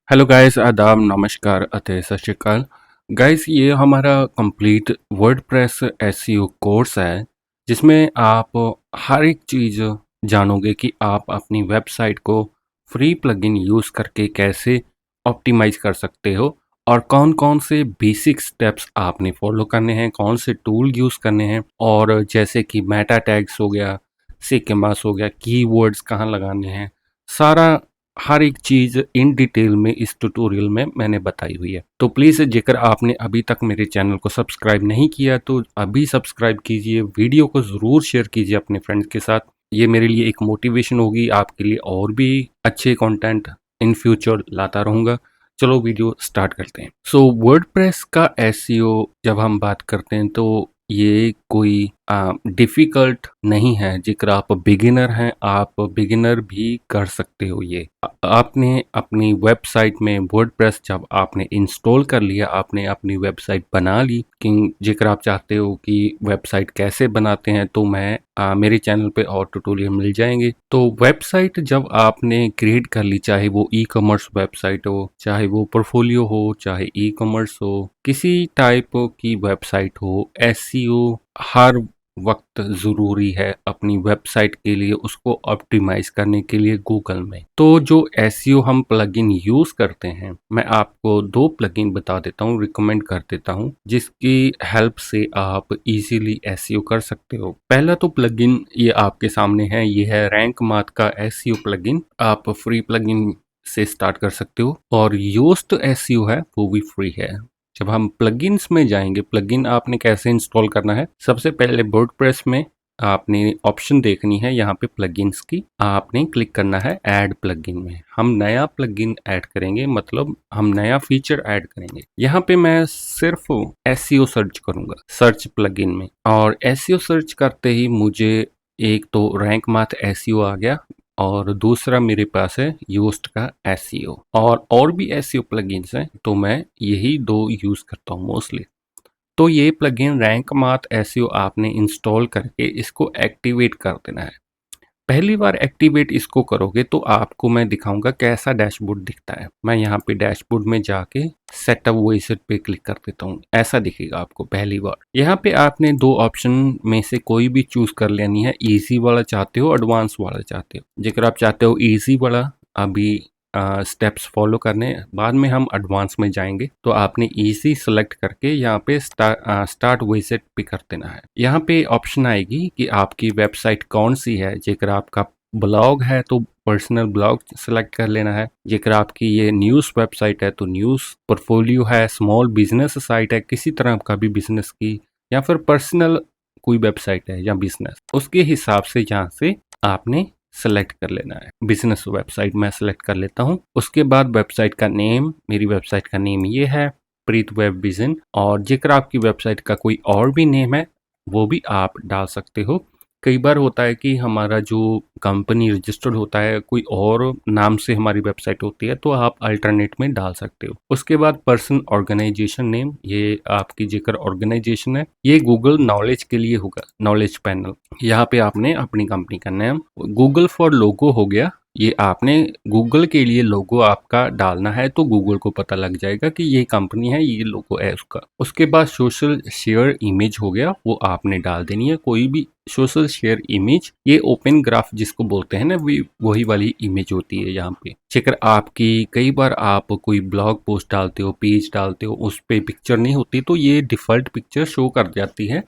Hello guys, आदाब, नमस्कार अते सत श्री अकाल। गाइस, ये हमारा कंप्लीट वर्डप्रेस एसईओ कोर्स है जिसमें आप हर एक चीज़ जानोगे कि आप अपनी वेबसाइट को फ्री प्लगइन यूज़ करके कैसे ऑप्टिमाइज कर सकते हो और कौन कौन से बेसिक स्टेप्स आपने फॉलो करने हैं, कौन से टूल यूज़ करने हैं और जैसे कि मेटा टैग्स हो गया, सिकेमास हो गया, कीवर्ड्स कहाँ लगाने हैं, सारा हर एक चीज़ इन डिटेल में इस ट्यूटोरियल में मैंने बताई हुई है। तो प्लीज़ जेकर आपने अभी तक मेरे चैनल को सब्सक्राइब नहीं किया तो अभी सब्सक्राइब कीजिए, वीडियो को ज़रूर शेयर कीजिए अपने फ्रेंड्स के साथ। ये मेरे लिए एक मोटिवेशन होगी आपके लिए और भी अच्छे कंटेंट इन फ्यूचर लाता रहूँगा। चलो वीडियो स्टार्ट करते हैं। सो वर्डप्रेस का एसईओ जब हम बात करते हैं तो ये कोई डिफ़िकल्ट नहीं है। जेकर आप बिगिनर हैं, आप बिगिनर भी कर सकते हो ये। आपने अपनी वेबसाइट में वर्डप्रेस जब आपने इंस्टॉल कर लिया, आपने अपनी वेबसाइट बना ली कि जेकर आप चाहते हो कि वेबसाइट कैसे बनाते हैं तो मैं मेरे चैनल पे और ट्यूटोरियल मिल जाएंगे। तो वेबसाइट जब आपने क्रिएट कर ली, चाहे वो ई कॉमर्स वेबसाइट हो, चाहे वो पोर्टफोलियो हो, चाहे ई कॉमर्स हो, किसी टाइप की वेबसाइट हो, एसईओ हर वक्त ज़रूरी है अपनी वेबसाइट के लिए, उसको ऑप्टिमाइज करने के लिए गूगल में। तो जो एसईओ हम प्लगइन यूज़ करते हैं, मैं आपको 2 प्लगइन बता देता हूँ, रिकमेंड कर देता हूँ, जिसकी हेल्प से आप इजीली एसईओ कर सकते हो। पहला तो प्लगइन ये आपके सामने है, ये है रैंक माथ का एसईओ प्लगइन। आप फ्री प्लगइन से स्टार्ट कर सकते हो और योस्ट एसईओ है वो भी फ्री है। जब हम प्लगइन्स में जाएंगे, प्लगइन आपने कैसे इंस्टॉल करना है, सबसे पहले वर्डप्रेस में आपने ऑप्शन देखनी है, यहाँ पे प्लगइन्स की आपने क्लिक करना है। ऐड प्लगइन में हम नया प्लगइन ऐड करेंगे, मतलब हम नया फीचर ऐड करेंगे। यहाँ पे मैं सिर्फ एसईओ सर्च करूंगा सर्च प्लगइन में, और एसईओ सर्च करते ही मुझे एक तो रैंक माथ एसईओ आ गया और दूसरा मेरे पास है योस्ट का एसईओ, और भी एसईओ प्लगइन्स हैं तो मैं यही 2 यूज़ करता हूँ मोस्टली। तो ये प्लगइन रैंक माथ एसईओ आपने इंस्टॉल करके इसको एक्टिवेट कर देना है। पहली बार एक्टिवेट इसको करोगे तो आपको मैं दिखाऊंगा कैसा डैशबोर्ड दिखता है। मैं यहाँ पे डैशबोर्ड में जाके सेटअप वॉइसेट पे क्लिक कर देता हूँ, ऐसा दिखेगा आपको पहली बार। यहाँ पे आपने 2 ऑप्शन में से कोई भी चूज कर लेनी है, इजी वाला चाहते हो, एडवांस वाला चाहते हो। जेकर आप चाहते हो इजी वाला अभी स्टेप्स फॉलो करने, बाद में हम एडवांस में जाएंगे, तो आपने इजी सेलेक्ट करके यहाँ पे स्टार्ट विजिट पे कर देना है। यहाँ पे ऑप्शन आएगी कि आपकी वेबसाइट कौन सी है। जेकर आपका ब्लॉग है तो पर्सनल ब्लॉग सेलेक्ट कर लेना है। जेकर आपकी ये न्यूज़ वेबसाइट है तो न्यूज़, पोर्टफोलियो है, स्मॉल बिजनेस साइट है, किसी तरह का भी बिजनेस की, या फिर पर्सनल कोई वेबसाइट है या बिजनेस, उसके हिसाब से यहाँ से आपने सेलेक्ट कर लेना है। बिजनेस वेबसाइट मैं सेलेक्ट कर लेता हूँ। उसके बाद वेबसाइट का नेम, मेरी वेबसाइट का नेम ये है, प्रीत वेब विजन। और जेकर आपकी वेबसाइट का कोई और भी नेम है वो भी आप डाल सकते हो। कई बार होता है कि हमारा जो कंपनी रजिस्टर्ड होता है कोई और नाम से हमारी वेबसाइट होती है, तो आप अल्टरनेट में डाल सकते हो। उसके बाद पर्सन ऑर्गेनाइजेशन नेम, ये आपकी जेकर ऑर्गेनाइजेशन है, ये गूगल नॉलेज के लिए होगा, नॉलेज पैनल। यहाँ पे आपने अपनी कंपनी का नाम, गूगल फॉर लोगो हो गया, ये आपने गूगल के लिए लोगो आपका डालना है तो गूगल को पता लग जाएगा कि ये कंपनी है, ये लोगो है उसका। उसके बाद सोशल शेयर इमेज हो गया, वो आपने डाल देनी है, कोई भी सोशल शेयर इमेज। ये ओपन ग्राफ जिसको बोलते हैं ना, वही वाली इमेज होती है यहाँ पे। जेकर आपकी कई बार आप कोई ब्लॉग पोस्ट डालते हो, पेज डालते हो, उस पे पिक्चर नहीं होती तो ये डिफॉल्ट पिक्चर शो कर जाती है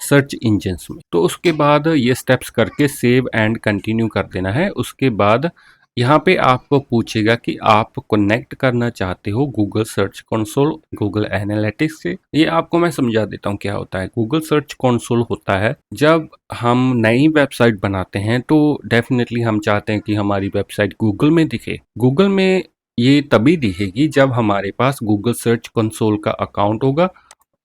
सर्च इंजन्स में। तो उसके बाद ये स्टेप्स करके सेव एंड कंटिन्यू कर देना है। उसके बाद यहाँ पे आपको पूछेगा कि आप कनेक्ट करना चाहते हो Google search console, Google analytics से। ये आपको मैं समझा देता हूँ क्या होता है। गूगल सर्च कंसोल होता है जब हम नई वेबसाइट बनाते हैं तो डेफिनेटली हम चाहते हैं कि हमारी वेबसाइट गूगल में दिखे। गूगल में ये तभी दिखेगी जब हमारे पास गूगल सर्च कंसोल का अकाउंट होगा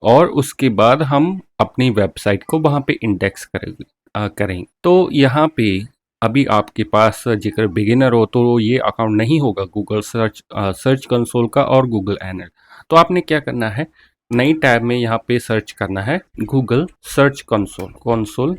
और उसके बाद हम अपनी वेबसाइट को वहाँ पे इंडेक्स करेंगे। तो यहाँ पे अभी आपके पास जेकर बिगिनर हो तो ये अकाउंट नहीं होगा गूगल सर्च कंसोल का और गूगल एनल। तो आपने क्या करना है, नई टैब में यहाँ पे सर्च करना है गूगल सर्च कंसोल।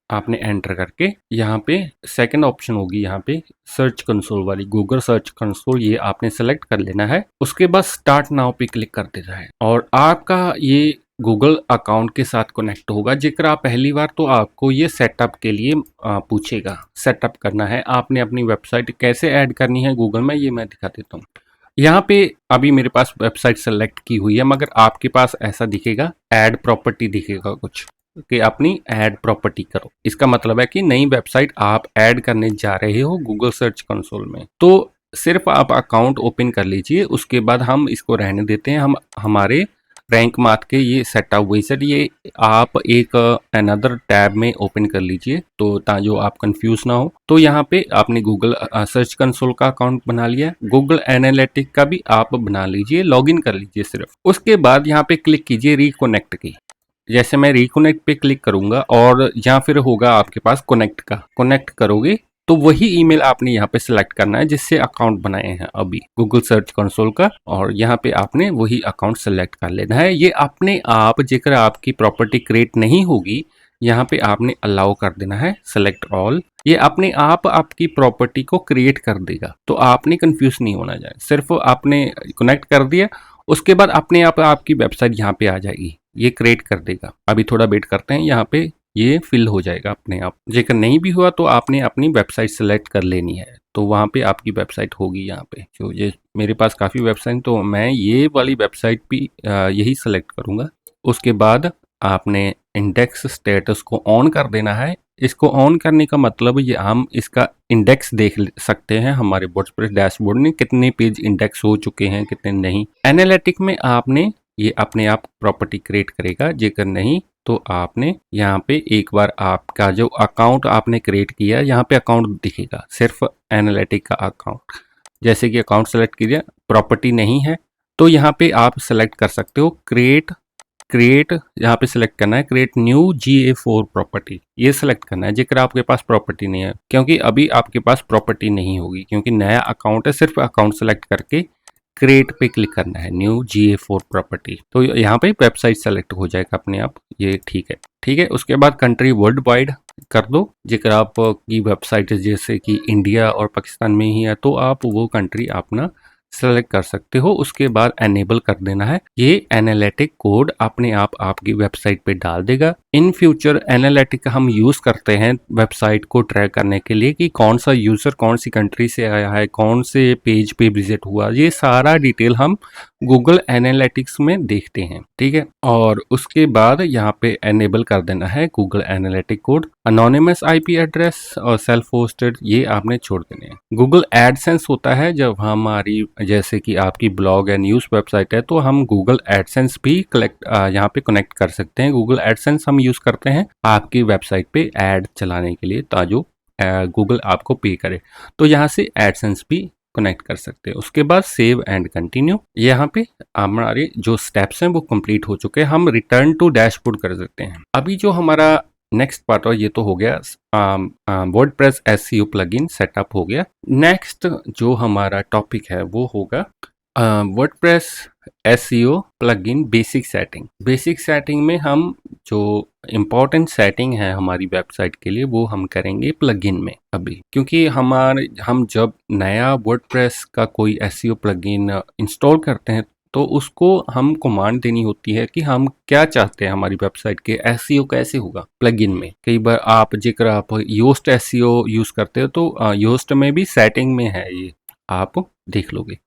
आपने एंटर करके यहाँ पे सेकंड ऑप्शन होगी, यहाँ पे सर्च कंसोल वाली, गूगल सर्च कंसोल, ये आपने सेलेक्ट कर लेना है। उसके बाद स्टार्ट नाउ पे क्लिक कर देना है और आपका ये गूगल अकाउंट के साथ कनेक्ट होगा। जेकर आप पहली बार तो आपको ये सेटअप के लिए पूछेगा, सेटअप करना है आपने अपनी वेबसाइट कैसे ऐड करनी है गूगल में, ये मैं दिखा देता हूँ। यहाँ पे अभी मेरे पास वेबसाइट सेलेक्ट की हुई है, मगर आपके पास ऐसा दिखेगा, ऐड प्रॉपर्टी दिखेगा कुछ कि अपनी ऐड प्रॉपर्टी करो। इसका मतलब है कि नई वेबसाइट आप ऐड करने जा रहे हो गूगल सर्च कंसोल में। तो सिर्फ आप अकाउंट ओपन कर लीजिए, उसके बाद हम इसको रहने देते हैं। हम हमारे रैंक मार्क के ये सेटअप विज़ार्ड, ये आप एक अनदर टैब में ओपन कर लीजिए तो ताकि आप कंफ्यूज ना हो। तो यहाँ पे आपने गूगल सर्च कंसोल का अकाउंट बना लिया, गूगल एनालिटिक का भी आप बना लीजिए, लॉगिन कर लीजिए सिर्फ। उसके बाद यहाँ पे क्लिक कीजिए रिकनेक्ट की। जैसे मैं रिकनेक्ट पे क्लिक करूंगा और या फिर होगा आपके पास कनेक्ट का, कनेक्ट करोगे तो वही ईमेल आपने यहाँ पे सिलेक्ट करना है जिससे अकाउंट बनाए हैं अभी गूगल सर्च कंसोल का, और यहाँ पे आपने वही अकाउंट सेलेक्ट कर लेना है। ये अपने आप जेकर आपकी प्रॉपर्टी क्रिएट नहीं होगी, यहाँ पे आपने अलाउ कर देना है सेलेक्ट ऑल। ये अपने आप आपकी प्रॉपर्टी को क्रिएट कर देगा, तो आपने कंफ्यूज नहीं होना जाए। सिर्फ आपने कनेक्ट कर दिया, उसके बाद अपने आप आपकी वेबसाइट यहाँ पे आ जाएगी, ये क्रिएट कर देगा। अभी थोड़ा वेट करते हैं, यहाँ पे ये फिल हो जाएगा अपने आप। जेकर नहीं भी हुआ तो आपने अपनी वेबसाइट सेलेक्ट कर लेनी है, तो वहाँ पे आपकी वेबसाइट होगी। यहाँ पे जो ये मेरे पास काफ़ी वेबसाइट, तो मैं ये वाली वेबसाइट भी यही सेलेक्ट करूँगा। उसके बाद आपने इंडेक्स स्टेटस को ऑन कर देना है। इसको ऑन करने का मतलब ये हम इसका इंडेक्स देख सकते हैं हमारे वर्डप्रेस डैशबोर्ड में, कितने पेज इंडेक्स हो चुके हैं कितने नहीं। एनालिटिक में आपने ये अपने आप प्रॉपर्टी क्रिएट करेगा, जेकर नहीं तो आपने यहाँ पे एक बार आपका जो अकाउंट आपने क्रिएट किया, यहाँ पे अकाउंट दिखेगा, सिर्फ एनालिटिक का अकाउंट। जैसे कि अकाउंट सेलेक्ट कीजिए, प्रॉपर्टी नहीं है तो यहाँ पे आप सेलेक्ट कर सकते हो क्रिएट, क्रिएट यहाँ पे सिलेक्ट करना है, क्रिएट न्यू GA4 प्रॉपर्टी, ये सिलेक्ट करना है जेकर आपके पास प्रॉपर्टी नहीं है, क्योंकि अभी आपके पास प्रॉपर्टी नहीं होगी क्योंकि नया अकाउंट है। सिर्फ अकाउंट सेलेक्ट करके क्रिएट पे क्लिक करना है, न्यू GA4 प्रॉपर्टी, तो यहाँ पे वेबसाइट सेलेक्ट हो जाएगा अपने आप। ये ठीक है, ठीक है। उसके बाद कंट्री वर्ल्ड वाइड कर दो, जेकर आपकी वेबसाइट जैसे कि इंडिया और पाकिस्तान में ही है तो आप वो कंट्री अपना सेलेक्ट कर सकते हो। उसके बाद एनेबल कर देना है, ये एनालिटिक कोड अपने आप आपकी वेबसाइट पे डाल देगा। इन फ्यूचर एनालिटिक हम यूज करते हैं वेबसाइट को ट्रैक करने के लिए कि कौन सा यूजर कौन सी कंट्री से आया है, कौन से पेज पे विजिट हुआ, ये सारा डिटेल हम गूगल एनालिटिक्स में देखते हैं, ठीक है। और उसके बाद यहाँ पे एनेबल कर देना है Google analytic code. Anonymous IP address और सेल्फ होस्टेड ये आपने छोड़ देने हैं। गूगल एडसेंस होता है जब हमारी जैसे कि आपकी ब्लॉग है, न्यूज़ वेबसाइट है, तो हम गूगल एडसेंस भी यहाँ पे कनेक्ट कर सकते हैं। गूगल एडसेंस हम यूज करते हैं आपकी वेबसाइट पे ऐड चलाने के लिए ताकि गूगल आपको पे करे, तो यहाँ से एडसेंस भी कनेक्ट कर सकते हैं। उसके बाद सेव एंड कंटिन्यू, यहाँ पे हमारे जो स्टेप्स हैं वो कंप्लीट हो चुके हैं, हम रिटर्न टू डैशबोर्ड कर सकते हैं। अभी जो हमारा नेक्स्ट पार्ट है ये तो हो गया, वर्डप्रेस SEO प्लगइन सेटअप हो गया। नेक्स्ट जो हमारा टॉपिक है वो होगा WordPress SEO plugin basic setting. Basic setting में हम जो इम्पोर्टेंट सेटिंग है हमारी वेबसाइट के लिए वो हम करेंगे प्लगइन में अभी, क्योंकि हम जब नया वर्डप्रेस का कोई SEO प्लगइन इंस्टॉल करते हैं तो उसको हम कमांड देनी होती है कि हम क्या चाहते हैं हमारी वेबसाइट के SEO कैसे होगा प्लगइन में। कई बार आप जेकर आप योस्ट SEO यूज करते हो तो योस्ट में भी सेटिंग में है, ये आप देख लोगे।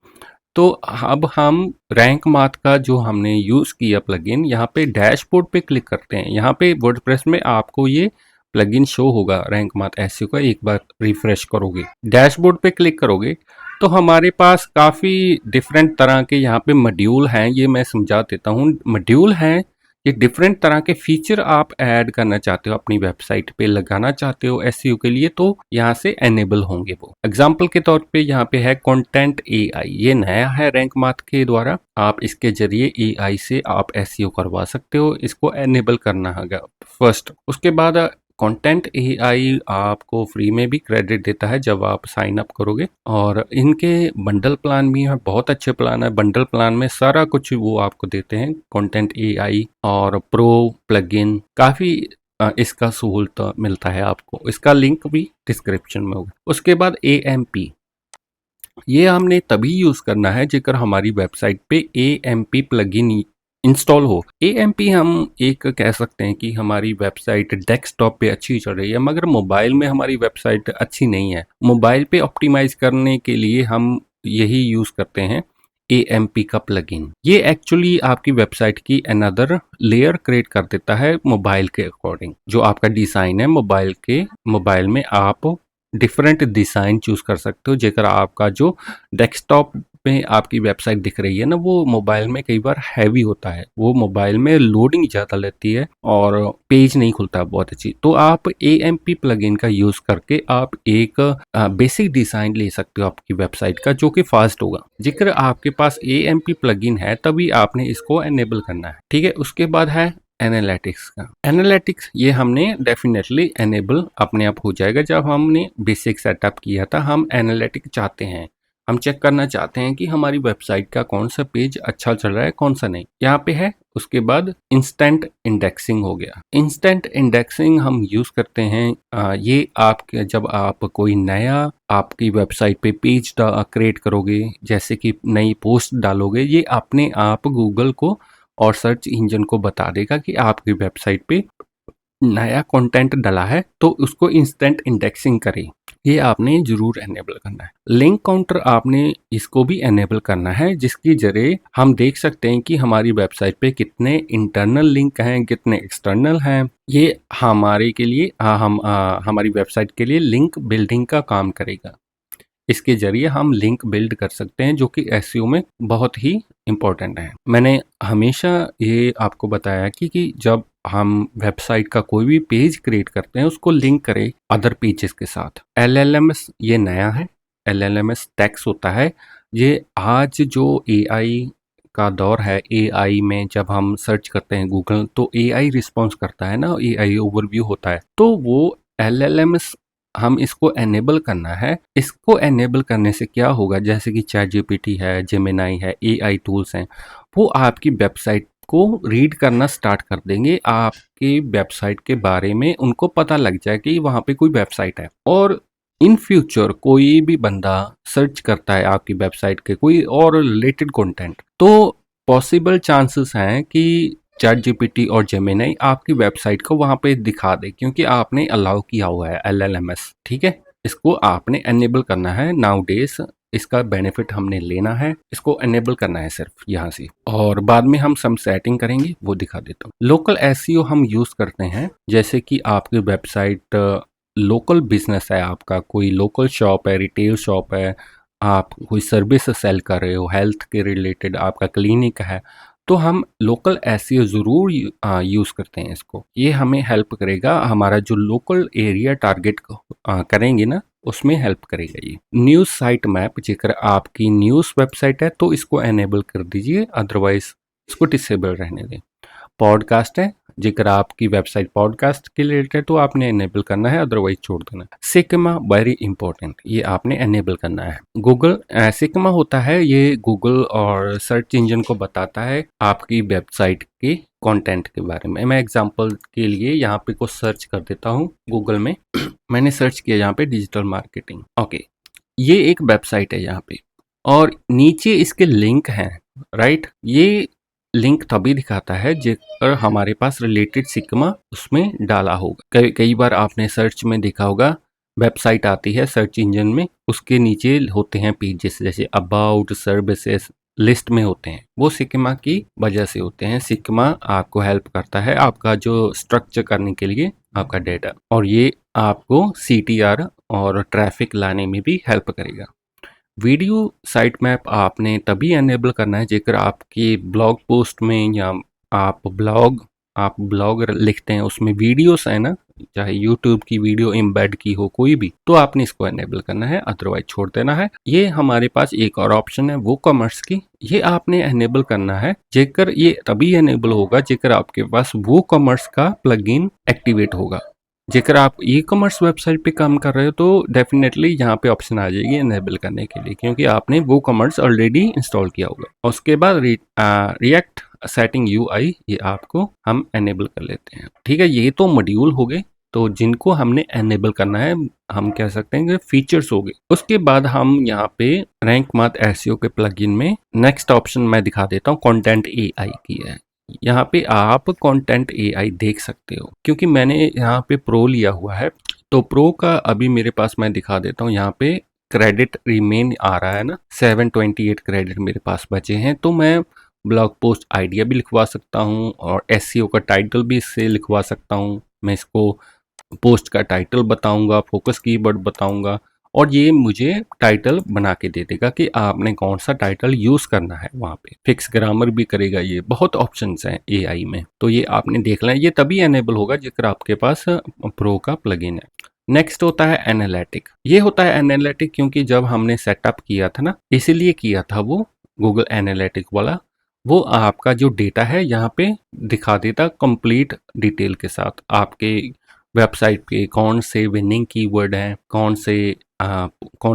तो अब हम रैंक माथ का जो हमने यूज किया प्लगइन, यहाँ पे डैशबोर्ड पे क्लिक करते हैं। यहाँ पे वर्डप्रेस में आपको ये प्लगइन शो होगा रैंक माथ SEO का। एक बार रिफ्रेश करोगे, डैशबोर्ड पे क्लिक करोगे तो हमारे पास काफ़ी डिफरेंट तरह के यहाँ पे मॉड्यूल हैं। ये मैं समझा देता हूँ, मॉड्यूल हैं ये डिफरेंट तरह के फीचर आप ऐड करना चाहते हो अपनी वेबसाइट पे, लगाना चाहते हो SEO के लिए, तो यहाँ से एनेबल होंगे वो। एग्जाम्पल के तौर पे यहाँ पे है कंटेंट AI, ये नया है रैंक माथ के द्वारा। आप इसके जरिए AI से आप SEO करवा सकते हो, इसको एनेबल करना होगा फर्स्ट। उसके बाद कंटेंट AI आपको फ्री में भी क्रेडिट देता है जब आप साइन अप करोगे, और इनके बंडल प्लान भी है, बहुत अच्छे प्लान है। बंडल प्लान में सारा कुछ वो आपको देते हैं, कंटेंट AI और प्रो प्लगइन, काफ़ी इसका सहूलत मिलता है आपको। इसका लिंक भी डिस्क्रिप्शन में होगा। उसके बाद AMP, ये हमने तभी यूज़ करना है जेकर हमारी वेबसाइट पे AMP प्लगइन इंस्टॉल हो। AMP हम एक कह सकते हैं कि हमारी वेबसाइट डेस्कटॉप पे अच्छी चल रही है, मगर मोबाइल में हमारी वेबसाइट अच्छी नहीं है। मोबाइल पे ऑप्टिमाइज करने के लिए हम यही यूज़ करते हैं AMP का प्लगइन। ये एक्चुअली आपकी वेबसाइट की अनदर लेयर क्रिएट कर देता है मोबाइल के अकॉर्डिंग। जो आपका डिज़ाइन है मोबाइल में आप डिफरेंट डिज़ाइन चूज़ कर सकते हो, जेकर आपका जो डेस्कटॉप में आपकी वेबसाइट दिख रही है ना, वो मोबाइल में कई बार हैवी होता है, वो मोबाइल में लोडिंग ज़्यादा लेती है और पेज नहीं खुलता बहुत अच्छी। तो आप AMP प्लगइन का यूज़ करके आप एक बेसिक डिज़ाइन ले सकते हो आपकी वेबसाइट का, जो कि फास्ट होगा। जेकर आपके पास AMP प्लगइन है तभी आपने इसको एनेबल करना है, ठीक है। उसके बाद है एनालिटिक्स का। एनालिटिक्स ये हमने डेफिनेटली एनेबल अपने आप हो जाएगा जब हमने बेसिक सेटअप किया था। हम एनालिटिक्स चाहते हैं, हम चेक करना चाहते हैं कि हमारी वेबसाइट का कौन सा पेज अच्छा चल रहा है, कौन सा नहीं, यहाँ पे है। उसके बाद इंस्टेंट इंडेक्सिंग हो गया। इंस्टेंट इंडेक्सिंग हम यूज़ करते हैं ये आपके जब आप कोई नया आपकी वेबसाइट पे पेज क्रिएट करोगे, जैसे कि नई पोस्ट डालोगे, ये अपने आप गूगल को और सर्च इंजन को बता देगा कि आपकी वेबसाइट पे नया कंटेंट डला है, तो उसको इंस्टेंट इंडेक्सिंग करे। ये आपने जरूर एनेबल करना है। लिंक काउंटर आपने इसको भी एनेबल करना है, जिसकी जरिए हम देख सकते हैं कि हमारी वेबसाइट पे कितने इंटरनल लिंक हैं, कितने एक्सटर्नल हैं। ये हमारे के लिए हमारी वेबसाइट के लिए लिंक बिल्डिंग का काम करेगा। इसके जरिए हम लिंक बिल्ड कर सकते हैं, जो कि एसईओ में बहुत ही इम्पोर्टेंट है। मैंने हमेशा ये आपको बताया कि जब हम वेबसाइट का कोई भी पेज क्रिएट करते हैं उसको लिंक करें अदर पेजेस के साथ। LLMS ये नया है, LLMS टैक्स होता है। ये आज जो AI का दौर है, AI में जब हम सर्च करते हैं गूगल, तो AI रिस्पॉन्स करता है ना, AI ओवरव्यू होता है। तो वो LLMS हम इसको एनेबल करना है। इसको एनेबल करने से क्या होगा, जैसे कि चैट जीपीटी है, जेमिनाई है, AI टूल्स हैं, वो आपकी वेबसाइट को रीड करना स्टार्ट कर देंगे। आपकी वेबसाइट के बारे में उनको पता लग जाए कि वहाँ पे कोई वेबसाइट है, और इन फ्यूचर कोई भी बंदा सर्च करता है आपकी वेबसाइट के कोई और रिलेटेड कंटेंट, तो पॉसिबल चांसेस हैं कि चैट जीपीटी और जेमिनाई आपकी वेबसाइट को वहां पे दिखा दे, क्योंकि आपने अलाउ किया हुआ है LLMS, ठीक है। इसको आपने एनेबल करना है नाउ डेज। इसका बेनिफिट हमने लेना है, इसको एनेबल करना है सिर्फ यहाँ से, और बाद में हम सम सेटिंग करेंगे, वो दिखा देता हूँ। लोकल एसईओ हम यूज करते हैं, जैसे कि आपकी वेबसाइट लोकल बिजनेस है, आपका कोई लोकल शॉप है, रिटेल शॉप है, आप कोई सर्विस सेल कर रहे हो, हेल्थ के रिलेटेड आपका क्लिनिक है, तो हम लोकल एसईओ ज़रूर यूज़ करते हैं इसको। ये हमें हेल्प करेगा, हमारा जो लोकल एरिया टारगेट करेंगे ना, उसमें हेल्प करेगा ये। न्यूज़ साइट मैप, जेकर आपकी न्यूज़ वेबसाइट है तो इसको एनेबल कर दीजिए, अदरवाइज इसको डिसेबल रहने दें। पॉडकास्ट है, जेकर आपकी वेबसाइट पॉडकास्ट के रिलेटेड है तो आपने एनेबल करना है, अदरवाइज छोड़ देना है। सिग्मा वेरी इंपॉर्टेंट, ये आपने एनेबल करना है। गूगल सिग्मा होता है, ये गूगल और सर्च इंजन को बताता है आपकी वेबसाइट के कंटेंट के बारे में। मैं एग्जांपल के लिए यहाँ पे कुछ सर्च कर देता हूँ गूगल में। मैंने सर्च किया यहाँ पे डिजिटल मार्केटिंग, ओके, ये एक वेबसाइट है यहाँ पे, और नीचे इसके लिंक हैं, राइट। ये लिंक तभी दिखाता है जेकर हमारे पास रिलेटेड सिग्मा उसमें डाला होगा। कई बार आपने सर्च में देखा होगा, वेबसाइट आती है सर्च इंजन में, उसके नीचे होते हैं पेजेस, जैसे अबाउट, सर्विसेज, लिस्ट में होते हैं, वो सिग्मा की वजह से होते हैं। सिग्मा आपको हेल्प करता है आपका जो स्ट्रक्चर करने के लिए आपका डेटा, और ये आपको CTR और ट्रैफिक लाने में भी हेल्प करेगा। वीडियो साइट मैप आपने तभी एनेबल करना है जेकर आपके ब्लॉग पोस्ट में, या आप ब्लॉग लिखते हैं उसमें वीडियोस है ना, चाहे यूट्यूब की वीडियो एम्बेड की हो कोई भी, तो आपने इसको एनेबल करना है, अदरवाइज छोड़ देना है। ये हमारे पास एक और ऑप्शन है वो कॉमर्स की, ये आपने एनेबल करना है। जेकर ये तभी एनेबल होगा जेकर आपके पास वो कॉमर्स का प्लगइन एक्टिवेट होगा। जेकर आप ई कॉमर्स वेबसाइट पे काम कर रहे हो तो डेफिनेटली यहाँ पे ऑप्शन आ जाएगी एनेबल करने के लिए, क्योंकि आपने वो कॉमर्स ऑलरेडी इंस्टॉल किया होगा। उसके बाद रिएक्ट सेटिंग यूआई ये आपको हम एनेबल कर लेते हैं। ठीक है, ये तो मॉड्यूल हो गए, तो जिनको हमने एनेबल करना है हम कह सकते हैं कि फीचर्स हो गए। उसके बाद हम यहाँ पे रैंक माथ एसईओ के प्लगइन में नेक्स्ट ऑप्शन मैं दिखा देता हूँ, कंटेंट एआई की है। यहाँ पे आप कंटेंट एआई देख सकते हो, क्योंकि मैंने यहाँ पे प्रो लिया हुआ है, तो प्रो का अभी मेरे पास मैं दिखा देता हूँ। यहाँ पे क्रेडिट रिमेन आ रहा है ना, 728 क्रेडिट मेरे पास बचे हैं, तो मैं ब्लॉग पोस्ट आइडिया भी लिखवा सकता हूँ और एसईओ का टाइटल भी इससे लिखवा सकता हूँ। मैं इसको पोस्ट का टाइटल बताऊंगा, फोकस कीवर्ड बताऊंगा, और ये मुझे टाइटल बना के दे देगा कि आपने कौन सा टाइटल यूज करना है। वहां पे फिक्स ग्रामर भी करेगा। ये बहुत ऑप्शंस हैं एआई में, तो ये आपने देख लें। ये तभी एनेबल होगा जब आपके पास प्रो का प्लगइन है। नेक्स्ट होता है एनालिटिक। ये होता है एनालिटिक क्योंकि जब हमने सेटअप किया था ना, इसीलिए किया था वो गूगल एनालिटिक वाला। वो आपका जो डेटा है यहाँ पे दिखा देता कंप्लीट डिटेल के साथ, आपके वेबसाइट पे कौन से विनिंग कीवर्ड हैं, कौन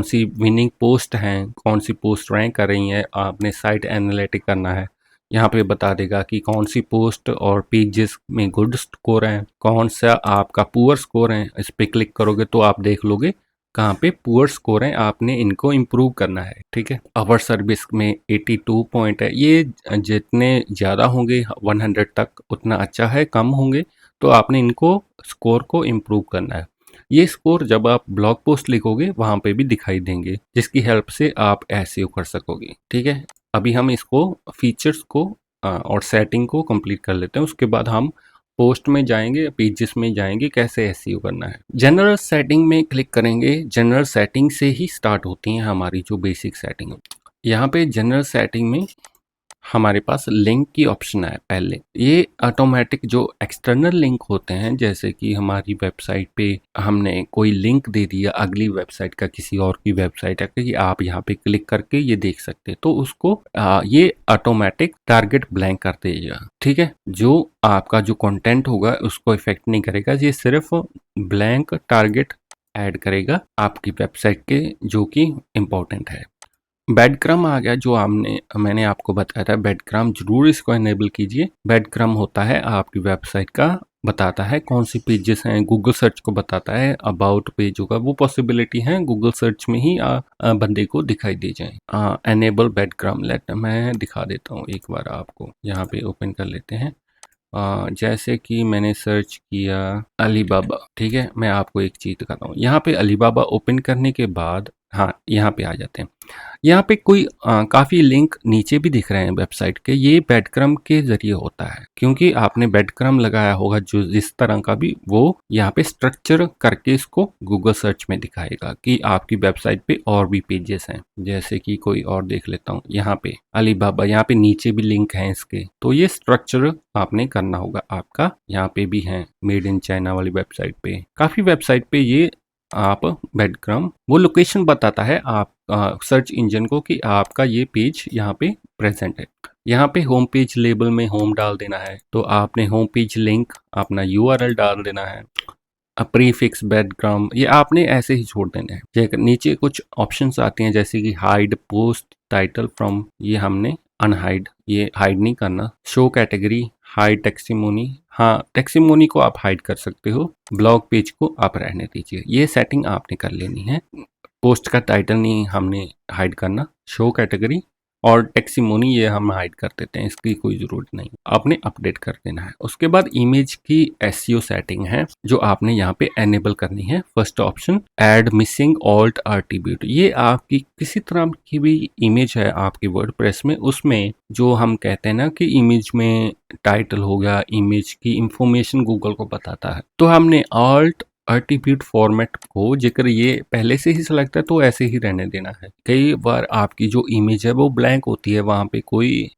सी विनिंग पोस्ट हैं, कौन सी पोस्ट रैंक कर रही हैं। आपने साइट एनालिटिक करना है, यहाँ पे बता देगा कि कौन सी पोस्ट और पेजेस में गुड स्कोर है, कौन सा आपका पुअर स्कोर है। इस पे क्लिक करोगे तो आप देख लोगे कहाँ पे पुअर स्कोर है, आपने इनको इम्प्रूव करना है। ठीक है, आवर सर्विस में 82 पॉइंट है। ये जितने ज़्यादा होंगे 100 तक उतना अच्छा है, कम होंगे तो आपने इनको स्कोर को इम्प्रूव करना है। ये स्कोर जब आप ब्लॉग पोस्ट लिखोगे वहां पे भी दिखाई देंगे, जिसकी हेल्प से आप एसईओ कर सकोगे। ठीक है, अभी हम इसको फीचर्स को और सेटिंग को कंप्लीट कर लेते हैं, उसके बाद हम पोस्ट में जाएंगे, पेजेस में जाएंगे, कैसे एसईओ करना है। जनरल सेटिंग में क्लिक करेंगे। जनरल सेटिंग से ही स्टार्ट होती हैं हमारी जो बेसिक सेटिंग। यहाँ पे जनरल सेटिंग में हमारे पास लिंक की ऑप्शन है। पहले ये ऑटोमेटिक जो एक्सटर्नल लिंक होते हैं, जैसे कि हमारी वेबसाइट पे हमने कोई लिंक दे दिया अगली वेबसाइट का, किसी और की वेबसाइट है कि आप यहाँ पे क्लिक करके ये देख सकते हैं, तो उसको ये ऑटोमेटिक टारगेट ब्लैंक कर देगा। ठीक है, जो आपका जो कंटेंट होगा उसको इफेक्ट नहीं करेगा, ये सिर्फ ब्लैंक टारगेट ऐड करेगा आपकी वेबसाइट के, जो कि इम्पोर्टेंट है। बेड क्रम आ गया, जो मैंने आपको बताया था। बेड क्रम जरूर इसको एनेबल कीजिए। बेड क्रम होता है आपकी वेबसाइट का, बताता है कौन सी पेजेस हैं, गूगल सर्च को बताता है। अबाउट पेज होगा, वो पॉसिबिलिटी है गूगल सर्च में ही बंदे को दिखाई दे जाए। एनेबल बेड क्रम लेट मैं दिखा देता हूँ एक बार आपको, यहाँ पे ओपन कर लेते हैं। जैसे कि मैंने सर्च किया अलीबाबा। ठीक है, मैं आपको एक चीज़ दिखाता हूँ। यहाँ पे अलीबाबा ओपन करने के बाद, हाँ यहाँ पे आ जाते हैं। यहाँ पे कोई काफ़ी लिंक नीचे भी दिख रहे हैं वेबसाइट के, ये बेडक्रम के जरिए होता है, क्योंकि आपने बेडक्रम लगाया होगा जो जिस तरह का भी, वो यहाँ पे स्ट्रक्चर करके इसको गूगल सर्च में दिखाएगा कि आपकी वेबसाइट पे और भी पेजेस हैं। जैसे कि कोई और देख लेता हूँ, यहाँ पे अलीबाबा, यहाँ पे नीचे भी लिंक हैं इसके, तो ये स्ट्रक्चर आपने करना होगा आपका। यहाँ पे भी हैं मेड इन चाइना वाली वेबसाइट पे, काफ़ी वेबसाइट पे ये आप बेडक्रम, वो लोकेशन बताता है आप सर्च इंजन को कि आपका ये पेज यहाँ पे प्रेजेंट है। यहाँ पे होम पेज लेबल में होम डाल देना है, तो आपने होम पेज लिंक अपना यूआरएल डाल देना है। प्रीफिक्स बेडक्रम ये आपने ऐसे ही छोड़ देना है। नीचे कुछ ऑप्शंस आती हैं जैसे कि हाइड पोस्ट टाइटल फ्रॉम, ये हमने अनहाइड, ये हाइड नहीं करना। शो कैटेगरी, हाइड टेक्सिमोनी, हाँ टेक्सिमोनी को आप हाइड कर सकते हो, ब्लॉग पेज को आप रहने दीजिए। ये सेटिंग आपने कर लेनी है। पोस्ट का टाइटल नहीं हमने हाइड करना, शो कैटेगरी और टेक्सिमोनी ये हम हाइड कर देते हैं, इसकी कोई ज़रूरत नहीं, आपने अपडेट कर देना है। उसके बाद इमेज की एसईओ सेटिंग है जो आपने यहाँ पे एनेबल करनी है। First option add missing alt attribute, ये आपकी किसी तरह की भी इमेज है आपकी वर्डप्रेस में, उसमें जो हम कहते हैं ना कि इमेज में टाइटल हो गया, इमेज की इंफॉर्मेशन गूगल को बताता है, तो हमने ऑल्ट आर्टिब्यूट फॉर्मेट को जिक्र ये पहले से ही सिलेक्ट है तो ऐसे ही रहने देना है। कई बार आपकी जो इमेज है वो ब्लैंक होती है, वहाँ पे कोई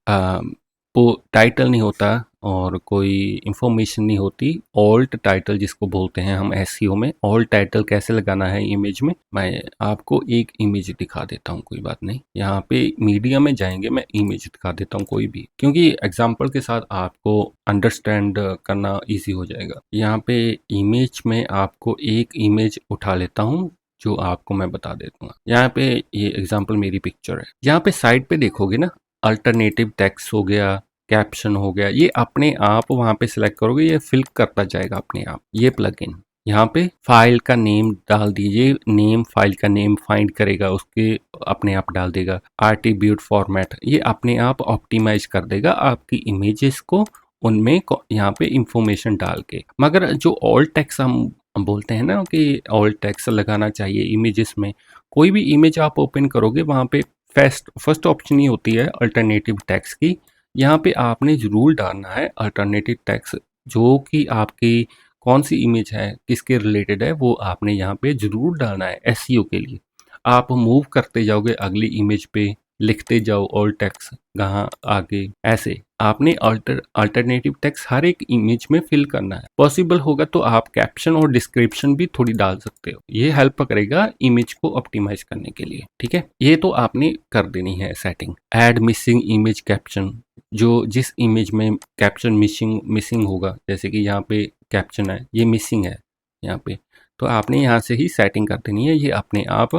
टाइटल नहीं होता और कोई इंफॉर्मेशन नहीं होती। ऑल्ट टाइटल जिसको बोलते हैं हम एसईओ में, ऑल्ट टाइटल कैसे लगाना है इमेज में, मैं आपको एक इमेज दिखा देता हूँ, कोई बात नहीं। यहाँ पे मीडिया में जाएंगे, मैं इमेज दिखा देता हूँ कोई भी, क्योंकि एग्जाम्पल के साथ आपको अंडरस्टैंड करना ईजी हो जाएगा। यहाँ पे इमेज में आपको एक इमेज उठा लेता हूँ जो आपको मैं बता देता हूँ। यहाँ पे ये एग्जाम्पल मेरी पिक्चर है। यहाँ पे साइड पे देखोगे ना, अल्टरनेटिव टेक्स्ट हो गया, कैप्शन हो गया, ये अपने आप वहाँ पे सिलेक्ट करोगे, ये फिल करता जाएगा अपने आप ये प्लगइन। यहाँ पे फाइल का नेम डाल दीजिए, नेम फाइल का नेम फाइंड करेगा, उसके अपने आप डाल देगा। एट्रीब्यूट फॉर्मेट ये अपने आप ऑप्टिमाइज कर देगा आपकी इमेजेस को, उनमें यहाँ पे इंफॉर्मेशन डाल के। मगर जो ऑल टेक्स्ट हम बोलते हैं ना कि ऑल टेक्स्ट लगाना चाहिए इमेजेस में, कोई भी इमेज आप ओपन करोगे वहाँ पे फर्स्ट ऑप्शन ही होती है अल्टरनेटिव टेक्स्ट की। यहाँ पे आपने जरूर डालना है अल्टरनेटिव टेक्स्ट, जो कि आपकी कौन सी इमेज है, किसके रिलेटेड है, वो आपने यहाँ पे जरूर डालना है एसईओ के लिए। आप मूव करते जाओगे अगली इमेज पे, लिखते जाओ ऑल टेक्स्ट कहाँ आगे, ऐसे आपने अल्टरनेटिव टेक्स्ट हर एक इमेज में फिल करना है। पॉसिबल होगा तो आप कैप्शन और डिस्क्रिप्शन भी थोड़ी डाल सकते हो, ये हेल्प करेगा इमेज को ऑप्टिमाइज करने के लिए। ठीक है, ये तो आपने कर देनी है setting. Add missing image caption, जो जिस इमेज में कैप्शन मिसिंग होगा, जैसे कि यहाँ पे कैप्शन है ये मिसिंग है यहाँ पे, तो आपने यहाँ से ही सेटिंग कर देनी है, ये अपने आप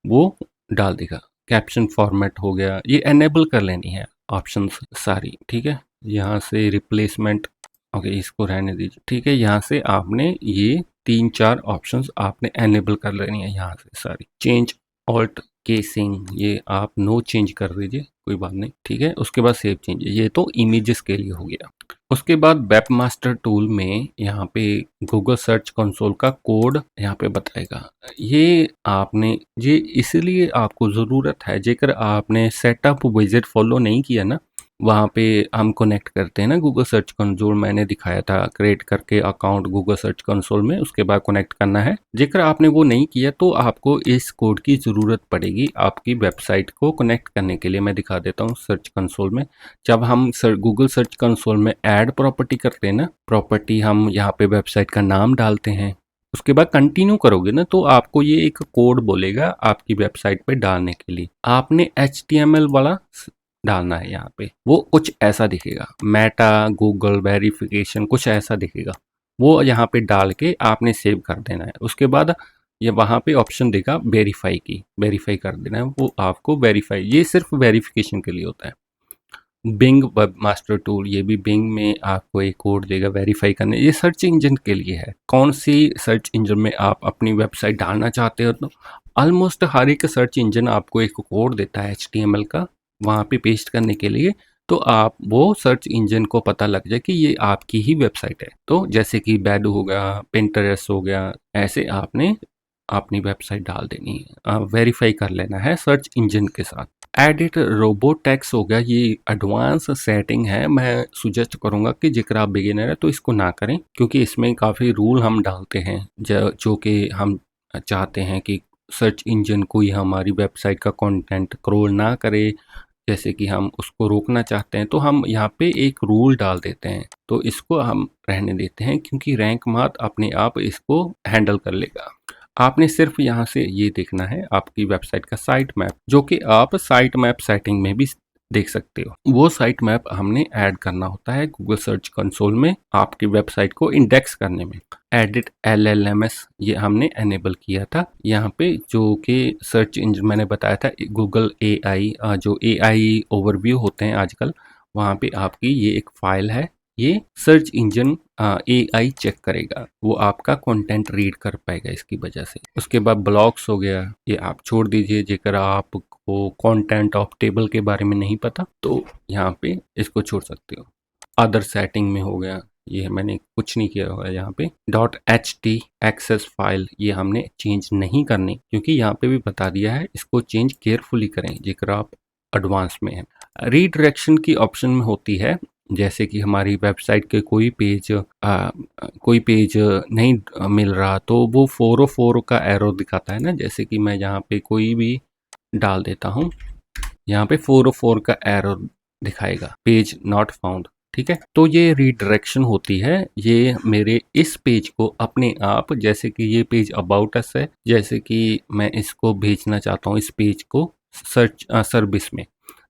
वो डाल देगा। कैप्शन फॉर्मेट हो गया, ये एनेबल कर लेनी है ऑप्शंस सारी। ठीक है, यहाँ से रिप्लेसमेंट, ओके इसको रहने दीजिए। ठीक है, यहाँ से आपने ये 3-4 ऑप्शंस आपने एनेबल कर लेनी है यहाँ से सारी। चेंज ऑल्ट केसिंग ये आप नो चेंज कर दीजिए, कोई बात नहीं। ठीक है, उसके बाद सेव चेंज, ये तो इमेजेस के लिए हो गया। उसके बाद वेबमास्टर टूल में यहाँ पे गूगल सर्च कंसोल का कोड यहाँ पे बताएगा। ये आपने ये इसलिए आपको ज़रूरत है, जेकर आपने सेटअप विजिट फॉलो नहीं किया ना, वहाँ पे हम कनेक्ट करते हैं ना गूगल सर्च कंसोल, मैंने दिखाया था क्रिएट करके अकाउंट गूगल सर्च कंसोल में, उसके बाद कनेक्ट करना है। जेकर आपने वो नहीं किया तो आपको इस कोड की ज़रूरत पड़ेगी आपकी वेबसाइट को कनेक्ट करने के लिए। मैं दिखा देता हूँ सर्च कंसोल में, जब हम गूगल सर्च कंसोल में ऐड प्रॉपर्टी करते हैं ना, प्रॉपर्टी हम यहाँ पे वेबसाइट का नाम डालते हैं, उसके बाद कंटिन्यू करोगे ना तो आपको ये एक कोड बोलेगा आपकी वेबसाइट पे डालने के लिए। आपने HTML वाला डालना है यहाँ पे, वो कुछ ऐसा दिखेगा, मेटा गूगल वेरिफिकेशन कुछ ऐसा दिखेगा, वो यहाँ पे डाल के आपने सेव कर देना है। उसके बाद ये वहाँ पे ऑप्शन देगा वेरीफाई की, वेरीफाई कर देना है, वो आपको वेरीफाई, ये सिर्फ वेरिफिकेशन के लिए होता है। बिंग वेब मास्टर टूल, ये भी बिंग में आपको एक कोड देगा वेरीफाई करने, ये सर्च इंजन के लिए है। कौन सी सर्च इंजन में आप अपनी वेबसाइट डालना चाहते हो, तो ऑलमोस्ट हर एक सर्च इंजन आपको एक कोड देता है HTML का वहाँ पे पेस्ट करने के लिए, तो आप वो सर्च इंजन को पता लग जाए कि ये आपकी ही वेबसाइट है। तो जैसे कि बैडू हो गया, पिंटरेस्ट हो गया, ऐसे आपने अपनी वेबसाइट डाल देनी है, वेरीफाई कर लेना है सर्च इंजन के साथ। एडिट रोबोटेक्स हो गया, ये एडवांस सेटिंग है, मैं सुजेस्ट करूंगा कि जिक्र आप बिगिनर है तो इसको ना करें, क्योंकि इसमें काफ़ी रूल हम डालते हैं जो कि हम चाहते हैं कि सर्च इंजन कोई हमारी वेबसाइट का कंटेंट क्रोल ना करे, जैसे कि हम उसको रोकना चाहते हैं, तो हम यहाँ पे एक रूल डाल देते हैं, तो इसको हम रहने देते हैं, क्योंकि रैंक मात अपने आप इसको हैंडल कर लेगा। आपने सिर्फ यहाँ से ये देखना है आपकी वेबसाइट का साइट मैप, जो कि आप साइट मैप सेटिंग में भी देख सकते हो। वो साइट मैप हमने ऐड करना होता है गूगल सर्च कंसोल में आपकी वेबसाइट को इंडेक्स करने में। एडिट LLMS ये हमने एनेबल किया था यहाँ पे, जो कि सर्च इंजन मैंने बताया था गूगल AI, जो AI ओवरव्यू होते हैं आजकल, वहाँ पे आपकी ये एक फाइल है, ये सर्च इंजन AI चेक करेगा, वो आपका कंटेंट रीड कर पाएगा इसकी वजह से। उसके बाद ब्लॉग्स हो गया, ये आप छोड़ दीजिए, जेकर आपको कंटेंट ऑफ टेबल के बारे में नहीं पता तो यहाँ पे इसको छोड़ सकते हो। अदर सेटिंग में हो गया, ये मैंने कुछ नहीं किया हुआ है यहाँ पे। .ht एक्सेस फाइल ये हमने चेंज नहीं करनी, क्योंकि यहाँ पे भी बता दिया है इसको चेंज केयरफुली करें जेकर आप एडवांस में है। रीडायरेक्शन की ऑप्शन में होती है, जैसे कि हमारी वेबसाइट के कोई पेज नहीं मिल रहा तो वो 404 का एरो दिखाता है ना, जैसे कि मैं यहाँ पे कोई भी डाल देता हूँ, यहाँ पे 404 का एरो दिखाएगा, पेज नॉट फाउंड। ठीक है, तो ये रीडायरेक्शन होती है, ये मेरे इस पेज को अपने आप, जैसे कि ये पेज अबाउट अस है, जैसे कि मैं इसको भेजना चाहता हूँ इस पेज को सर्च सर्विस में,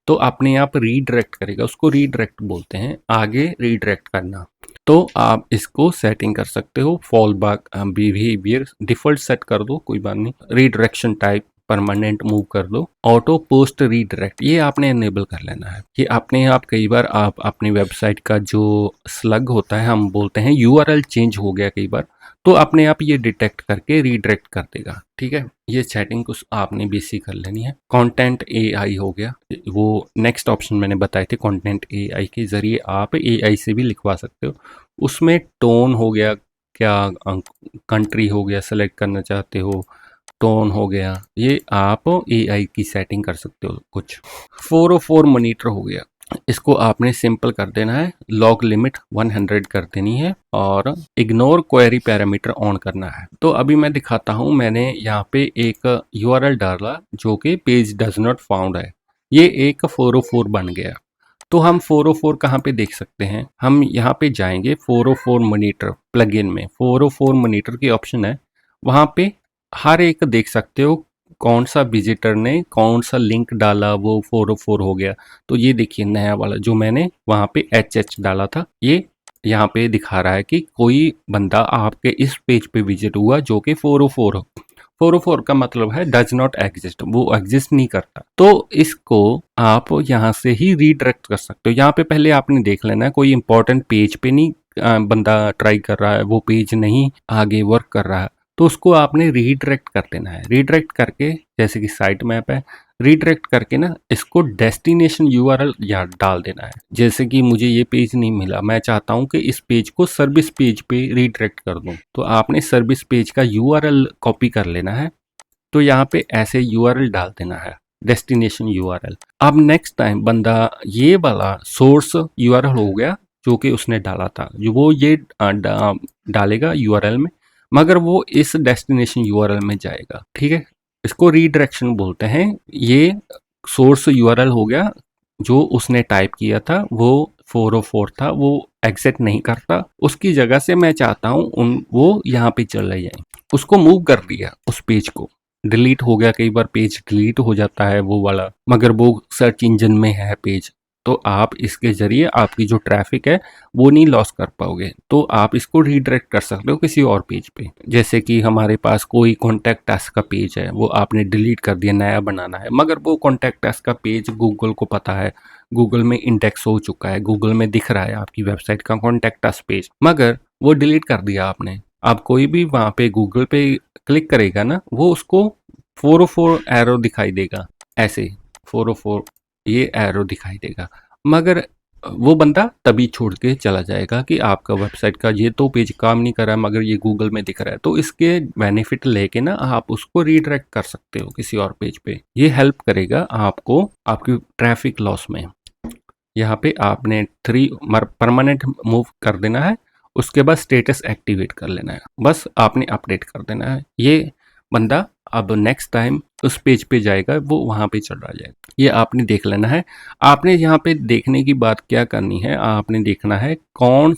तो अपने आप रीडायरेक्ट करेगा, उसको रीडायरेक्ट बोलते हैं, आगे रीडायरेक्ट करना। तो आप इसको सेटिंग कर सकते हो, fall back behaviour default set कर दो, कोई बात नहीं। रीडायरेक्शन टाइप परमानेंट मूव कर दो। ऑटो पोस्ट रीडायरेक्ट ये आपने इनेबल कर लेना है। ये अपने आप कई बार आप अपनी वेबसाइट का जो स्लग होता है, हम बोलते हैं यूआरएल चेंज हो गया कई बार, तो अपने आप ये डिटेक्ट करके रीडायरेक्ट कर देगा। ठीक है, ये सेटिंग कुछ आपने बेसिक कर लेनी है। कंटेंट एआई हो गया, वो नेक्स्ट ऑप्शन मैंने बताए थे। कंटेंट एआई के जरिए आप एआई से भी लिखवा सकते हो। उसमें टोन हो गया, क्या कंट्री हो गया सेलेक्ट करना चाहते हो, टोन हो गया, ये आप एआई की सेटिंग कर सकते हो। कुछ 404 मॉनिटर हो गया, इसको आपने सिंपल कर देना है, लॉग लिमिट 100 कर देनी है और इग्नोर क्वेरी पैरामीटर ऑन करना है। तो अभी मैं दिखाता हूँ, मैंने यहाँ पे एक यूआरएल डाला जो कि पेज डज नॉट फाउंड है, ये एक 404 बन गया। तो हम 404 कहाँ पे देख सकते हैं, हम यहाँ पे जाएंगे 404 मॉनिटर प्लगइन में, 404 मॉनिटर की ऑप्शन है, वहाँ पे हर एक देख सकते हो कौन सा विजिटर ने कौन सा लिंक डाला, वो 404 हो गया। तो ये देखिए नया वाला जो मैंने वहाँ पे एच डाला था, ये यहाँ पे दिखा रहा है कि कोई बंदा आपके इस पेज पे विजिट हुआ जो कि 404 हो। 404 का मतलब है डज नॉट एग्जिस्ट, वो एग्जिस्ट नहीं करता। तो इसको आप यहाँ से ही रीडायरेक्ट कर सकते हो। यहाँ पे पहले आपने देख लेना है कोई इंपॉर्टेंट पेज पे नहीं बंदा ट्राई कर रहा है, वो पेज नहीं आगे वर्क कर रहा है, तो उसको आपने रीडायरेक्ट कर देना है। रीडायरेक्ट करके, जैसे कि साइट मैप है, रीडायरेक्ट करके ना इसको डेस्टिनेशन यूआरएल या डाल देना है। जैसे कि मुझे ये पेज नहीं मिला, मैं चाहता हूँ कि इस पेज को सर्विस पेज पे रीडायरेक्ट कर दूँ, तो आपने सर्विस पेज का यूआरएल कॉपी कर लेना है। तो यहाँ पे ऐसे यूआरएल डाल देना है, डेस्टिनेशन यूआरएल। अब नेक्स्ट टाइम बंदा ये वाला सोर्स यूआरएल हो गया जो कि उसने डाला था, जो वो ये डालेगा यूआरएल में, मगर वो इस डेस्टिनेशन यूआरएल में जाएगा। ठीक है, इसको रीडायरेक्शन बोलते हैं। ये सोर्स यूआरएल हो गया, जो उसने टाइप किया था वो 404 था, वो एग्जिट नहीं करता, उसकी जगह से मैं चाहता हूँ वो यहाँ पे चले जाए, उसको मूव कर दिया, उस पेज को डिलीट हो गया। कई बार पेज डिलीट हो जाता है वो वाला, मगर वो सर्च इंजन में है पेज, तो आप इसके जरिए आपकी जो ट्रैफिक है वो नहीं लॉस कर पाओगे। तो आप इसको रीडायरेक्ट कर सकते हो किसी और पेज पे। जैसे कि हमारे पास कोई कॉन्टैक्ट अस का पेज है, वो आपने डिलीट कर दिया, नया बनाना है, मगर वो कॉन्टैक्ट अस का पेज गूगल को पता है, गूगल में इंडेक्स हो चुका है, गूगल में दिख रहा है आपकी वेबसाइट का कॉन्टैक्ट अस पेज, मगर वो डिलीट कर दिया आपने। अब कोई भी वहाँ पे गूगल पे क्लिक करेगा ना, वो उसको 404 एरो दिखाई देगा, ऐसे 404 ये एरो दिखाई देगा, मगर वो बंदा तभी छोड़ के चला जाएगा कि आपका वेबसाइट का ये तो पेज काम नहीं कर रहा है, मगर ये गूगल में दिख रहा है। तो इसके बेनिफिट लेके ना आप उसको रीडायरेक्ट कर सकते हो किसी और पेज पे, ये हेल्प करेगा आपको आपकी ट्रैफिक लॉस में। यहाँ पे आपने 3 परमानेंट मूव कर देना है, उसके बाद स्टेटस एक्टिवेट कर लेना है, बस आपने अपडेट कर देना है। ये बंदा अब नेक्स्ट टाइम उस पेज पे जाएगा, वो वहाँ पे चढ़ जाएगा। ये आपने देख लेना है। आपने यहाँ पे देखने की बात क्या करनी है, आपने देखना है कौन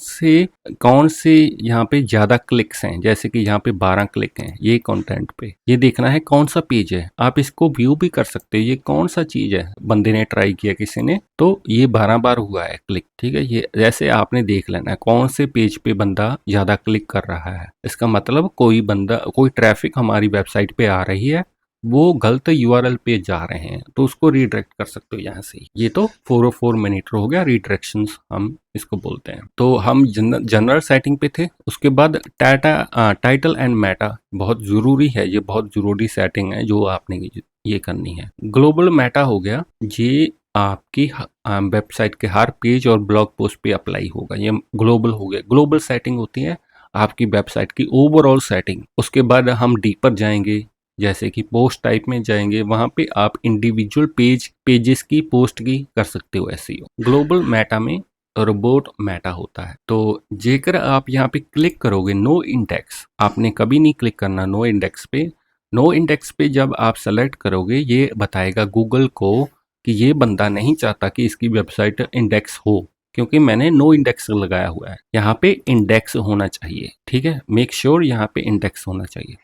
से यहाँ पे ज़्यादा क्लिक्स हैं। जैसे कि यहाँ पे 12 क्लिक हैं ये कंटेंट पे, ये देखना है कौन सा पेज है। आप इसको व्यू भी कर सकते हो, ये कौन सा चीज़ है, बंदे ने ट्राई किया किसी ने, तो ये 12 बार हुआ है क्लिक। ठीक है, ये जैसे आपने देख लेना है कौन से पेज पे बंदा ज़्यादा क्लिक कर रहा है। इसका मतलब कोई ट्रैफिक हमारी वेबसाइट पे आ रही है, वो गलत यूआरएल पे जा रहे हैं, तो उसको रीडायरेक्ट कर सकते हो यहाँ से। ये तो 404 मिनट हो गया, रीडायरेक्शंस हम इसको बोलते हैं। तो हम जनरल सेटिंग पे थे। उसके बाद टाइटल एंड मेटा बहुत ज़रूरी है, ये बहुत ज़रूरी सेटिंग है जो आपने ये करनी है। ग्लोबल मेटा हो गया, ये आपकी वेबसाइट के हर पेज और ब्लॉग पोस्ट पे अप्लाई होगा। ये ग्लोबल हो गया, ग्लोबल सेटिंग होती है आपकी वेबसाइट की ओवरऑल सेटिंग। उसके बाद हम डीपर जाएंगे, जैसे कि पोस्ट टाइप में जाएंगे, वहां पे आप इंडिविजुअल पेजेस की पोस्ट की कर सकते हो एसईओ। ग्लोबल मेटा में रोबोट मेटा होता है। तो जेकर आप यहाँ पे क्लिक करोगे नो इंडेक्स, आपने कभी नहीं क्लिक करना नो इंडेक्स पे। नो इंडेक्स पे जब आप सेलेक्ट करोगे, ये बताएगा गूगल को कि ये बंदा नहीं चाहता कि इसकी वेबसाइट इंडेक्स हो, क्योंकि मैंने नो इंडेक्स लगाया हुआ है। यहाँ पे इंडेक्स होना चाहिए। ठीक है, मेक श्योर यहाँ पे इंडेक्स होना चाहिए।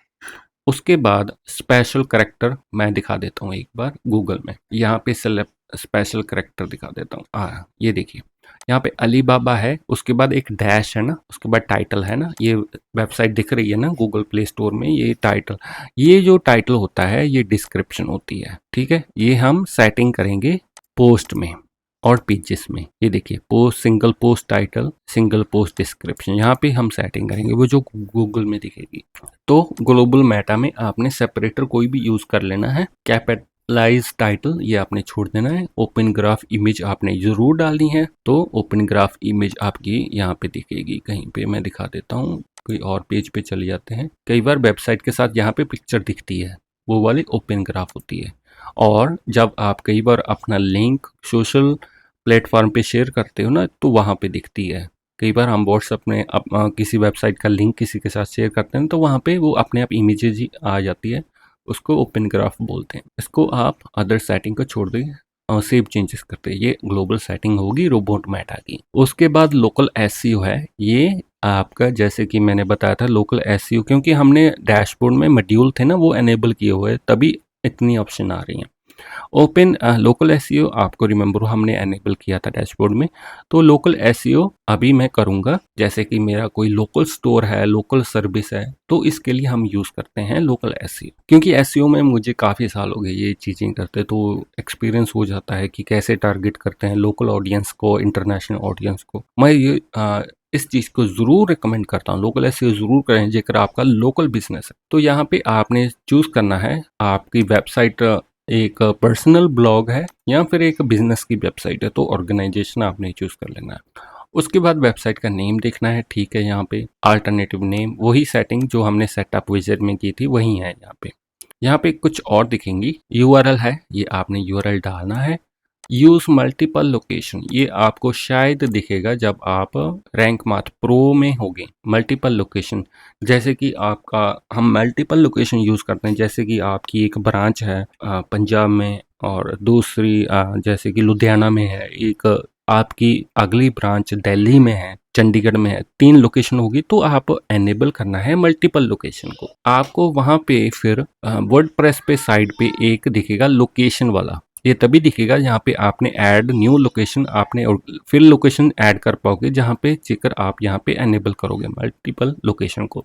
उसके बाद स्पेशल करैक्टर मैं दिखा देता हूँ एक बार गूगल में, यहाँ पे स्पेशल करैक्टर दिखा देता हूँ। ये देखिए यहाँ पे अलीबाबा है, उसके बाद एक डैश है ना, उसके बाद टाइटल है ना, ये वेबसाइट दिख रही है ना गूगल प्ले स्टोर में, ये टाइटल, ये जो टाइटल होता है ये डिस्क्रिप्शन होती है, ठीक है। ये हम सेटिंग करेंगे पोस्ट में और पेजेस में। ये देखिए post, single post title, single post description, यहाँ पे हम सेटिंग करेंगे वो जो गूगल में दिखेगी। तो ग्लोबल मेटा में आपने सेपरेटर कोई भी यूज कर लेना है। कैपिटलाइज टाइटल ये आपने छोड़ देना है। ओपन ग्राफ इमेज आपने जरूर डालनी है। तो ओपन ग्राफ इमेज आपकी यहाँ पे दिखेगी, कहीं पे मैं दिखा देता हूँ, कोई और पेज पे चले जाते हैं। कई बार वेबसाइट के साथ यहाँ पे पिक्चर दिखती है, वो वाली ओपन ग्राफ होती है। और जब आप कई बार अपना लिंक सोशल प्लेटफॉर्म पे शेयर करते हो ना, तो वहाँ पे दिखती है। कई बार हम व्हाट्सएप में किसी वेबसाइट का लिंक किसी के साथ शेयर करते हैं तो वहाँ पे वो अपने आप इमेजेस ही आ जाती है, उसको ओपन ग्राफ बोलते हैं। इसको आप अदर सेटिंग को छोड़ दें और सेव चेंजेस करते हैं। ये ग्लोबल सेटिंग होगी रोबोट मेटा की। उसके बाद लोकल एसईओ है, ये आपका जैसे कि मैंने बताया था लोकल एसईओ, क्योंकि हमने डैशबोर्ड में मॉड्यूल थे ना वो एनेबल किए हुए हैं, तभी इतनी ऑप्शन आ रही हैं। ओपन लोकल एसईओ आपको रिमेंबर हमने एनेबल किया था डैशबोर्ड में। तो लोकल एसईओ अभी मैं करूंगा, जैसे कि मेरा कोई लोकल स्टोर है, लोकल सर्विस है, तो इसके लिए हम यूज करते हैं लोकल एसईओ। क्योंकि एसईओ में मुझे काफी साल हो गए ये चीजें करते, तो एक्सपीरियंस हो जाता है कि कैसे टारगेट करते हैं लोकल ऑडियंस को, इंटरनेशनल ऑडियंस को। मैं ये इस चीज को जरूर रिकमेंड करता हूँ, लोकल एसईओ जरूर करें जेकर आपका लोकल बिजनेस है। तो यहाँ पे आपने चूज करना है आपकी वेबसाइट एक पर्सनल ब्लॉग है या फिर एक बिजनेस की वेबसाइट है, तो ऑर्गेनाइजेशन आपने चूज कर लेना है। उसके बाद वेबसाइट का नेम देखना है, ठीक है। यहाँ पे अल्टरनेटिव नेम, वही सेटिंग जो हमने सेटअप विज़ार्ड में की थी वही है यहाँ पे। यहाँ पे कुछ और दिखेंगी। यूआरएल है, ये आपने यूआरएल डालना है। यूज मल्टीपल लोकेशन, ये आपको शायद दिखेगा जब आप रैंक माथ प्रो में होगे। मल्टीपल लोकेशन जैसे कि आपका, हम मल्टीपल लोकेशन यूज करते हैं, जैसे कि आपकी एक ब्रांच है पंजाब में और दूसरी जैसे कि लुधियाना में है, एक आपकी अगली ब्रांच दिल्ली में है, चंडीगढ़ में है, 3 लोकेशन होगी। तो आप एनेबल करना है मल्टीपल लोकेशन को। आपको वहां पे फिर वर्डप्रेस पे साइड पे एक दिखेगा लोकेशन वाला, ये तभी दिखेगा जहाँ पे आपने ऐड न्यू लोकेशन, आपने और फिर लोकेशन ऐड कर पाओगे जहाँ पे जेकर आप यहाँ पे एनेबल करोगे मल्टीपल लोकेशन को।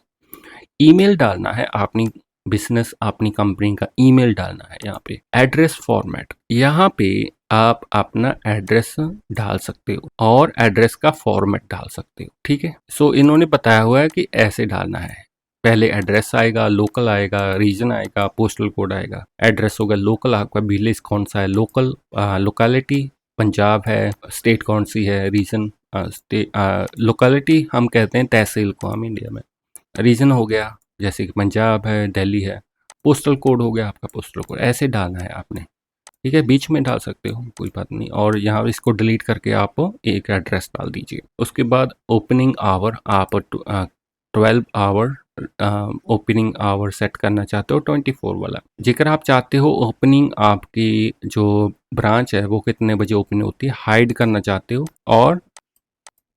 ईमेल डालना है अपनी बिजनेस, अपनी कंपनी का ईमेल डालना है। यहाँ पे एड्रेस फॉर्मेट, यहाँ पे आप अपना एड्रेस डाल सकते हो और एड्रेस का फॉर्मेट डाल सकते हो, ठीक है। सो इन्होंने बताया हुआ है कि ऐसे डालना है। पहले एड्रेस आएगा, लोकल आएगा, रीजन आएगा, पोस्टल कोड आएगा। एड्रेस होगा लोकल, आपका विलेज कौन सा है, लोकल लोकेलिटी पंजाब है, स्टेट कौन सी है, रीजन लोकेलिटी हम कहते हैं तहसील को हम इंडिया में। रीजन हो गया जैसे कि पंजाब है, दिल्ली है। पोस्टल कोड हो गया आपका, पोस्टल कोड ऐसे डालना है आपने, ठीक है। बीच में डाल सकते हो कोई बात नहीं, और यहाँ इसको डिलीट करके आप एक एड्रेस डाल दीजिए। उसके बाद ओपनिंग आवर आप 12 आवर ओपनिंग आवर सेट करना चाहते हो, 24 वाला। जेकर आप चाहते हो ओपनिंग आपकी जो ब्रांच है वो कितने बजे ओपन होती है, हाइड करना चाहते हो, और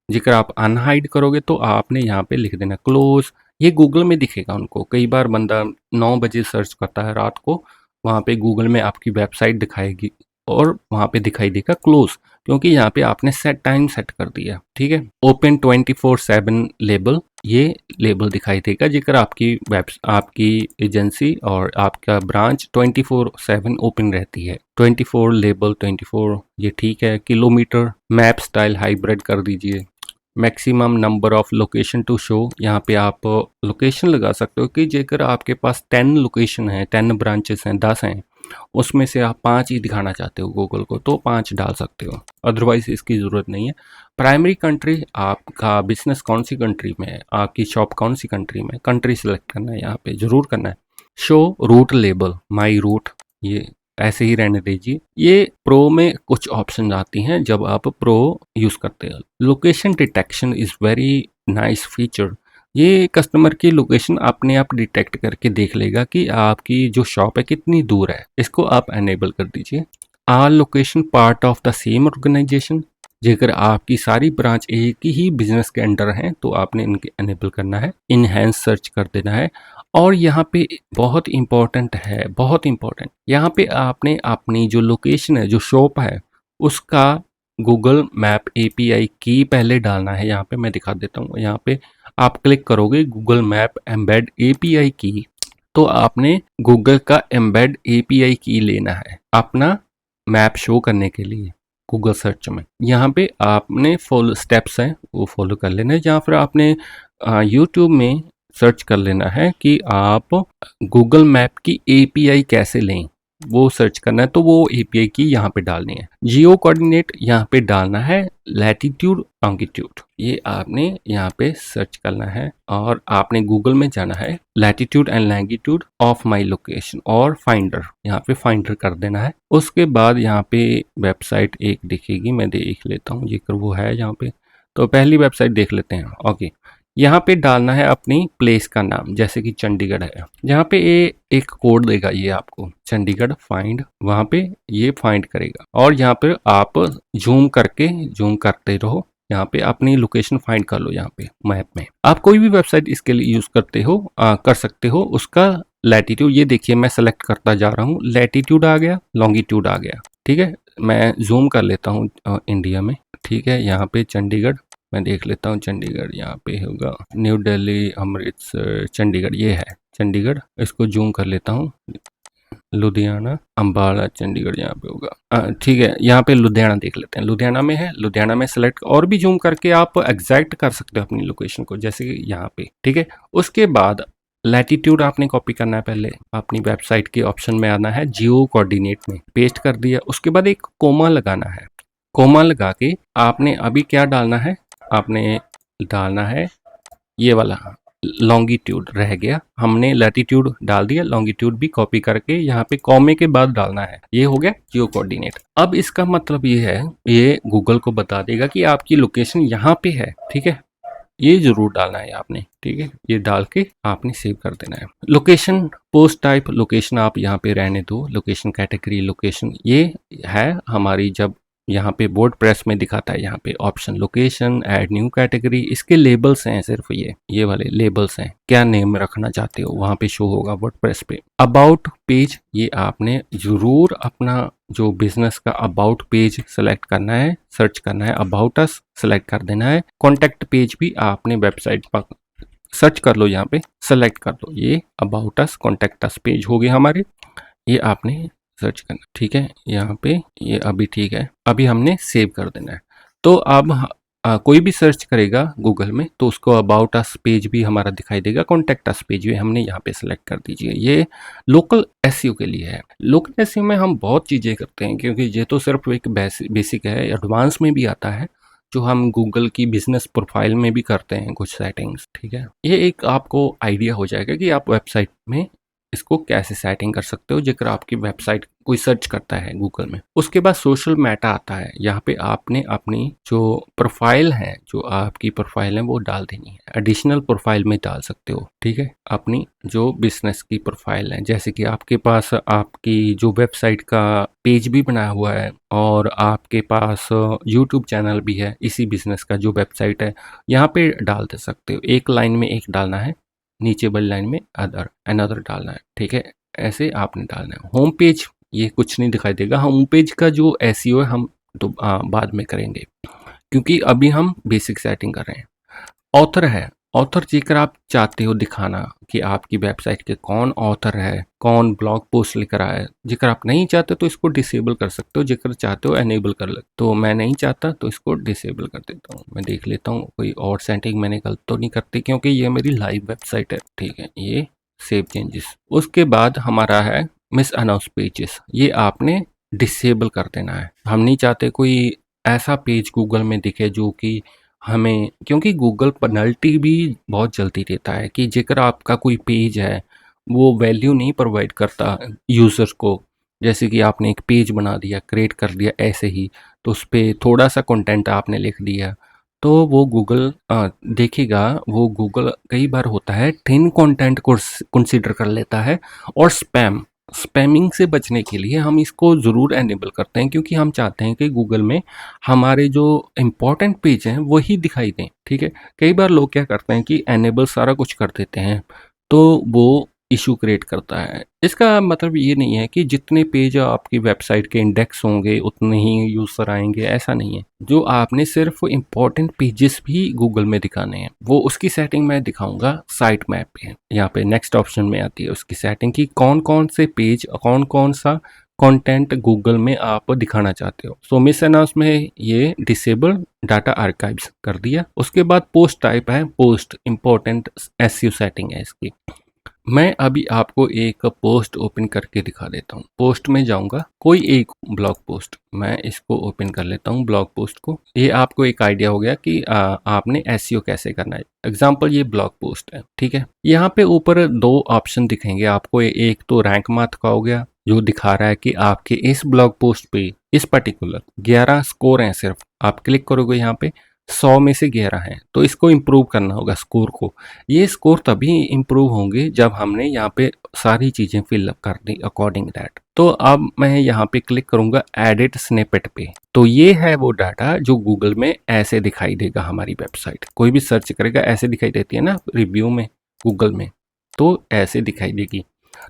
जेकर आप अनहाइड करोगे तो आपने यहाँ पे लिख देना क्लोज। ये गूगल में दिखेगा उनको, कई बार बंदा 9 बजे सर्च करता है रात को, वहाँ पे गूगल में आपकी वेबसाइट दिखाएगी और वहाँ पे दिखाई देगा क्लोज, क्योंकि यहाँ पे आपने सेट टाइम सेट कर दिया, ठीक है। ओपन 24/7 लेबल, ये लेबल दिखाई देगा जेकर आपकी आपकी एजेंसी और आपका ब्रांच 24/7 ओपन रहती है। 24 लेबल 24, ये ठीक है। किलोमीटर मैप स्टाइल हाइब्रिड कर दीजिए। Maximum number of location to show, यहाँ पे आप लोकेशन लगा सकते हो कि जेकर आपके पास 10 लोकेशन है, 10 ब्रांचेस हैं, 10 हैं, उसमें से आप 5 ही दिखाना चाहते हो गूगल को, तो 5 डाल सकते हो, अदरवाइज इसकी ज़रूरत नहीं है। प्राइमरी कंट्री, आपका बिजनेस कौन सी कंट्री में है, आपकी शॉप कौन सी कंट्री में, कंट्री सेलेक्ट करना है, यहाँ पे ज़रूर करना है। Show root label, my root, ये ऐसे ही रहने दीजिए। ये प्रो में कुछ ऑप्शन आती हैं जब आप प्रो यूज करते हो। Location detection is very nice feature, ये कस्टमर की लोकेशन अपने आप डिटेक्ट करके देख लेगा कि आपकी जो शॉप है कितनी दूर है, इसको आप एनेबल कर दीजिए। All location part of the same organization, जेकर आपकी सारी ब्रांच एक ही बिजनेस के अंडर हैं तो आपने इनके एनेबल करना है। इनहेंस सर्च कर देना है। और यहाँ पे बहुत इंपॉर्टेंट है, बहुत इंपॉर्टेंट, यहाँ पे आपने अपनी जो लोकेशन है, जो शॉप है, उसका गूगल मैप एपीआई की पहले डालना है। यहाँ पे मैं दिखा देता हूँ, यहाँ पे आप क्लिक करोगे गूगल मैप एम्बेड एपीआई की, तो आपने गूगल का एम्बेड एपीआई की लेना है अपना मैप शो करने के लिए गूगल सर्च में। यहाँ पे आपने फॉलो स्टेप्स हैं वो फॉलो कर लेना है, या फिर आपने यूट्यूब में सर्च कर लेना है कि आप गूगल मैप की एपीआई कैसे लें, वो सर्च करना है। तो वो एपीआई की यहाँ पे डालनी है। जियो कोऑर्डिनेट यहाँ पे डालना है, लैटिट्यूड लॉन्गिट्यूड ये आपने यहाँ पे सर्च करना है, और आपने गूगल में जाना है latitude and longitude of my location, और फाइंडर यहाँ पे फाइंडर कर देना है। उसके बाद यहाँ पे वेबसाइट एक दिखेगी, मैं देख लेता हूँ जेकर वो है यहाँ पे। तो पहली वेबसाइट देख लेते हैं। ओके, यहाँ पे डालना है अपनी प्लेस का नाम, जैसे कि चंडीगढ़ है। यहाँ पे ये एक कोड देगा ये आपको, चंडीगढ़ फाइंड, वहाँ पे ये फाइंड करेगा, और यहाँ पे आप जूम करते रहो, यहाँ पे अपनी लोकेशन फाइंड कर लो। यहाँ पे मैप में आप कोई भी वेबसाइट इसके लिए यूज करते हो कर सकते हो। उसका लैटिट्यूड ये देखिए, मैं सेलेक्ट करता जा रहा हूँ, लैटिट्यूड आ गया, लॉन्गिट्यूड आ गया। ठीक है, मैं जूम कर लेता हूँ इंडिया में। ठीक है, यहाँ पे चंडीगढ़ मैं देख लेता हूँ, चंडीगढ़ यहाँ पे होगा, न्यू दिल्ली, अमृतसर, चंडीगढ़ ये है चंडीगढ़। इसको जूम कर लेता हूँ, लुधियाना, अंबाला, चंडीगढ़ यहाँ पे होगा। ठीक है, यहाँ पे लुधियाना देख लेते हैं, लुधियाना में है, लुधियाना में सेलेक्ट, और भी जूम करके आप एग्जैक्ट कर सकते हो अपनी लोकेशन को, जैसे कि यहाँ पे। ठीक है, उसके बाद लैटिट्यूड आपने कॉपी करना है, पहले अपनी वेबसाइट के ऑप्शन में आना है, जियो कोऑर्डिनेट में पेस्ट कर दिया। उसके बाद एक कोमा लगाना है, कोमा लगा के आपने अभी क्या डालना है, आपने डालना है ये वाला लॉन्गिट्यूड, रह गया, हमने लैटिट्यूड डाल दिया, लॉन्गिट्यूड भी कॉपी करके यहाँ पे कॉमे के बाद डालना है। ये हो गया जियो कोऑर्डिनेट। अब इसका मतलब ये है, ये गूगल को बता देगा कि आपकी लोकेशन यहाँ पे है। ठीक है, ये जरूर डालना है आपने। ठीक है, ये डाल के आपने सेव कर देना है। लोकेशन, पोस्ट टाइप, लोकेशन आप यहाँ पे रहने दो, लोकेशन कैटेगरी, लोकेशन ये है हमारी, जब यहाँ पे वर्ड प्रेस में दिखाता है, यहाँ पे option location, add new category, इसके लेबल्स हैं, सिर्फ ये वाले लेबल्स हैं, क्या नेम रखना चाहते हो वहाँ पे शो होगा वर्ड प्रेस पे। अबाउट पेज, ये आपने जरूर अपना जो बिजनेस का अबाउट पेज सेलेक्ट करना है, सर्च करना है, अबाउट अस सेलेक्ट कर देना है। कॉन्टेक्ट पेज भी आपने वेबसाइट पर सर्च कर लो, यहाँ पे सेलेक्ट कर लो, ये about us, contact us page हो गए हमारे, ये आपने सर्च करना। ठीक है, यहाँ पे ये अभी ठीक है, अभी हमने सेव कर देना है। तो अब कोई भी सर्च करेगा गूगल में तो उसको अबाउट अस पेज भी हमारा दिखाई देगा, कॉन्टेक्ट अस पेज भी हमने यहाँ पे सेलेक्ट कर दीजिए। ये लोकल एसईओ के लिए है। लोकल एसईओ में हम बहुत चीज़ें करते हैं, क्योंकि ये तो सिर्फ एक बेसिक है, एडवांस में भी आता है जो हम गूगल की बिजनेस प्रोफाइल में भी करते हैं कुछ सेटिंग्स। ठीक है, ये एक आपको आइडिया हो जाएगा कि आप वेबसाइट में इसको कैसे सेटिंग कर सकते हो, जेकर आपकी वेबसाइट कोई सर्च करता है गूगल में। उसके बाद सोशल मेटा आता है, यहाँ पे आपने अपनी जो प्रोफाइल है, जो आपकी प्रोफाइल है वो डाल देनी है, एडिशनल प्रोफाइल में डाल सकते हो। ठीक है, अपनी जो बिजनेस की प्रोफाइल है, जैसे कि आपके पास आपकी जो वेबसाइट का पेज भी बनाया हुआ है, और आपके पास यूट्यूब चैनल भी है इसी बिजनेस का, जो वेबसाइट है यहाँ पे डाल दे सकते हो। एक लाइन में एक डालना है, नीचे वाली लाइन में अनदर डालना है। ठीक है, ऐसे आपने डालना है। होम पेज ये कुछ नहीं दिखाई देगा, होम पेज का जो एसईओ है हम तो बाद में करेंगे, क्योंकि अभी हम बेसिक सेटिंग कर रहे हैं। ऑथर है, ऑथर जेकर आप चाहते हो दिखाना कि आपकी वेबसाइट के कौन ऑथर है, कौन ब्लॉग पोस्ट लिख रहा है। जेकर आप नहीं चाहते तो इसको डिसेबल कर सकते हो, जेकर चाहते हो एनेबल कर ले। तो मैं नहीं चाहता तो इसको डिसेबल कर देता हूँ। मैं देख लेता हूँ कोई और सेटिंग मैंने गलत तो नहीं करती, क्योंकि ये मेरी लाइव वेबसाइट है। ठीक है, ये सेव चेंजेस। उसके बाद हमारा है मिस अनाउंस पेजेस, ये आपने डिसेबल कर देना है। हम नहीं चाहते कोई ऐसा पेज गूगल में दिखे जो कि हमें, क्योंकि गूगल पेनल्टी भी बहुत जल्दी देता है कि जेकर आपका कोई पेज है वो वैल्यू नहीं प्रोवाइड करता यूज़र को। जैसे कि आपने एक पेज बना दिया, क्रिएट कर दिया ऐसे ही, तो उस पर थोड़ा सा कंटेंट आपने लिख दिया, तो वो गूगल देखेगा। वो गूगल कई बार होता है थिन कंटेंट को कंसीडर कर लेता है, और स्पैमिंग से बचने के लिए हम इसको ज़रूर एनेबल करते हैं, क्योंकि हम चाहते हैं कि गूगल में हमारे जो इम्पोर्टेंट पेज हैं वही दिखाई दें। ठीक है, कई बार लोग क्या करते हैं कि एनेबल सारा कुछ कर देते हैं, तो वो इशू क्रिएट करता है। इसका मतलब ये नहीं है कि जितने पेज आपकी वेबसाइट के इंडेक्स होंगे उतने ही यूज़र आएंगे, ऐसा नहीं है। जो आपने सिर्फ इम्पोर्टेंट पेजेस भी गूगल में दिखाने हैं, वो उसकी सेटिंग मैं दिखाऊंगा साइट मैप पे। यहाँ पे नेक्स्ट ऑप्शन में आती है उसकी सेटिंग की कौन कौन से पेज, कौन कौन सा कंटेंट गूगल में आप दिखाना चाहते हो। सो मिस अनाउंस में ये डिसेबल डाटा आर्काइव्स कर दिया। उसके बाद पोस्ट टाइप है, पोस्ट इंपॉर्टेंट एसईओ सेटिंग है इसकी। मैं अभी आपको एक पोस्ट ओपन करके दिखा देता हूँ। पोस्ट में जाऊंगा, कोई एक ब्लॉग पोस्ट, मैं इसको ओपन कर लेता हूँ ब्लॉग पोस्ट को। ये आपको एक आइडिया हो गया कि आपने एसईओ कैसे करना है। एग्जाम्पल ये ब्लॉग पोस्ट है, ठीक है। यहाँ पे ऊपर दो ऑप्शन दिखेंगे आपको, एक तो रैंक मार्क का हो गया जो दिखा रहा है कि आपके इस ब्लॉग पोस्ट पे इस पर्टिकुलर 11 स्कोर हैं। सिर्फ आप क्लिक करोगे यहाँ पे 100 में से 11 हैं, तो इसको इम्प्रूव करना होगा स्कोर को। ये स्कोर तभी इम्प्रूव होंगे जब हमने यहाँ पे सारी चीज़ें फिलअप कर दी अकॉर्डिंग दैट। तो अब मैं यहाँ पे क्लिक करूँगा एडिट स्निपेट पे। तो ये है वो डाटा जो गूगल में ऐसे दिखाई देगा। हमारी वेबसाइट कोई भी सर्च करेगा ऐसे दिखाई देती है ना रिव्यू में गूगल में, तो ऐसे दिखाई देगी।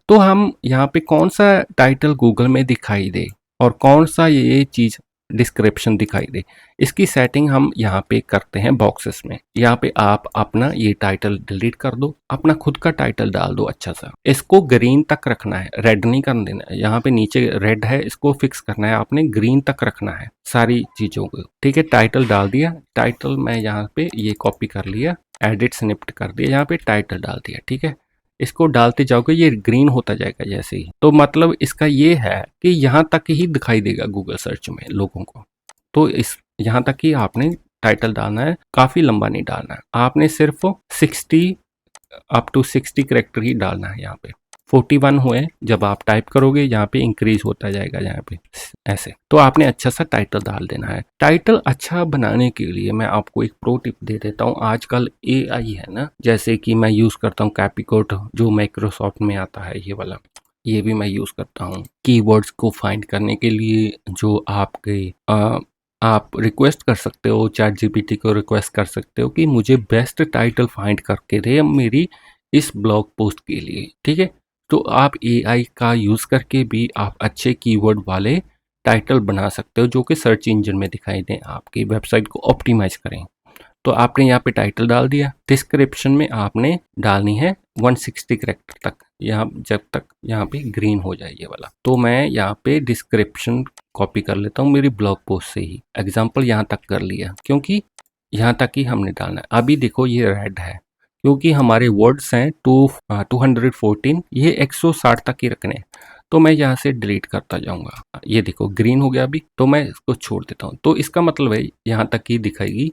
तो हम यहाँ पे कौन सा टाइटल गूगल में दिखाई दे और कौन सा ये चीज़ डिस्क्रिप्शन दिखाई दे, इसकी सेटिंग हम यहाँ पे करते हैं बॉक्सेस में। यहाँ पे आप अपना ये टाइटल डिलीट कर दो, अपना खुद का टाइटल डाल दो अच्छा सा। इसको ग्रीन तक रखना है, रेड नहीं कर देना है। यहाँ पे नीचे रेड है, इसको फिक्स करना है आपने, ग्रीन तक रखना है सारी चीज़ों को, ठीक है। टाइटल डाल दिया, टाइटल मैं यहाँ पे ये कॉपी कर लिया, एडिट स्निप्ट कर दिया, यहाँ पे टाइटल डाल दिया, ठीक है। इसको डालते जाओगे ये ग्रीन होता जाएगा जैसे ही। तो मतलब इसका ये है कि यहाँ तक ही दिखाई देगा गूगल सर्च में लोगों को। तो इस यहाँ तक ही आपने टाइटल डालना है, काफ़ी लंबा नहीं डालना है। आपने सिर्फ 60 अप टू 60 करेक्टर ही डालना है। यहाँ पे 41 हुए, जब आप टाइप करोगे यहाँ पे इंक्रीज होता जाएगा यहाँ पे ऐसे। तो आपने अच्छा सा टाइटल डाल देना है। टाइटल अच्छा बनाने के लिए मैं आपको एक प्रो टिप दे देता हूँ। आजकल एआई है ना, जैसे कि मैं यूज़ करता हूँ कैपिकोट जो माइक्रोसॉफ्ट में आता है, ये वाला ये भी मैं यूज़ करता हूँ कीवर्ड्स को फाइंड करने के लिए। जो आपके आप रिक्वेस्ट कर सकते हो, चैट जीपीटी को रिक्वेस्ट कर सकते हो कि मुझे बेस्ट टाइटल फाइंड करके दे मेरी इस ब्लॉग पोस्ट के लिए, ठीक है। तो आप एआई का यूज़ करके भी आप अच्छे कीवर्ड वाले टाइटल बना सकते हो जो कि सर्च इंजन में दिखाई दें, आपकी वेबसाइट को ऑप्टिमाइज करें। तो आपने यहाँ पे टाइटल डाल दिया, डिस्क्रिप्शन में आपने डालनी है 160 करेक्टर तक, यहाँ जब तक यहाँ पे ग्रीन हो जाए ये वाला। तो मैं यहाँ पे डिस्क्रिप्शन कॉपी कर लेता हूँ मेरी ब्लॉग पोस्ट से ही। एग्जाम्पल यहाँ तक कर लिया क्योंकि यहाँ तक ही हमने डालना है। अभी देखो ये रेड है क्योंकि हमारे वर्ड्स हैं 214, ये 160 तक ही रखने हैं। तो मैं यहाँ से डिलीट करता जाऊँगा। ये देखो ग्रीन हो गया अभी, तो मैं इसको छोड़ देता हूँ। तो इसका मतलब है यहाँ तक ही दिखाएगी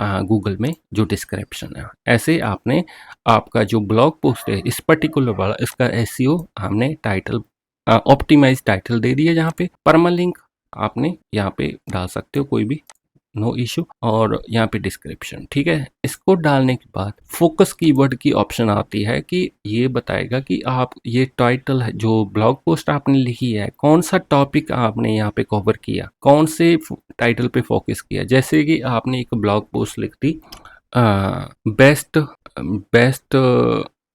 गूगल में जो डिस्क्रिप्शन है। ऐसे आपने आपका जो ब्लॉग पोस्ट है इस पर्टिकुलर वाला, इसका एसईओ हमने टाइटल ऑप्टिमाइज टाइटल दे दिया। यहाँ पे परमालिंक आपने यहाँ पे डाल सकते हो कोई भी, नो इशू। और यहाँ पे डिस्क्रिप्शन, ठीक है। इसको डालने के बाद फोकस कीवर्ड की ऑप्शन आती है कि ये बताएगा कि आप ये टाइटल है जो ब्लॉग पोस्ट आपने लिखी है, कौन सा टॉपिक आपने यहाँ पे कवर किया, कौन से टाइटल पे फोकस किया। जैसे कि आपने एक ब्लॉग पोस्ट लिख the best best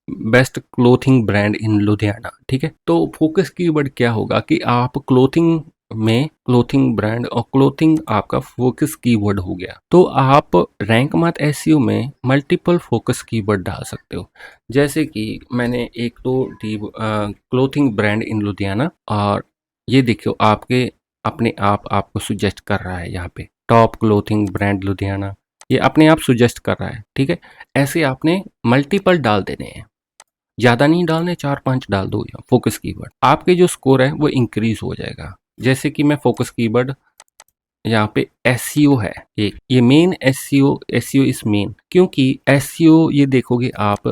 best clothing brand इन लुधियाना, ठीक है। तो फोकस कीवर्ड क्या होगा कि आप क्लोथिंग में क्लोथिंग ब्रांड और क्लोथिंग आपका फोकस कीवर्ड हो गया। तो आप रैंक मात एसईओ में मल्टीपल फोकस कीवर्ड डाल सकते हो। जैसे कि मैंने एक तो क्लोथिंग ब्रांड इन लुधियाना, और ये देखियो आपके अपने आप आपको सुजेस्ट कर रहा है यहाँ पे टॉप क्लोथिंग ब्रांड लुधियाना, ये अपने आप सुजेस्ट कर रहा है, ठीक है। ऐसे आपने मल्टीपल डाल देने हैं, ज़्यादा नहीं डालने, 4-5 डाल दो या फोकस कीवर्ड। आपके जो स्कोर है वो इंक्रीज हो जाएगा। जैसे कि मैं फोकस कीवर्ड यहाँ पे एसईओ है, एक ये मेन एसईओ इस मेन, क्योंकि एसईओ ये देखोगे आप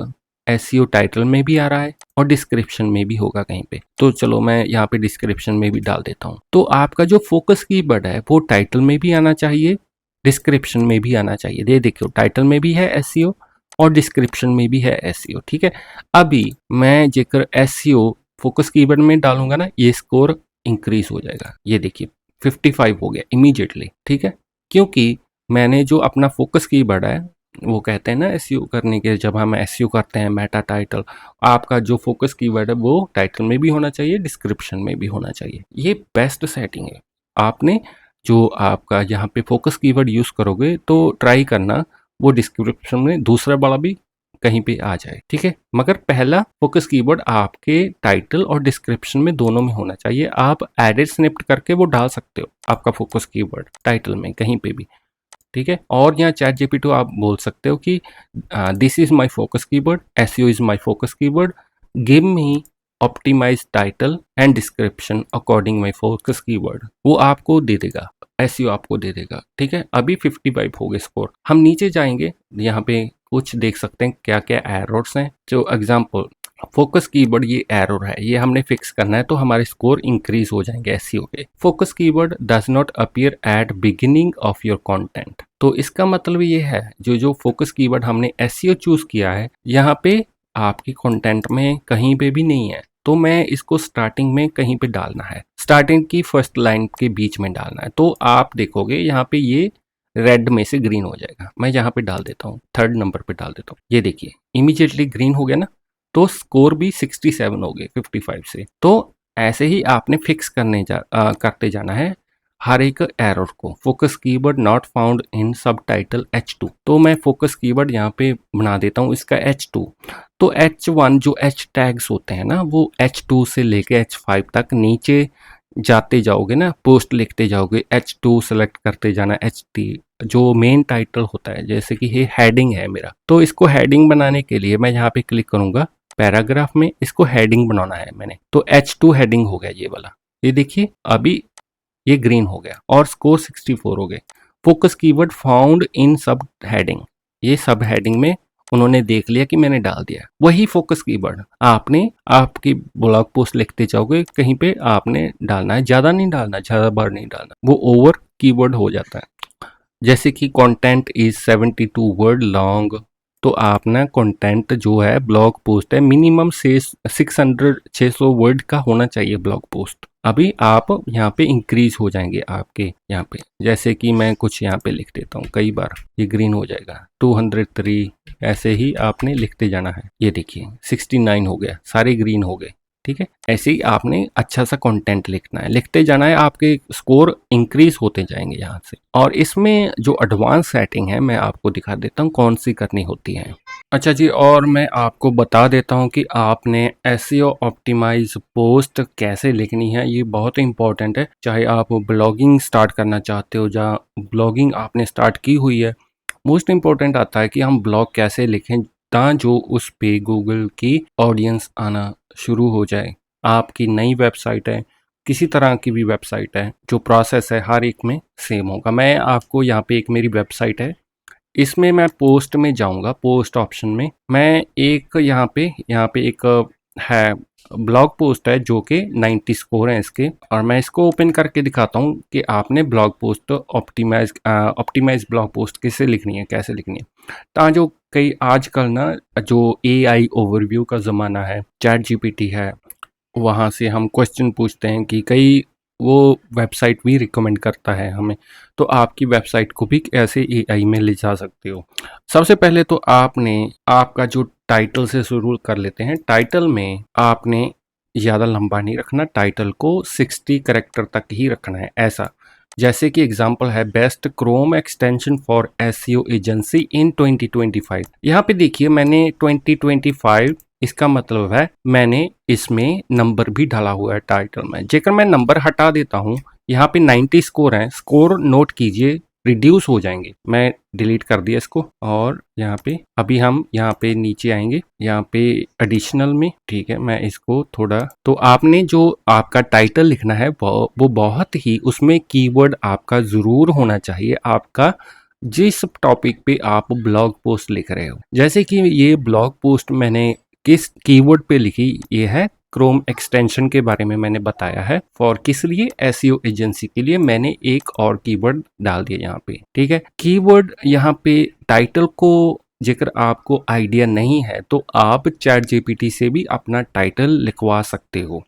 एसईओ टाइटल में भी आ रहा है और डिस्क्रिप्शन में भी होगा कहीं पे। तो चलो मैं यहाँ पे डिस्क्रिप्शन में भी डाल देता हूँ। तो आपका जो फोकस कीवर्ड है वो टाइटल में भी आना चाहिए, डिस्क्रिप्शन में भी आना चाहिए। ये देखो टाइटल में भी है एसईओ और डिस्क्रिप्शन में भी है एसईओ, ठीक है। अभी मैं जेकर एसईओ फोकस कीवर्ड में डालूंगा ना, ये स्कोर इंक्रीज हो जाएगा। ये देखिए 55 हो गया इमीडिएटली, ठीक है। क्योंकि मैंने जो अपना फोकस कीवर्ड है वो कहते हैं ना एसईओ करने के, जब हम एसईओ करते हैं मेटा टाइटल, आपका जो फोकस कीवर्ड है वो टाइटल में भी होना चाहिए, डिस्क्रिप्शन में भी होना चाहिए। ये बेस्ट सेटिंग है। आपने जो आपका यहाँ पे फोकस कीवर्ड यूज़ करोगे तो ट्राई करना वो डिस्क्रिप्शन में दूसरा वाला भी कहीं पे आ जाए, ठीक है। मगर पहला फोकस कीवर्ड आपके टाइटल और डिस्क्रिप्शन में दोनों में होना चाहिए। आप एडिट स्निप्ट करके वो डाल सकते हो आपका फोकस कीवर्ड टाइटल में कहीं पे भी, ठीक है। और यहाँ चैट जीपीटी आप बोल सकते हो कि this is my focus keyword, SEO is my focus keyword, give me optimise title and description according my focus keyword. वो आपको दे देगा, एसईओ आपको दे देगा, ठीक है। अभी 55 हो गए स्कोर। हम नीचे जाएंगे, यहाँ पे कुछ देख सकते हैं क्या क्या एरर्स हैं। जो एग्जांपल फोकस कीवर्ड, ये एरर है, ये हमने फिक्स करना है तो हमारे स्कोर इंक्रीज हो जाएंगे एसईओ के। Focus keyword does not appear at beginning of your content. तो इसका मतलब ये है जो जो फोकस कीवर्ड हमने एसईओ चूज किया है यहाँ पे आपकी कंटेंट में कहीं पे भी नहीं है, तो मैं इसको स्टार्टिंग में कहीं पे डालना है, स्टार्टिंग की फर्स्ट लाइन के बीच में डालना है। तो आप देखोगे यहाँ पे ये रेड में से ग्रीन हो जाएगा। मैं यहाँ पे डाल देता हूँ, थर्ड नंबर पे डाल देता हूँ, ये देखिए इमीडिएटली ग्रीन हो गया ना। तो स्कोर भी 67 हो गए 55 से। तो ऐसे ही आपने फिक्स करते जाना है हर एक एरर को। Focus keyword not found in सब टाइटल H2, तो मैं फोकस कीवर्ड यहाँ पे बना देता हूँ इसका H2। तो H1 जो H टैग्स होते हैं ना, वो H2 से लेके H5 तक नीचे जाते जाओगे ना, पोस्ट लिखते जाओगे, H2 सेलेक्ट करते जाना, HT जो मेन टाइटल होता है, जैसे कि ये हेडिंग है मेरा, तो इसको हेडिंग बनाने के लिए मैं यहाँ पे क्लिक करूंगा पैराग्राफ में, इसको हेडिंग बनाना है मैंने, तो H2 हेडिंग हो गया ये वाला। ये देखिए अभी ये ग्रीन हो गया और स्कोर 64 हो गए। फोकस कीवर्ड फाउंड इन सब हेडिंग, ये सब हेडिंग में उन्होंने देख लिया कि मैंने डाल दिया। वही फोकस कीवर्ड आपने आपकी ब्लॉग पोस्ट लिखते जाओगे कहीं पे आपने डालना है, ज्यादा नहीं डालना, ज्यादा बार नहीं डालना, वो ओवर कीवर्ड हो जाता है। जैसे कि कंटेंट इज 72 वर्ड लॉन्ग, तो आप ना कंटेंट जो है ब्लॉग पोस्ट है मिनिमम से 600 वर्ड का होना चाहिए ब्लॉग पोस्ट। अभी आप यहाँ पे इंक्रीज हो जाएंगे आपके यहाँ पे, जैसे कि मैं कुछ यहाँ पे लिख देता हूँ, कई बार ये ग्रीन हो जाएगा 203, ऐसे ही आपने लिखते जाना है। ये देखिए 69 हो गया, सारे ग्रीन हो गए, ठीक है। ऐसे ही आपने अच्छा सा कंटेंट लिखना है, लिखते जाना है, आपके स्कोर इंक्रीज होते जाएंगे यहाँ से। और इसमें जो एडवांस सेटिंग है मैं आपको दिखा देता हूँ कौन सी करनी होती है। अच्छा जी, और मैं आपको बता देता हूँ कि आपने एसईओ ऑप्टिमाइज पोस्ट कैसे लिखनी है। ये बहुत इंपॉर्टेंट है, चाहे आप ब्लॉगिंग स्टार्ट करना चाहते हो या ब्लॉगिंग आपने स्टार्ट की हुई है। मोस्ट इम्पोर्टेंट आता है कि हम ब्लॉग कैसे लिखें जो उस पे गूगल की ऑडियंस आना शुरू हो जाए। आपकी नई वेबसाइट है, किसी तरह की भी वेबसाइट है, जो प्रोसेस है हर एक में सेम होगा। मैं आपको यहाँ पे एक मेरी वेबसाइट है, इसमें मैं पोस्ट में जाऊंगा, पोस्ट ऑप्शन में मैं एक यहाँ पे एक है ब्लॉग पोस्ट है जो कि 90 स्कोर है इसके, और मैं इसको ओपन करके दिखाता हूँ कि आपने blog post optimise blog post कैसे लिखनी है, कैसे लिखनी है। जो कई आजकल ना जो AI ओवरव्यू का ज़माना है, चैट जीपीटी है, वहाँ से हम क्वेश्चन पूछते हैं कि कई वो वेबसाइट भी रिकमेंड करता है हमें, तो आपकी वेबसाइट को भी ऐसे AI में ले जा सकते हो। सबसे पहले तो आपने आपका जो टाइटल से शुरू कर लेते हैं। टाइटल में आपने ज़्यादा लंबा नहीं रखना, टाइटल को 60 कैरेक्टर तक ही रखना है। ऐसा जैसे कि एग्जांपल है best Chrome extension for SEO agency in 2025। यहाँ पे देखिए मैंने 2025, इसका मतलब है मैंने इसमें नंबर भी डाला हुआ है टाइटल में। जेकर मैं नंबर हटा देता हूँ, यहाँ पे 90 स्कोर है, स्कोर नोट कीजिए रिड्यूस हो जाएंगे। मैं डिलीट कर दिया इसको, और यहाँ पे अभी हम यहाँ पे नीचे आएंगे, यहाँ पे एडिशनल में, ठीक है। मैं इसको थोड़ा, तो आपने जो आपका टाइटल लिखना है वो बहुत ही उसमें कीवर्ड आपका जरूर होना चाहिए, आपका जिस टॉपिक पे आप ब्लॉग पोस्ट लिख रहे हो। जैसे कि ये ब्लॉग पोस्ट मैंने किस कीवर्ड पे लिखी, ये है क्रोम एक्सटेंशन के बारे में मैंने बताया है। फॉर किस लिए, एसईओ एजेंसी के लिए मैंने एक और कीवर्ड डाल दिया यहाँ पे, ठीक है। कीवर्ड यहाँ पे टाइटल को जेकर आपको आइडिया नहीं है तो आप चैट जीपीटी से भी अपना टाइटल लिखवा सकते हो।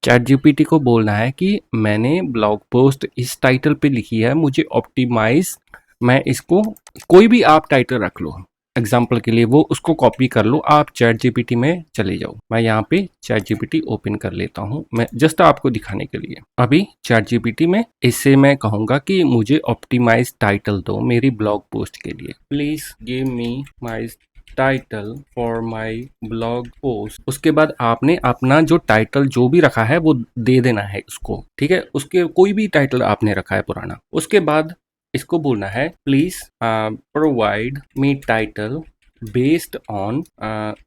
चैट जीपीटी को बोलना है कि मैंने ब्लॉग पोस्ट इस टाइटल पे लिखी है, मुझे ऑप्टिमाइज मैं इसको कोई भी आप टाइटल रख लो, एग्जाम्पल के लिए वो उसको कॉपी कर लो, आप चैट जीपीटी में चले जाओ। मैं यहाँ पे चैट जीपीटी ओपन कर लेता हूँ, मैं जस्ट आपको दिखाने के लिए। अभी चैट जीपीटी में इससे मैं कहूँगा कि मुझे ऑप्टिमाइज टाइटल दो मेरी ब्लॉग पोस्ट के लिए, please give me my title for my blog post. उसके बाद आपने अपना जो टाइटल जो भी रखा है वो दे देना है उसको, ठीक है। उसके कोई भी टाइटल आपने रखा है पुराना, उसके बाद इसको बोलना है please provide me title based on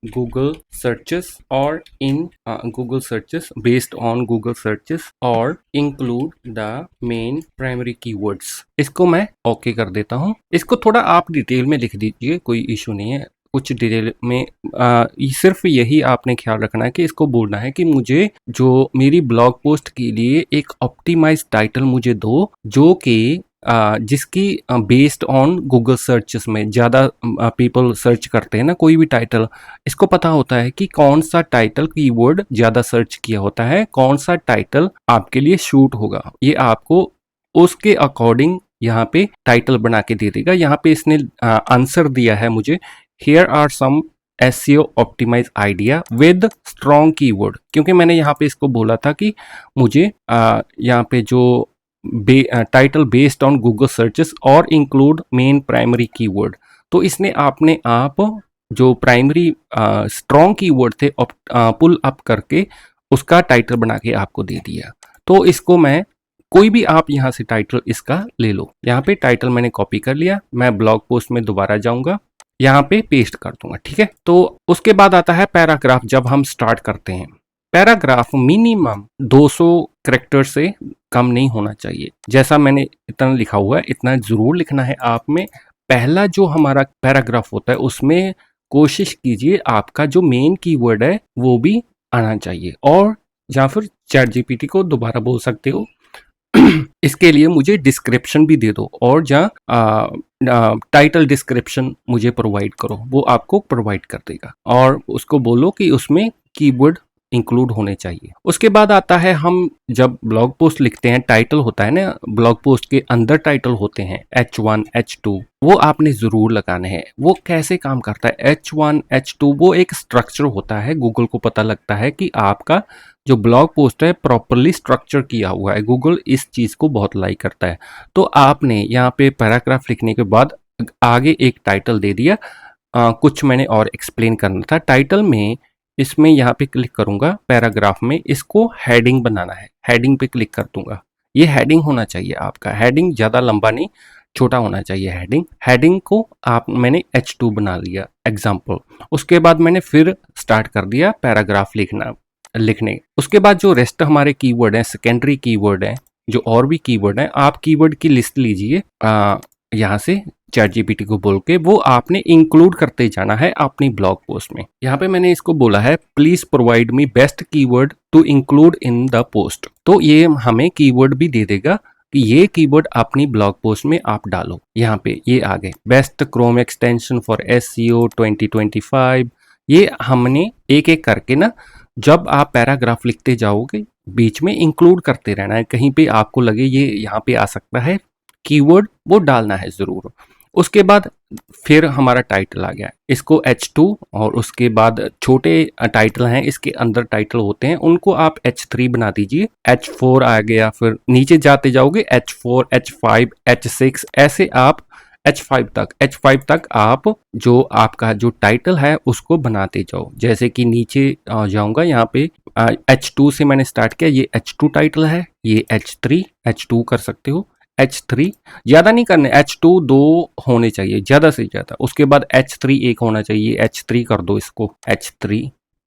Google searches और in Google searches, based on Google searches और include the main primary keywords. इसको मैं ओके कर देता हूँ। इसको थोड़ा आप डिटेल में लिख दीजिए, कोई इशू नहीं है। कुछ डिटेल में सिर्फ यही आपने ख्याल रखना है कि इसको बोलना है कि मुझे जो मेरी ब्लॉग पोस्ट के लिए एक ऑप्टिमाइज टाइटल मुझे दो, जो कि जिसकी बेस्ड ऑन गूगल सर्चेस में ज़्यादा पीपल सर्च करते हैं ना कोई भी टाइटल, इसको पता होता है कि कौन सा टाइटल कीवर्ड ज़्यादा सर्च किया होता है, कौन सा टाइटल आपके लिए शूट होगा, ये आपको उसके अकॉर्डिंग यहाँ पे टाइटल बना के दे देगा। यहाँ पे इसने आंसर दिया है मुझे, here are some SEO optimise idea with strong keyword, क्योंकि मैंने यहाँ पे इसको बोला था कि मुझे यहाँ पे जो title based on Google searches और इंक्लूड मेन प्राइमरी कीवर्ड, तो इसने आपने आप जो प्राइमरी स्ट्रॉन्ग कीवर्ड थे पुल अप करके उसका टाइटल बना के आपको दे दिया। तो इसको मैं कोई भी आप यहाँ से टाइटल इसका ले लो। यहाँ पे टाइटल मैंने कॉपी कर लिया, मैं ब्लॉग पोस्ट में दोबारा जाऊंगा, यहाँ पे पेस्ट कर दूंगा, ठीक है। तो उसके बाद आता है पैराग्राफ। जब हम स्टार्ट करते हैं, पैराग्राफ मिनिमम 200 कैरेक्टर से कम नहीं होना चाहिए। जैसा मैंने इतना लिखा हुआ है इतना जरूर लिखना है आप में। पहला जो हमारा पैराग्राफ होता है उसमें कोशिश कीजिए आपका जो मेन कीवर्ड है वो भी आना चाहिए, और या फिर चैट जीपीटी को दोबारा बोल सकते हो इसके लिए मुझे डिस्क्रिप्शन भी दे दो, और जहाँ टाइटल डिस्क्रिप्शन मुझे प्रोवाइड करो, वो आपको प्रोवाइड कर देगा। और उसको बोलो कि उसमें कीवर्ड इंक्लूड होने चाहिए। उसके बाद आता है, हम जब ब्लॉग पोस्ट लिखते हैं टाइटल होता है ना, ब्लॉग पोस्ट के अंदर टाइटल होते हैं H1 H2, वो आपने जरूर लगाने हैं। वो कैसे काम करता है H1 H2, वो एक स्ट्रक्चर होता है। गूगल को पता लगता है कि आपका जो ब्लॉग पोस्ट है प्रॉपरली स्ट्रक्चर किया हुआ है, गूगल इस चीज को बहुत लाइक करता है। तो आपने यहाँ पे पैराग्राफ लिखने के बाद आगे एक टाइटल दे दिया। कुछ मैंने और एक्सप्लेन करना था टाइटल में। इसमें यहाँ पे क्लिक करूंगा पैराग्राफ में, इसको हेडिंग बनाना है, हेडिंग पे क्लिक कर दूंगा। ये हेडिंग होना चाहिए आपका, हेडिंग ज्यादा लंबा नहीं, छोटा होना चाहिए हेडिंग। हेडिंग को मैंने H2 बना लिया एग्जाम्पल। उसके बाद मैंने फिर स्टार्ट कर दिया पैराग्राफ लिखने। उसके बाद जो रेस्ट हमारे कीवर्ड हैं, सेकेंडरी कीवर्ड हैं, जो और भी कीवर्ड हैं, आप कीवर्ड की लिस्ट लीजिए यहाँ से चैट जीपीटी को बोल के, वो आपने इंक्लूड करते जाना है अपनी ब्लॉग पोस्ट में। यहाँ पे मैंने इसको बोला है please provide me best keyword to include in the post, तो ये हमें कीवर्ड भी दे देगा कि ये कीवर्ड अपनी ब्लॉग पोस्ट में आप डालो। यहाँ पे ये आ गए, best Chrome extension for SEO 2025। ये हमने एक एक करके ना, जब आप पैराग्राफ लिखते जाओगे बीच में इंक्लूड करते रहना है। कहीं पे आपको लगे ये यहाँ पे आ सकता है कीवर्ड, वो डालना है जरूर। उसके बाद फिर हमारा टाइटल आ गया, इसको H2, और उसके बाद छोटे टाइटल हैं इसके अंदर टाइटल होते हैं, उनको आप H3 बना दीजिए। H4 आ गया, फिर नीचे जाते जाओगे H4 H5 H6, ऐसे आप H5 तक आप जो आपका जो टाइटल है उसको बनाते जाओ। जैसे कि नीचे जाऊंगा, यहाँ पे H2 से मैंने स्टार्ट किया, ये H2 टाइटल है, ये H3 H2 कर सकते हो। H3 ज्यादा नहीं करने, H2 2 होने चाहिए ज्यादा से ज्यादा। उसके बाद H3 एक होना चाहिए, H3 कर दो इसको H3।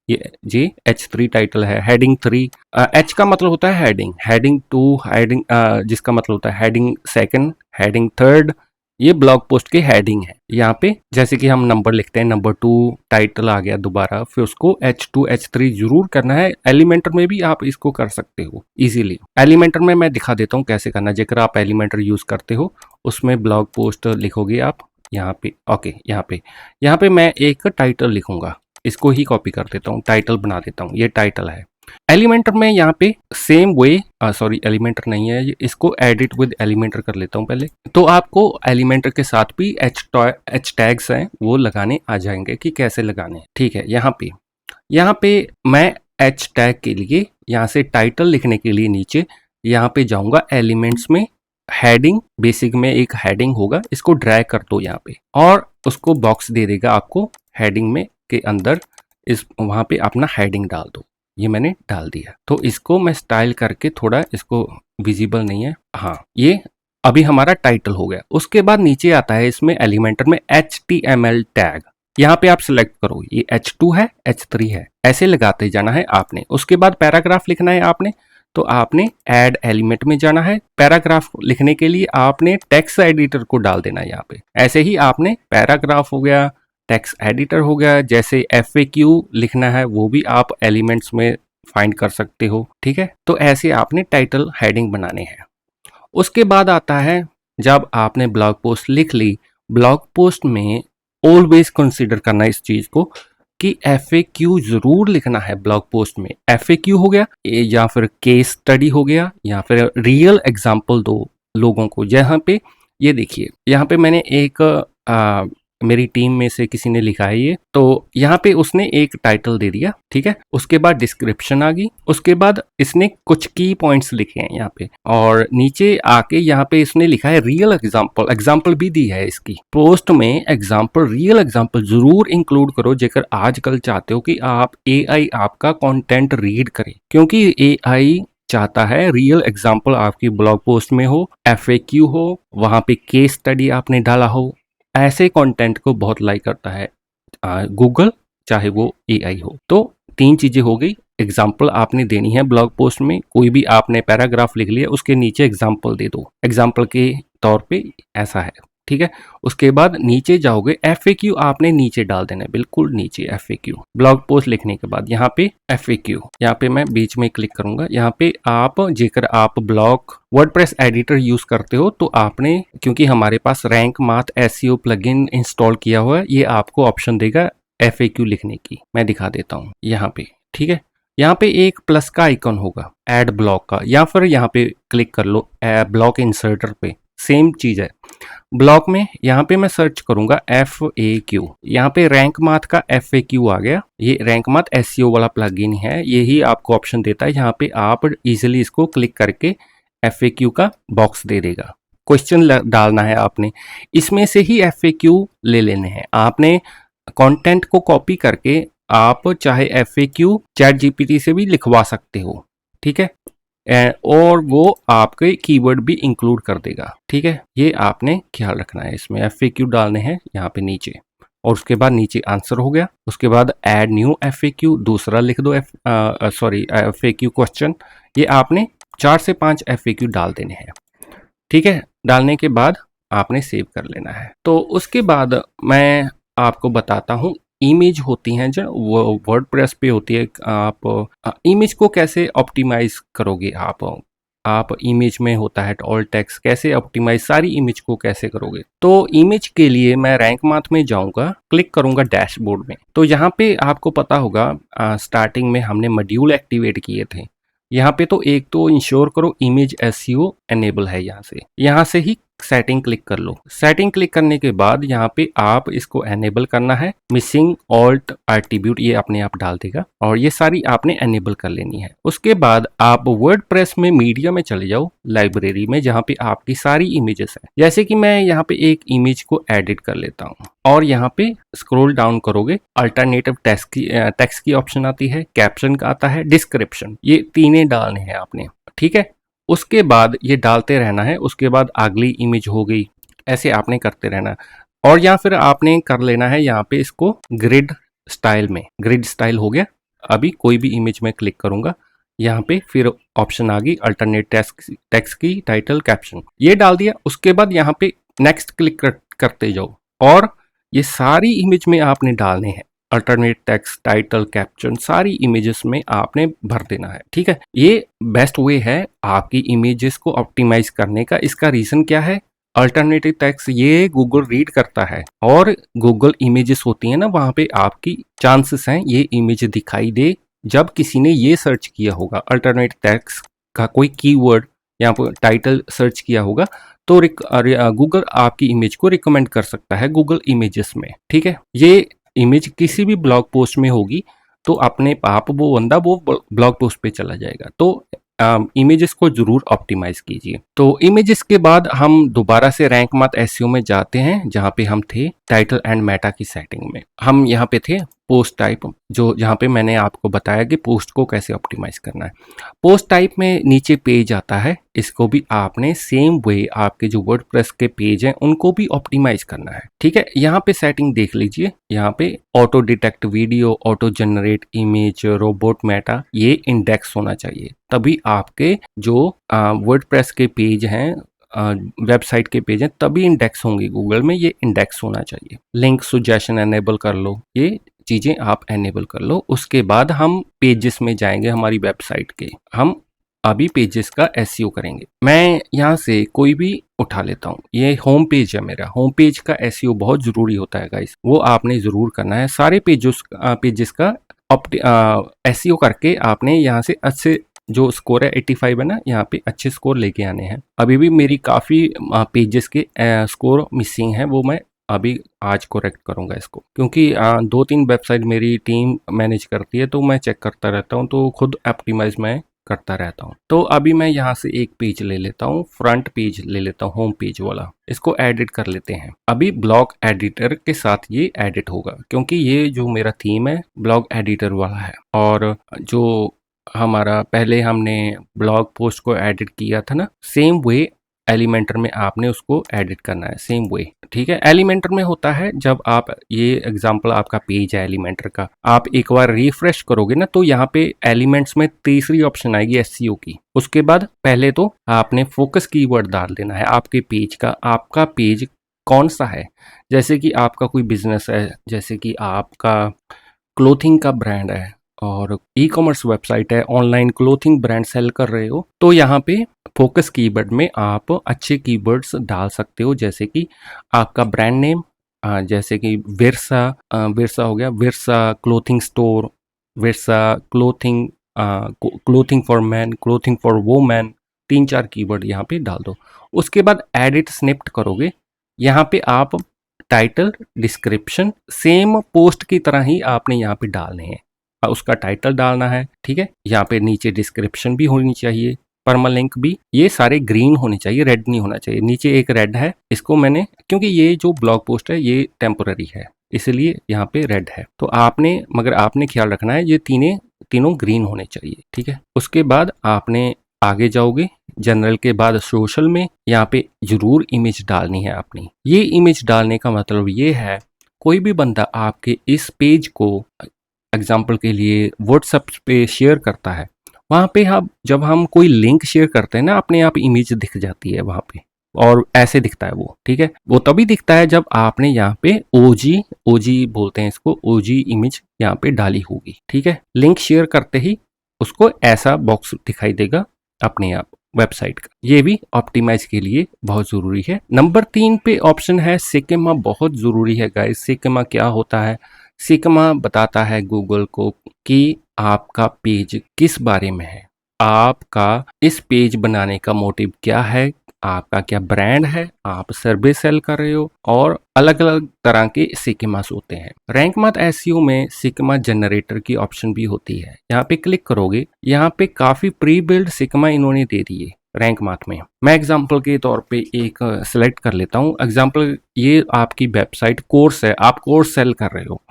ये H3 टाइटल है। हेडिंग 3, H का मतलब होता है हेडिंग, हेडिंग 2, हेडिंग जिसका मतलब होता है हेडिंग सेकंड, हेडिंग थर्ड, ये ब्लॉग पोस्ट की हेडिंग है। यहाँ पे जैसे कि हम नंबर लिखते हैं, नंबर 2 टाइटल आ गया दोबारा, फिर उसको H2 H3 जरूर करना है। एलिमेंटर में भी आप इसको कर सकते हो इजीली। एलिमेंटर में मैं दिखा देता हूँ कैसे करना। जेकर आप एलिमेंटर यूज करते हो उसमें ब्लॉग पोस्ट लिखोगे आप यहाँ पे। ओके, यहाँ पे मैं एक टाइटल लिखूंगा, इसको ही कॉपी कर देता हूँ, टाइटल बना देता हूँ। ये टाइटल है, एलिमेंटर में यहाँ पे सेम वे, सॉरी एलिमेंटर नहीं है ये, इसको एडिट विद एलिमेंटर कर लेता हूँ पहले। तो आपको एलिमेंटर के साथ भी एच टैग्स हैं वो लगाने आ जाएंगे कि कैसे लगाने हैं। ठीक है, यहाँ पे मैं एच टैग के लिए यहाँ से टाइटल लिखने के लिए नीचे यहाँ पे जाऊंगा एलिमेंट्स में, हेडिंग, बेसिक में एक हेडिंग होगा, इसको ड्रैग कर दो यहाँ पे और उसको बॉक्स दे देगा आपको हेडिंग में के अंदर, इस वहां पे अपना हेडिंग डाल दो। ये मैंने डाल दिया। तो इसको मैं स्टाइल करके थोड़ा, इसको विजिबल नहीं है, हाँ ये अभी हमारा टाइटल हो गया। उसके बाद नीचे आता है इसमें एलिमेंटर में HTML टैग। यहाँ पे आप सिलेक्ट करो, ये H2 है, H3 है, ऐसे लगाते जाना है आपने। उसके बाद पैराग्राफ लिखना है आपने, तो आपने ऐड एलिमेंट में जाना है। पैराग्राफ लिखने के लिए आपने टेक्स्ट एडिटर को डाल देना है यहाँ पे। ऐसे ही आपने पैराग्राफ हो गया, टेक्स्ट एडिटर हो गया, जैसे FAQ लिखना है वो भी आप एलिमेंट्स में फाइंड कर सकते हो। ठीक है, तो ऐसे आपने टाइटल हेडिंग बनाने हैं। उसके बाद आता है, जब आपने ब्लॉग पोस्ट लिख ली, ब्लॉग पोस्ट में ऑलवेज कंसीडर करना इस चीज को कि FAQ जरूर लिखना है ब्लॉग पोस्ट में। FAQ हो गया या फिर केस स्टडी हो गया या फिर रियल एग्जाम्पल दो लोगों को। जहाँ पे ये देखिए, यहाँ पे मैंने एक मेरी टीम में से किसी ने लिखा है ये, तो यहाँ पे उसने एक टाइटल दे दिया, ठीक है। उसके बाद डिस्क्रिप्शन आ गई, उसके बाद इसने कुछ की पॉइंट्स लिखे हैं यहाँ पे, और नीचे आके यहाँ पे इसने लिखा है रियल एग्जाम्पल, एग्जाम्पल भी दी है इसकी। पोस्ट में एग्जाम्पल, रियल एग्जाम्पल जरूर इंक्लूड करो जेकर आजकल चाहते हो कि आप AI आपका कंटेंट रीड करे, क्योंकि AI चाहता है रियल एग्जाम्पल आपकी ब्लॉग पोस्ट में हो, FAQ हो, वहां पे केस स्टडी आपने डाला हो। ऐसे कंटेंट को बहुत लाइक करता है गूगल, चाहे वो AI हो। तो 3 चीजें हो गई, एग्जाम्पल आपने देनी है ब्लॉग पोस्ट में, कोई भी आपने पैराग्राफ लिख लिया उसके नीचे एग्जाम्पल दे दो, एग्जाम्पल के तौर पे ऐसा है, ठीक है। उसके बाद नीचे जाओगे, FAQ आपने नीचे डाल देना है, बिल्कुल नीचे FAQ। ब्लॉग पोस्ट लिखने के बाद यहाँ पे FAQ, यहाँ पे मैं बीच में क्लिक करूंगा। यहाँ पे आप जेकर आप ब्लॉग वर्डप्रेस एडिटर यूज करते हो तो आपने, क्योंकि हमारे पास रैंक माथ SEO प्लगइन इंस्टॉल किया हुआ है, ये आपको ऑप्शन देगा FAQ लिखने की। मैं दिखा देता हूँ यहाँ पे, ठीक है। यहाँ पे एक प्लस का आइकन होगा ऐड ब्लॉक का, या फिर यहाँ पे क्लिक कर लो ब्लॉक इंसर्टर पे, सेम चीज है। ब्लॉक में यहाँ पे मैं सर्च करूंगा FAQ, यहाँ पे रैंक माथ का FAQ आ गया। ये रैंक माथ SEO वाला प्लगइन है, यही आपको ऑप्शन देता है। यहाँ पे आप इजीली इसको क्लिक करके FAQ का बॉक्स दे देगा। क्वेश्चन डालना है आपने, इसमें से ही FAQ ले लेने हैं आपने। कंटेंट को कॉपी करके आप चाहे FAQ चैट GPT से भी लिखवा सकते हो, ठीक है, और वो आपके कीवर्ड भी इंक्लूड कर देगा, ठीक है। ये आपने ख्याल रखना है, इसमें FAQ डालने हैं यहाँ पे नीचे, और उसके बाद नीचे आंसर हो गया। उसके बाद ऐड न्यू FAQ दूसरा लिख दो, FAQ क्वेश्चन। ये आपने 4 से 5 FAQ डाल देने हैं, ठीक है। डालने के बाद आपने सेव कर लेना है। तो उसके बाद मैं आपको बताता हूँ, इमेज होती हैं जो वो वर्डप्रेस पे होती है, आप इमेज को कैसे ऑप्टिमाइज करोगे। आप इमेज में होता है ऑल टेक्स्ट, कैसे ऑप्टिमाइज सारी इमेज को कैसे करोगे। तो इमेज के लिए मैं रैंक माथ में जाऊंगा, क्लिक करूंगा डैशबोर्ड में। तो यहाँ पे आपको पता होगा स्टार्टिंग में हमने मॉड्यूल एक्टिवेट किए थे। यहाँ पे तो एक तो इंश्योर करो इमेज SEO एनेबल है, यहाँ से ही सेटिंग क्लिक कर लो। सेटिंग क्लिक करने के बाद यहाँ पे आप इसको एनेबल करना है, मिसिंग ऑल्ट एट्रीब्यूट ये अपने आप डाल देगा, और ये सारी आपने एनेबल कर लेनी है। उसके बाद आप वर्डप्रेस में मीडिया में चले जाओ, लाइब्रेरी में, जहाँ पे आपकी सारी इमेजेस हैं। जैसे कि मैं यहाँ पे एक इमेज को एडिट कर लेता हूँ, और यहाँ पे स्क्रॉल डाउन करोगे, अल्टरनेटिव टेक्स्ट की ऑप्शन आती है, कैप्शन का आता है, डिस्क्रिप्शन, ये तीनों डालने हैं आपने, ठीक है। उसके बाद ये डालते रहना है। उसके बाद अगली इमेज हो गई, ऐसे आपने करते रहना। और या फिर आपने कर लेना है यहाँ पे इसको ग्रिड स्टाइल में, ग्रिड स्टाइल हो गया। अभी कोई भी इमेज में क्लिक करूंगा, यहाँ पे फिर ऑप्शन आ गई अल्टरनेट टेक्स्ट की, टाइटल, कैप्शन, ये डाल दिया। उसके बाद यहाँ पे नेक्स्ट क्लिक करते जाओ, और ये सारी इमेज में आपने डालने हैं अल्टरनेट टेक्स्ट, टाइटल, कैप्शन, सारी इमेजेस में आपने भर देना है, ठीक है। ये बेस्ट वे है आपकी इमेजेस को ऑप्टिमाइज करने का। इसका रीजन क्या है, अल्टरनेटिव टेक्स्ट ये गूगल रीड करता है, और गूगल इमेजेस होती है ना, वहां पे आपकी चांसेस हैं ये इमेज दिखाई दे जब किसी ने ये सर्च किया होगा अल्टरनेट टेक्स्ट का कोई कीवर्ड, यहाँ पर टाइटल सर्च किया होगा, तो गूगल आपकी इमेज को रिकमेंड कर सकता है गूगल इमेजेस में। ठीक है, ये इमेज किसी भी ब्लॉग पोस्ट में होगी तो अपने आप वो बंदा वो ब्लॉग पोस्ट पे चला जाएगा। तो इमेजेस को जरूर ऑप्टिमाइज कीजिए। तो इमेजेस के बाद हम दोबारा से रैंक माथ एसईओ में जाते हैं, जहाँ पे हम थे टाइटल एंड मेटा की सेटिंग में। हम यहाँ पे थे पोस्ट टाइप, जो जहाँ पे मैंने आपको बताया कि पोस्ट को कैसे ऑप्टिमाइज करना है। पोस्ट टाइप में नीचे पेज आता है, इसको भी आपने सेम वे आपके जो वर्डप्रेस के पेज हैं उनको भी ऑप्टिमाइज करना है। ठीक है, यहाँ पे सेटिंग देख लीजिए, यहाँ पे auto detect video, auto generate image, robot Meta, ये इंडेक्स होना चाहिए, तभी आपके जो वर्डप्रेस के पेज हैं, वेबसाइट के पेज हैं, तभी इंडेक्स होंगे गूगल में, ये इंडेक्स होना चाहिए। लिंक सजेशन एनेबल कर लो, ये चीजें आप एनेबल कर लो। उसके बाद हम पेजेस में जाएंगे हमारी वेबसाइट के, हम अभी पेजेस का एसईओ करेंगे। मैं यहाँ से कोई भी उठा लेता हूँ, ये होम पेज है मेरा। होम पेज का एसईओ बहुत जरूरी होता है गाइस, वो आपने जरूर करना है। सारे पेजेस का एसईओ करके आपने यहाँ से अच्छे जो स्कोर है 85 है ना, यहाँ पे अच्छे स्कोर लेके आने हैं। अभी भी मेरी काफ़ी पेजेस के स्कोर मिसिंग है, वो मैं अभी आज करेक्ट करूंगा इसको, क्योंकि 2-3 वेबसाइट मेरी टीम मैनेज करती है, तो मैं चेक करता रहता हूँ, तो खुद ऑप्टिमाइज मैं करता रहता हूँ। तो अभी मैं यहाँ से एक पेज ले लेता हूँ, फ्रंट पेज ले लेता हूँ, होम पेज वाला, इसको एडिट कर लेते हैं। अभी ब्लॉग एडिटर के साथ ये एडिट होगा, क्योंकि ये जो मेरा थीम है ब्लॉग एडिटर वाला है, और जो हमारा पहले हमने ब्लॉग पोस्ट को एडिट किया था ना, सेम वे एलिमेंटर में आपने उसको एडिट करना है, सेम वे। ठीक है, एलिमेंटर में होता है जब आप, ये एग्जांपल आपका पेज है एलिमेंटर का, आप एक बार रिफ्रेश करोगे ना, तो यहाँ पे एलिमेंट्स में तीसरी ऑप्शन आएगी एसईओ की। उसके बाद पहले तो आपने फोकस कीवर्ड डाल देना है आपके पेज का, आपका पेज कौन सा है। जैसे कि आपका कोई बिजनेस है, जैसे कि आपका क्लोथिंग का ब्रांड है और ई कॉमर्स वेबसाइट है, ऑनलाइन क्लोथिंग ब्रांड सेल कर रहे हो, तो यहाँ पे फोकस कीवर्ड में आप अच्छे कीवर्ड्स डाल सकते हो, जैसे कि आपका ब्रांड नेम, जैसे कि विरसा हो गया, Virsa clothing store, Virsa clothing, clothing for man, clothing for women, 3-4 keyword यहाँ पे डाल दो। उसके बाद एडिट स्निप्ट करोगे, यहाँ पे आप टाइटल डिस्क्रिप्शन सेम पोस्ट की तरह ही आपने यहाँ पे डालने हैं, उसका टाइटल डालना है। ठीक है, यहाँ पे नीचे डिस्क्रिप्शन भी होनी चाहिए, परमालिंक भी, ये सारे ग्रीन होने चाहिए, रेड नहीं होना चाहिए। नीचे एक रेड है, इसको मैंने, क्योंकि ये जो ब्लॉग पोस्ट है ये टेम्पोररी है, इसलिए यहाँ पे रेड है, तो आपने, मगर आपने ख्याल रखना है ये तीनों ग्रीन होने चाहिए। ठीक है, उसके बाद आपने आगे जाओगे, जनरल के बाद सोशल में, यहाँ पे जरूर इमेज डालनी है अपनी। ये इमेज डालने का मतलब ये है, कोई भी बंदा आपके इस पेज को एग्जाम्पल के लिए व्हाट्सएप पे शेयर करता है, वहाँ पे जब हम कोई लिंक शेयर करते हैं ना, अपने आप इमेज दिख जाती है वहाँ पे, और ऐसे दिखता है वो। ठीक है, वो तभी दिखता है जब आपने यहाँ पे ओजी बोलते हैं इसको, ओजी इमेज यहाँ पे डाली होगी। ठीक है, लिंक शेयर करते ही उसको ऐसा बॉक्स दिखाई देगा अपने आप वेबसाइट का। ये भी ऑप्टिमाइज के लिए बहुत जरूरी है। नंबर 3 पे ऑप्शन है सिग्मा, बहुत जरूरी है गाइस। सिग्मा क्या होता है? सिग्मा बताता है गूगल को कि आपका पेज किस बारे में है, आपका इस पेज बनाने का मोटिव क्या है, आपका क्या ब्रांड है, आप सर्विस सेल कर रहे हो, और अलग अलग तरह के सिग्मास होते हैं। रैंक माथ एसईओ में सिग्मा जनरेटर की ऑप्शन भी होती है, यहाँ पे क्लिक करोगे, यहाँ पे काफी प्री बिल्ड सिग्मा इन्होंने दे दिए रैंक माथ में। मैं एग्जांपल के तौर पे एक सिलेक्ट कर लेता हूँ। एग्जांपल, ये आपकी वेबसाइट कोर्स है, आप कोर्स सेल कर रहे हो,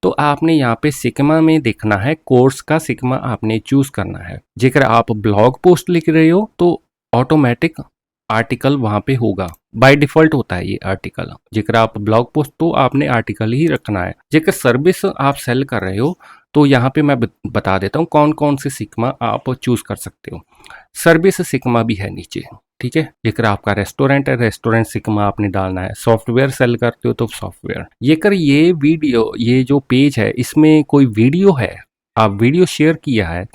तो आपने यहाँ पे सिग्मा में देखना है, कोर्स का सिग्मा आपने चूज करना है। जेकर आप ब्लॉग पोस्ट लिख रहे हो तो ऑटोमेटिक आर्टिकल वहां पे होगा, बाय डिफॉल्ट होता है ये आर्टिकल। जेकर आप ब्लॉग पोस्ट तो आपने आर्टिकल ही रखना है। जेकर सर्विस आप सेल कर रहे हो तो यहाँ पे मैं बता देता हूँ कौन कौन से सिग्मा आप चूज कर सकते हो। सर्विस सिग्मा भी है नीचे। ठीक है, जेकर आपका रेस्टोरेंट है, रेस्टोरेंट सिग्मा आपने डालना है। सॉफ्टवेयर सेल करते हो तो सॉफ्टवेयर। ये वीडियो, ये जो पेज है इसमें कोई वीडियो है, आप वीडियो शेयर किया है,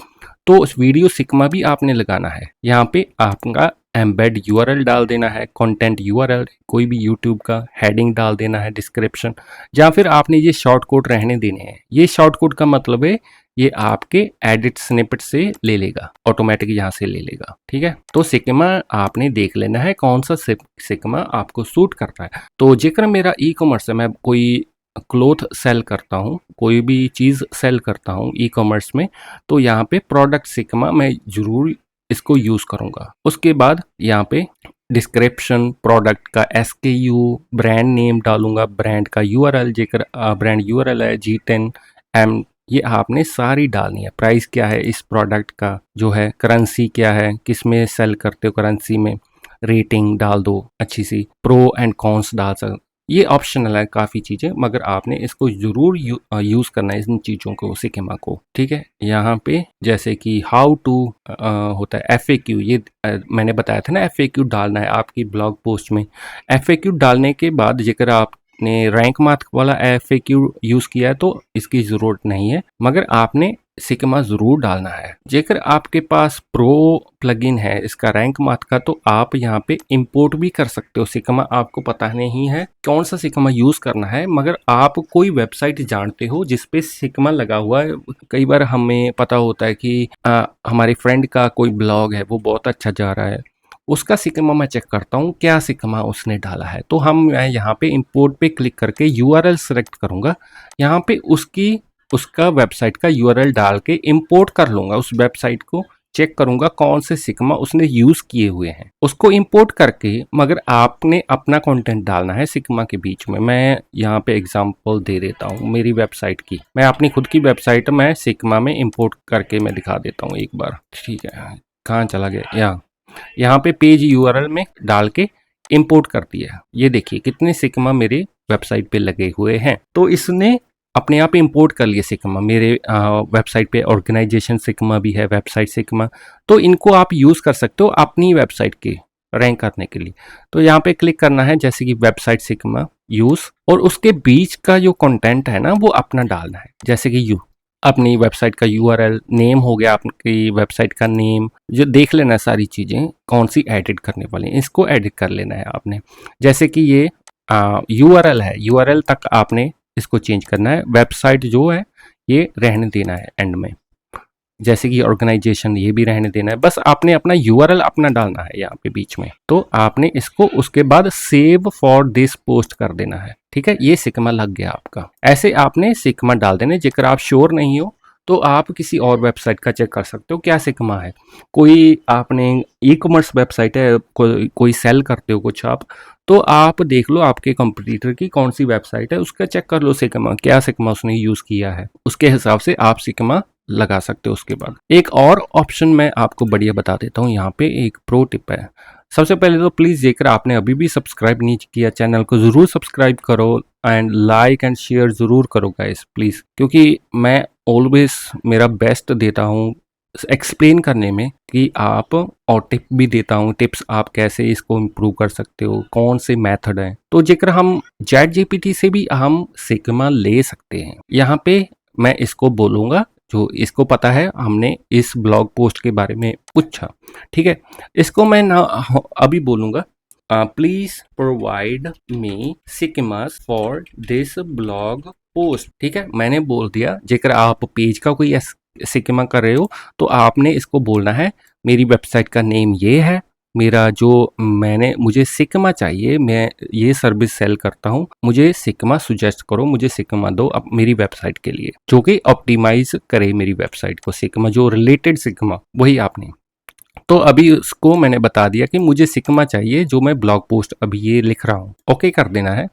तो उस वीडियो सिग्मा भी आपने लगाना है। यहाँ पे आपका एम्बेड यूआरएल डाल देना है, कंटेंट यूआरएल, कोई भी यूट्यूब का हेडिंग डाल देना है, डिस्क्रिप्शन, या फिर आपने ये शॉर्ट कोड रहने देने हैं। ये शॉर्ट कोड का मतलब है ये आपके एडिट स्निपेट से ले लेगा, ऑटोमेटिक यहाँ से ले लेगा। ठीक है, तो सिग्मा आपने देख लेना है कौन सा सिग्मा आपको सूट करता है। तो जेकर मेरा ई कॉमर्स है, मैं कोई क्लोथ सेल करता हूँ, कोई भी चीज़ सेल करता हूँ ई कॉमर्स में, तो यहाँ पे प्रोडक्ट सिग्मा मैं जरूर इसको यूज़ करूँगा। उसके बाद यहाँ पे डिस्क्रिप्शन, प्रोडक्ट का SKU, ब्रांड नेम डालूंगा, ब्रांड का URL, जेकर ब्रांड URL है G10M, ये आपने सारी डालनी है। प्राइस क्या है इस प्रोडक्ट का, जो है करेंसी क्या है, किस में सेल करते हो करेंसी में, रेटिंग डाल दो अच्छी सी, प्रो एंड कॉन्स डाल सकते, ये ऑप्शनल है काफ़ी चीज़ें, मगर आपने इसको ज़रूर यूज़ करना है इन चीज़ों को, सिग्मा को। ठीक है, यहाँ पे जैसे कि हाउ टू होता है FAQ, ये मैंने बताया था ना, FAQ डालना है आपकी ब्लॉग पोस्ट में। FAQ डालने के बाद जेकर आपने रैंक मार्क वाला FAQ यूज़ किया है तो इसकी ज़रूरत नहीं है, मगर आपने सिग्मा ज़रूर डालना है। जेकर आपके पास प्रो प्लगइन है इसका रैंक मार्क का, तो आप यहाँ पे इंपोर्ट भी कर सकते हो सिग्मा। आपको पता नहीं है कौन सा सिग्मा यूज़ करना है, मगर आप कोई वेबसाइट जानते हो जिसपे सिग्मा लगा हुआ है। कई बार हमें पता होता है कि हमारे फ्रेंड का कोई ब्लॉग है वो बहुत अच्छा जा रहा है, उसका सिग्मा मैं चेक करता हूँ क्या सिग्मा उसने डाला है। तो मैं यहाँ पे इंपोर्ट पे क्लिक करके URL सेलेक्ट करूँगा, यहाँ पे उसका वेबसाइट का URL डाल के इंपोर्ट कर लूँगा। उस वेबसाइट को चेक करूँगा कौन से सिग्मा उसने यूज़ किए हुए हैं, उसको इंपोर्ट करके, मगर आपने अपना कंटेंट डालना है सिग्मा के बीच में। मैं यहाँ पे एग्जांपल दे देता हूँ मेरी वेबसाइट की, मैं अपनी खुद की वेबसाइट मैं सिग्मा में इंपोर्ट करके मैं दिखा देता हूँ एक बार। ठीक है, कहाँ चला गया, यहाँ पे पेज URL में डाल के इंपोर्ट कर दिया। ये देखिए कितने सिग्मा मेरे वेबसाइट पे लगे हुए हैं। तो इसने अपने आप इंपोर्ट कर लिए सिग्मा। मेरे वेबसाइट पे ऑर्गेनाइजेशन सिग्मा भी है, वेबसाइट सिग्मा, तो इनको आप यूज़ कर सकते हो अपनी वेबसाइट के रैंक करने के लिए। तो यहाँ पे क्लिक करना है जैसे कि वेबसाइट सिग्मा यूज़, और उसके बीच का जो कंटेंट है ना वो अपना डालना है। जैसे कि अपनी वेबसाइट का URL, नेम हो गया आपकी वेबसाइट का नेम, जो देख लेना सारी चीज़ें कौन सी एडिट करने वाली हैं, इसको एडिट कर लेना है आपने। जैसे कि ये URL है, URL तक आपने इसको चेंज करना है। वेबसाइट जो है ये रहने देना है एंड में, जैसे कि ऑर्गेनाइजेशन ये भी रहने देना है। बस आपने अपना URL अपना डालना है यहाँ पे बीच में। तो आपने इसको उसके बाद सेव फॉर दिस पोस्ट कर देना है। ठीक है, ये सिग्मा लग गया आपका। ऐसे आपने सिग्मा डाल देने। जेकर आप श्योर नहीं हो तो आप किसी और वेबसाइट का चेक कर सकते हो क्या सिग्मा है। कोई आपने ई कॉमर्स वेबसाइट है, कोई सेल करते हो कुछ आप, तो आप देख लो आपके कंपटीटर की कौन सी वेबसाइट है, उसका चेक कर लो सिग्मा, क्या सिग्मा उसने यूज़ किया है, उसके हिसाब से आप सिग्मा लगा सकते हो। उसके बाद एक और ऑप्शन मैं आपको बढ़िया बता देता हूँ, यहाँ पे एक प्रो टिप है। सबसे पहले तो प्लीज़ जेकर आपने अभी भी सब्सक्राइब नहीं किया चैनल को ज़रूर सब्सक्राइब करो, एंड लाइक एंड शेयर ज़रूर करो गाइस प्लीज़, क्योंकि मैं ऑलवेज मेरा बेस्ट देता हूँ एक्सप्लेन करने में, कि आप और टिप भी देता हूँ, टिप्स आप कैसे इसको इम्प्रूव कर सकते हो, कौन से मेथड हैं। तो जेकर हम ChatGPT से भी हम सिग्मा ले सकते हैं। यहाँ पे मैं इसको बोलूँगा, जो इसको पता है हमने इस ब्लॉग पोस्ट के बारे में पूछा। ठीक है, इसको मैं ना अभी बोलूँगा, please provide me schemas for this blog post. ठीक है, मैंने बोल दिया। जेकर आप पेज का कोई सिग्मा कर रहे हो तो आपने इसको बोलना है, मेरी वेबसाइट का नेम ये है, मेरा जो मुझे सिग्मा चाहिए, मैं ये सर्विस सेल करता हूँ, मुझे सिग्मा सुजेस्ट करो, मुझे सिग्मा दो अब मेरी वेबसाइट के लिए, जो कि ऑप्टिमाइज करे मेरी वेबसाइट को। सिग्मा जो रिलेटेड सिग्मा वही आपने। तो अभी उसको मैंने बता दिया कि मुझे सिग्मा चाहिए जो मैं ब्लॉग पोस्ट अभी ये लिख रहा हूँ, ओके कर देना है।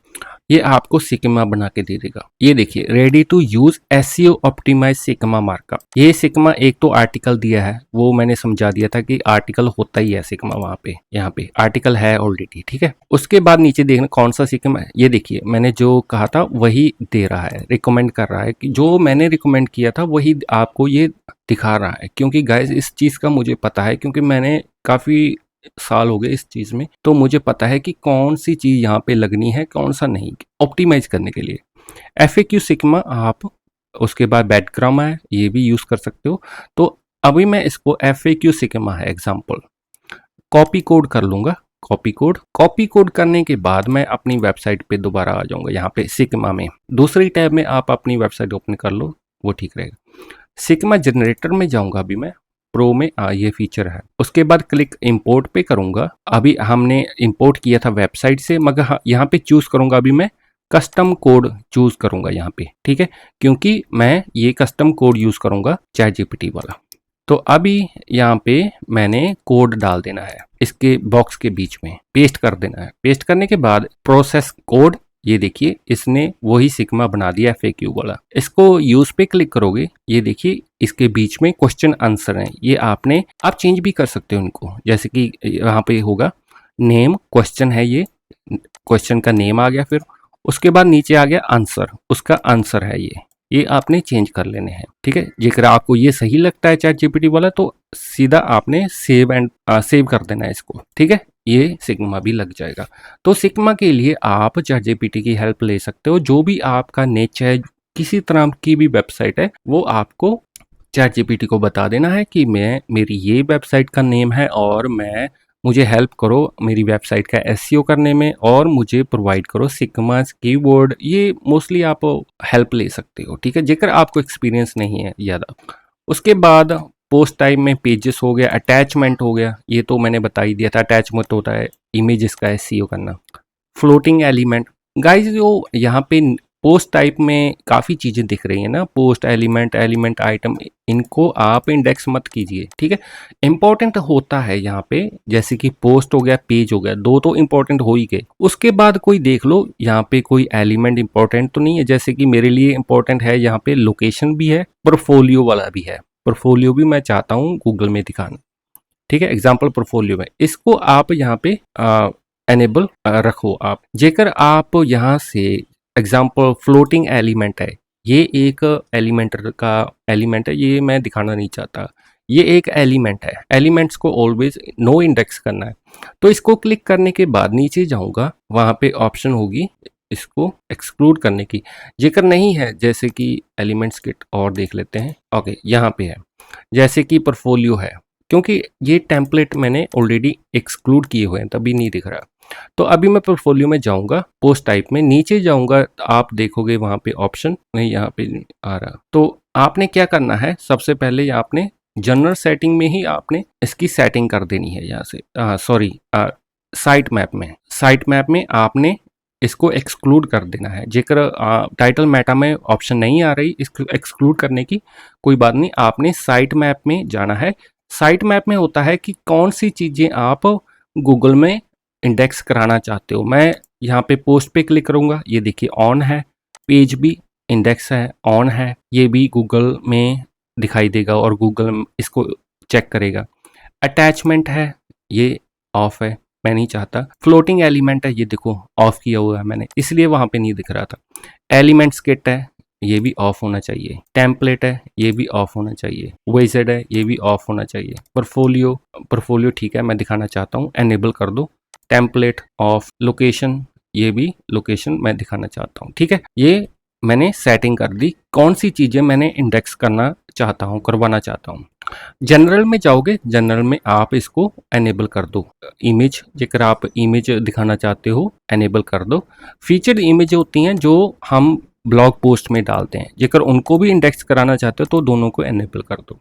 ये आपको सिग्मा बना के दे देगा। ये देखिए, ready to use SEO optimise schema markup. ये सिग्मा एक तो आर्टिकल दिया है, वो मैंने समझा दिया था कि आर्टिकल होता ही है सिग्मा, वहां पे यहाँ पे आर्टिकल है ऑलरेडी। ठीक है, उसके बाद नीचे देखना कौन सा सिग्मा है। ये देखिए, मैंने जो कहा था वही दे रहा है, रिकमेंड कर रहा है कि जो मैंने रिकमेंड किया था वही आपको ये दिखा रहा है। क्योंकि गाइस इस चीज का मुझे पता है, क्योंकि मैंने काफी साल हो गए इस चीज में, तो मुझे पता है कि कौन सी चीज यहाँ पे लगनी है, कौन सा नहीं, ऑप्टिमाइज करने के लिए। FAQ सिग्मा आप, उसके बाद बैकग्राउंड है, ये भी यूज कर सकते हो। तो अभी मैं इसको FAQ सिग्मा है एग्जाम्पल, कॉपी कोड कर लूंगा। कॉपी कोड करने के बाद मैं अपनी वेबसाइट पे दोबारा आ जाऊंगा। यहाँ पे सिग्मा में दूसरी टैब में आप अपनी वेबसाइट ओपन कर लो, वो ठीक रहेगा। सिग्मा जनरेटर में जाऊंगा अभी मैं, प्रो में ये फीचर है। उसके बाद क्लिक इंपोर्ट पे करूंगा। अभी हमने इंपोर्ट किया था वेबसाइट से, मगर यहाँ पे चूज करूंगा अभी मैं कस्टम कोड चूज करूंगा यहाँ पे, ठीक है, क्योंकि मैं ये कस्टम कोड यूज करूंगा चैट जीपीटी वाला। तो अभी यहाँ पे मैंने कोड डाल देना है, इसके बॉक्स के बीच में पेस्ट कर देना है। पेस्ट करने के बाद प्रोसेस कोड, ये देखिए इसने वही सिग्मा बना दिया FAQ वाला। इसको यूज पे क्लिक करोगे, ये देखिए इसके बीच में क्वेश्चन आंसर है। ये आप चेंज भी कर सकते हो इनको, जैसे कि यहाँ पे होगा नेम, क्वेश्चन है, ये क्वेश्चन का नेम आ गया, फिर उसके बाद नीचे आ गया आंसर, उसका आंसर है ये आपने चेंज कर लेने हैं, ठीक है। जेकर आपको ये सही लगता है चैट जीपीटी वाला, तो सीधा आपने सेव कर देना है इसको, ठीक है। ये सिग्मा भी लग जाएगा। तो सिग्मा के लिए आप चैट जीपीटी की हेल्प ले सकते हो। जो भी आपका निच है, किसी तरह की भी वेबसाइट है, वो आपको चैट जीपीटी को बता देना है कि मेरी ये वेबसाइट का नेम है और मुझे हेल्प करो मेरी वेबसाइट का एसईओ करने में, और मुझे प्रोवाइड करो सिग्मा कीवर्ड। ये मोस्टली आप हेल्प ले सकते हो, ठीक है, जेकर आपको एक्सपीरियंस नहीं है ज़्यादा। उसके बाद पोस्ट टाइप में पेजेस हो गया, अटैचमेंट हो गया, ये तो मैंने बता ही दिया था। अटैचमेंट होता है इमेजेस का एसईओ करना। फ्लोटिंग एलिमेंट, गाइस जो यहाँ पे पोस्ट टाइप में काफ़ी चीज़ें दिख रही हैं ना, पोस्ट एलिमेंट, एलिमेंट आइटम, इनको आप इंडेक्स मत कीजिए, ठीक है। इंपॉर्टेंट होता है यहाँ पे, जैसे कि पोस्ट हो गया, पेज हो गया, दो तो इंपॉर्टेंट हो ही गए। उसके बाद कोई देख लो यहाँ पे कोई एलिमेंट इंपॉर्टेंट तो नहीं है, जैसे कि मेरे लिए इंपॉर्टेंट है यहाँ पे लोकेशन भी है, पोर्टफोलियो वाला भी है। पोर्टफोलियो भी मैं चाहता हूँ गूगल में दिखाना, ठीक है। एग्जाम्पल पोर्टफोलियो में इसको आप यहाँ पे एनेबल रखो आप। जेकर आप यहाँ से एग्जाम्पल फ्लोटिंग एलिमेंट है, ये एक एलिमेंट है, ये मैं दिखाना नहीं चाहता। ये एक एलिमेंट है, एलिमेंट्स को ऑलवेज नो इंडेक्स करना है। तो इसको क्लिक करने के बाद नीचे जाऊंगा, वहां पे ऑप्शन होगी इसको एक्सक्लूड करने की। जेकर नहीं है, जैसे कि एलिमेंट्स किट और देख लेते हैं। ओके, यहाँ पे है, जैसे कि पोर्टफोलियो है, क्योंकि ये टेम्पलेट मैंने ऑलरेडी एक्सक्लूड किए हुए हैं तभी नहीं दिख रहा। तो अभी मैं पोर्टफोलियो में जाऊंगा, पोस्ट टाइप में नीचे जाऊंगा, आप देखोगे वहां पे ऑप्शन नहीं, यहाँ पे नहीं आ रहा। तो आपने क्या करना है, सबसे पहले आपने जनरल सेटिंग में ही आपने इसकी सेटिंग कर देनी है। यहाँ से सॉरी, साइट मैप में आपने इसको एक्सक्लूड कर देना है। जेकर टाइटल मेटा में ऑप्शन नहीं आ रही इसको एक्सक्लूड करने की, कोई बात नहीं, आपने साइट मैप में जाना है। साइट मैप में होता है कि कौन सी चीज़ें आप गूगल में इंडेक्स कराना चाहते हो। मैं यहाँ पे पोस्ट पे क्लिक करूँगा, ये देखिए ऑन है, पेज भी इंडेक्स है, ऑन है, ये भी गूगल में दिखाई देगा और गूगल इसको चेक करेगा। अटैचमेंट है, ये ऑफ है, मैं नहीं चाहता। फ्लोटिंग एलिमेंट है, ये देखो ऑफ किया हुआ है मैंने, इसलिए वहाँ पे नहीं दिख रहा था। एलिमेंट्स किट है, ये भी ऑफ होना चाहिए। टेम्पलेट है, ये भी ऑफ होना चाहिए। विजेट है, ये भी ऑफ होना चाहिए। पोर्टफोलियो ठीक है, मैं दिखाना चाहता हूँ, एनेबल कर दो। टेम्पलेट ऑफ, लोकेशन, ये भी लोकेशन मैं दिखाना चाहता हूँ, ठीक है। ये मैंने सेटिंग कर दी, कौन सी चीज़ें मैंने इंडेक्स करवाना चाहता हूँ। जनरल में जाओगे, जनरल में आप इसको एनेबल कर दो। इमेज, जेकर आप इमेज दिखाना चाहते हो, एनेबल कर दो। फीचर्ड इमेज होती हैं जो हम ब्लॉग पोस्ट में डालते हैं, जेकर उनको भी इंडेक्स कराना चाहते हो तो दोनों को एनेबल कर दो।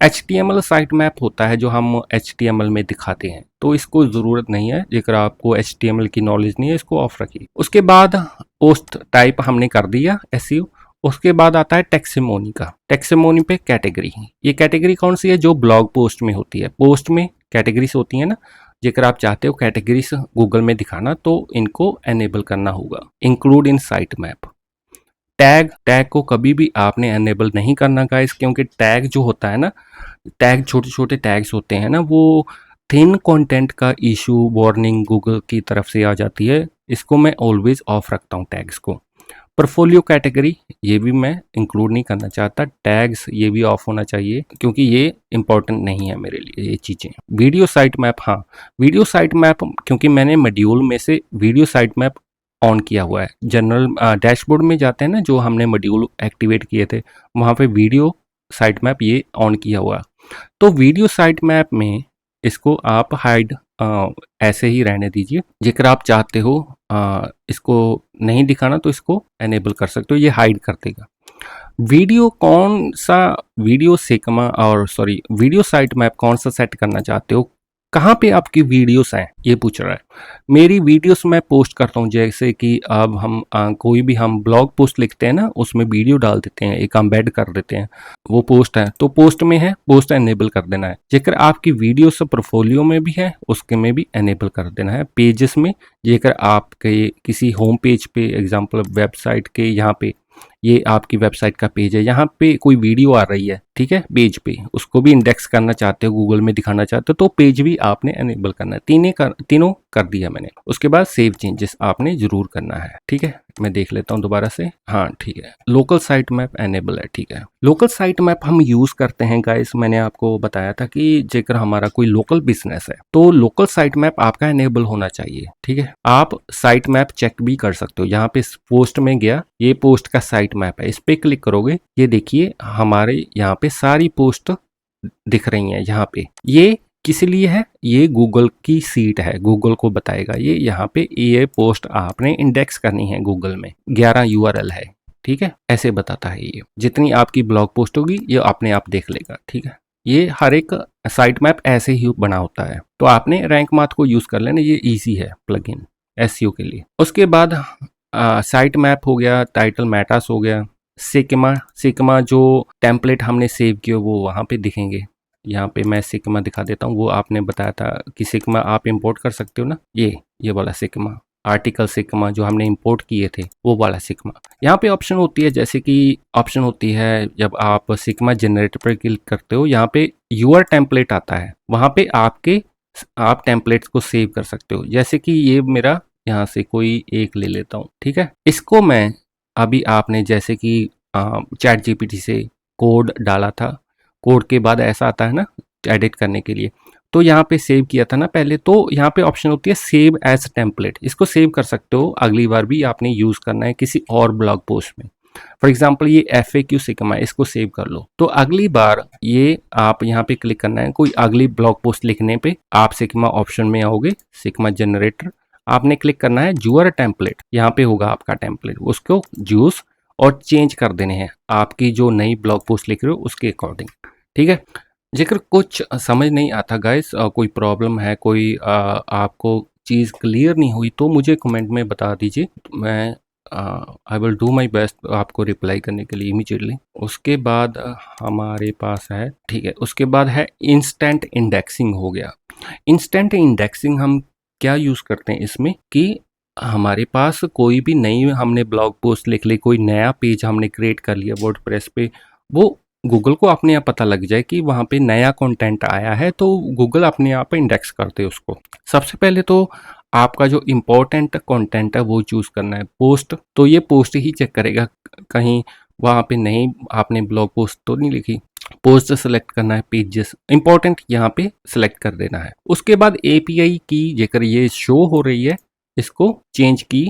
HTML साइट मैप होता है जो हम HTML में दिखाते हैं, तो इसको ज़रूरत नहीं है, जेकर आपको HTML की नॉलेज नहीं है इसको ऑफ रखिए। उसके बाद पोस्ट टाइप हमने कर दिया SEO। उसके बाद आता है टेक्सिमोनी का। टेक्सिमोनी पे कैटेगरी, ये कैटेगरी कौन सी है, जो ब्लॉग पोस्ट में होती है। पोस्ट में कैटेगरीज होती है ना, जेकर आप चाहते हो कैटेगरीज गूगल में दिखाना, तो इनको एनेबल करना होगा। Include in site map. Tag को कभी भी आपने एनेबल नहीं करना गाइस, क्योंकि टैग जो होता है ना, टैग छोटे छोटे टैग्स होते हैं ना, वो थिन कंटेंट का इशू वार्निंग गूगल की तरफ से आ जाती है। इसको मैं ऑलवेज ऑफ रखता हूँ टैग्स को। पोर्टफोलियो कैटेगरी, ये भी मैं इंक्लूड नहीं करना चाहता। टैग्स ये भी ऑफ होना चाहिए, क्योंकि ये इंपॉर्टेंट नहीं है मेरे लिए ये चीज़ें। वीडियो साइट मैप, हाँ वीडियो साइट मैप, क्योंकि मैंने मॉड्यूल में से वीडियो साइट मैप ऑन किया हुआ है। जनरल डैशबोर्ड में जाते हैं ना, जो हमने मॉड्यूल एक्टिवेट किए थे, वहाँ पे वीडियो साइट मैप ये ऑन किया हुआ है। तो वीडियो साइट मैप में इसको आप हाइड ऐसे ही रहने दीजिए। जेकर आप चाहते हो इसको नहीं दिखाना, तो इसको एनेबल कर सकते हो, ये हाइड कर देगा। वीडियो कौन सा वीडियो सिग्मा और सॉरी वीडियो साइट मैप कौन सा सेट करना चाहते हो, कहाँ पे आपकी वीडियोस हैं ये पूछ रहा है। मेरी वीडियोस मैं पोस्ट करता हूँ, जैसे कि अब हम कोई भी हम ब्लॉग पोस्ट लिखते हैं ना, उसमें वीडियो डाल देते हैं, एक एम्बेड कर देते हैं, वो पोस्ट है तो पोस्ट में है, पोस्ट एनेबल कर देना है। जेकर आपकी वीडियोस पोर्टफोलियो में भी है उसके में भी एनेबल कर देना है। पेजेस में जेकर आपके किसी होम पेज पे एग्जांपल वेबसाइट के यहाँ पे ये आपकी वेबसाइट का पेज है, यहाँ पे कोई वीडियो आ रही है, ठीक है, पेज पे उसको भी इंडेक्स करना चाहते हो, गूगल में दिखाना चाहते हो, तो पेज भी आपने एनेबल करना है। तीनों कर दिया मैंने। उसके बाद सेव चेंजेस आपने जरूर करना है, ठीक है। मैं देख लेता हूँ दोबारा से, हाँ ठीक है। लोकल साइट मैप एनेबल है, ठीक है। लोकल साइट मैप हम यूज करते हैं गाइस, मैंने आपको बताया था कि जेकर हमारा कोई लोकल बिजनेस है तो लोकल साइट मैप आपका एनेबल होना चाहिए, ठीक है। आप साइट मैप चेक भी कर सकते हो। यहाँ पे पोस्ट में गया, ये पोस्ट का साइट मैप है, इस पे क्लिक करोगे, ये देखिए हमारे यहाँ पे सारी पोस्ट दिख रही हैं। यहाँ पे ये किस लिए है, ये गूगल की सीट है, गूगल को बताएगा ये यहाँ पे ये पोस्ट आपने इंडेक्स करनी है गूगल में, 11 यूआरएल है, ठीक है, ऐसे बताता है। ये जितनी आपकी ब्लॉग पोस्ट होगी ये अपने आप देख लेगा, ठीक है। ये हर एक साइट मैप ऐसे ही बना होता है, तो आपने रैंक माथ को यूज कर लेना, ये इजी है प्लगइन एसईओ के लिए। उसके बाद साइट मैप हो गया, टाइटल मेटास हो गया, सिग्मा जो टेम्पलेट हमने सेव किया वो वहाँ पे दिखेंगे। यहाँ पे मैं सिग्मा दिखा देता हूँ, वो आपने बताया था कि सिग्मा आप इंपोर्ट कर सकते हो ना, ये वाला सिग्मा, आर्टिकल सिग्मा जो हमने इंपोर्ट किए थे वो वाला सिग्मा। यहाँ पे ऑप्शन होती है, जैसे कि ऑप्शन होती है जब आप सिग्मा जनरेटर पर क्लिक करते हो, यहाँ पे यूआर टेम्पलेट आता है, वहाँ पे आप टेम्पलेट्स को सेव कर सकते हो। जैसे कि ये मेरा यहाँ से कोई एक ले लेता हूँ, ठीक है। इसको मैं अभी आपने जैसे कि चैट जीपीटी से कोड डाला था, कोड के बाद ऐसा आता है ना एडिट करने के लिए, तो यहाँ पे सेव किया था ना पहले, तो यहाँ पे ऑप्शन होती है सेव एज टेम्पलेट, इसको सेव कर सकते हो, अगली बार भी आपने यूज करना है किसी और ब्लॉग पोस्ट में। फॉर एग्जाम्पल ये FAQ सिग्मा है, इसको सेव कर लो, तो अगली बार ये आप यहाँ पे क्लिक करना है, कोई अगली ब्लॉग पोस्ट लिखने पे आप सिग्मा ऑप्शन में आओगे, सिग्मा जनरेटर, आपने क्लिक करना है जूअर टेम्पलेट, यहाँ पे होगा आपका टेम्पलेट, उसको जूस और चेंज कर देने हैं आपकी जो नई ब्लॉग पोस्ट लिख रहे हो उसके अकॉर्डिंग, ठीक है। जेकर कुछ समझ नहीं आता गाइस, कोई प्रॉब्लम है, कोई आपको चीज़ क्लियर नहीं हुई तो मुझे कमेंट में बता दीजिए, मैं I will do my best आपको रिप्लाई करने के लिए इमीडिएटली। उसके बाद हमारे पास है, ठीक है, उसके बाद है इंस्टेंट इंडेक्सिंग हो गया। इंस्टेंट इंडेक्सिंग हम क्या यूज़ करते हैं इसमें कि हमारे पास कोई भी नई हमने ब्लॉग पोस्ट लिख ली, कोई नया पेज हमने क्रिएट कर लिया वर्डप्रेस पे, वो गूगल को अपने आप पता लग जाए कि वहाँ पे नया कंटेंट आया है, तो गूगल अपने आप इंडेक्स करते हैं उसको। सबसे पहले तो आपका जो इम्पोर्टेंट कंटेंट है वो चूज़ करना है, पोस्ट, तो ये पोस्ट ही चेक करेगा, कहीं वहाँ पे नहीं आपने ब्लॉग पोस्ट तो नहीं लिखी। पोस्ट सेलेक्ट करना है, पेजेस इंपॉर्टेंट यहाँ पे सेलेक्ट कर देना है। उसके बाद API की जेकर ये शो हो रही है इसको चेंज की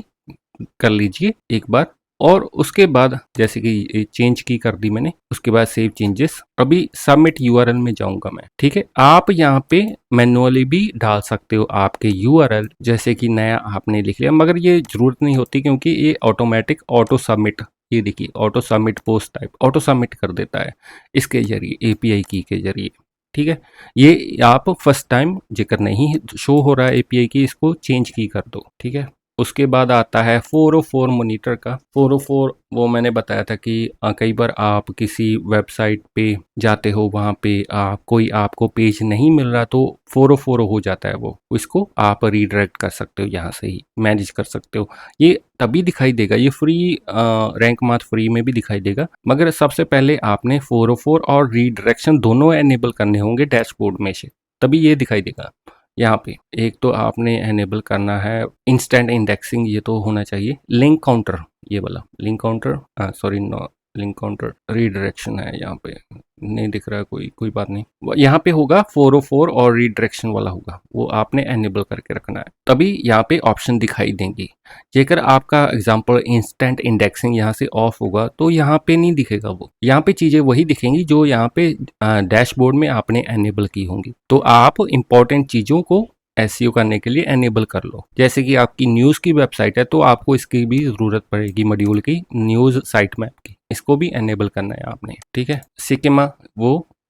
कर लीजिए एक बार, और उसके बाद जैसे कि चेंज की कर दी मैंने, उसके बाद सेव चेंजेस, अभी सबमिट यूआरएल में जाऊंगा मैं, ठीक है। आप यहाँ पे मैनुअली भी डाल सकते हो आपके यूआरएल, जैसे कि नया आपने लिख लिया, मगर ये जरूरत नहीं होती क्योंकि ये ऑटोमेटिक ऑटो सबमिट, ये देखिए auto submit post type auto submit कर देता है इसके जरिए, API की के जरिए, ठीक है। ये आप फर्स्ट टाइम जेकर नहीं शो हो रहा है API की, इसको चेंज की कर दो, ठीक है। उसके बाद आता है 404 मॉनिटर का। 404 वो मैंने बताया था कि कई बार आप किसी वेबसाइट पे जाते हो, वहाँ पे कोई आपको पेज नहीं मिल रहा तो 404 हो जाता है वो, इसको आप रीडायरेक्ट कर सकते हो, यहाँ से ही मैनेज कर सकते हो। ये तभी दिखाई देगा, ये फ्री रैंक माथ फ्री में भी दिखाई देगा, मगर सबसे पहले आपने 404 और रीडायरेक्शन दोनों एनेबल करने होंगे डैशबोर्ड में से, तभी ये दिखाई देगा। यहाँ पे एक तो आपने एनेबल करना है इंस्टेंट इंडेक्सिंग, ये तो होना चाहिए। लिंक काउंटर, ये वाला link counter, sorry no link counter, redirection है यहाँ पे नहीं दिख रहा है, कोई बात नहीं, यहाँ पे होगा 404 और रीडायरेक्शन वाला होगा, वो आपने एनेबल करके रखना है, तभी यहाँ पे ऑप्शन दिखाई देंगी। जेकर आपका एग्जांपल इंस्टेंट इंडेक्सिंग यहाँ से ऑफ होगा तो यहाँ पे नहीं दिखेगा वो, यहाँ पे चीजें वही दिखेंगी जो यहाँ पे डैशबोर्ड में आपने एनेबल की होंगी। तो आप इंपॉर्टेंट चीजों को एसईओ करने के लिए एनेबल कर लो, जैसे कि आपकी न्यूज़ की वेबसाइट है तो आपको इसकी भी ज़रूरत पड़ेगी, मॉड्यूल की न्यूज़ साइट मैप की, इसको भी एनेबल करना है आपने, ठीक है।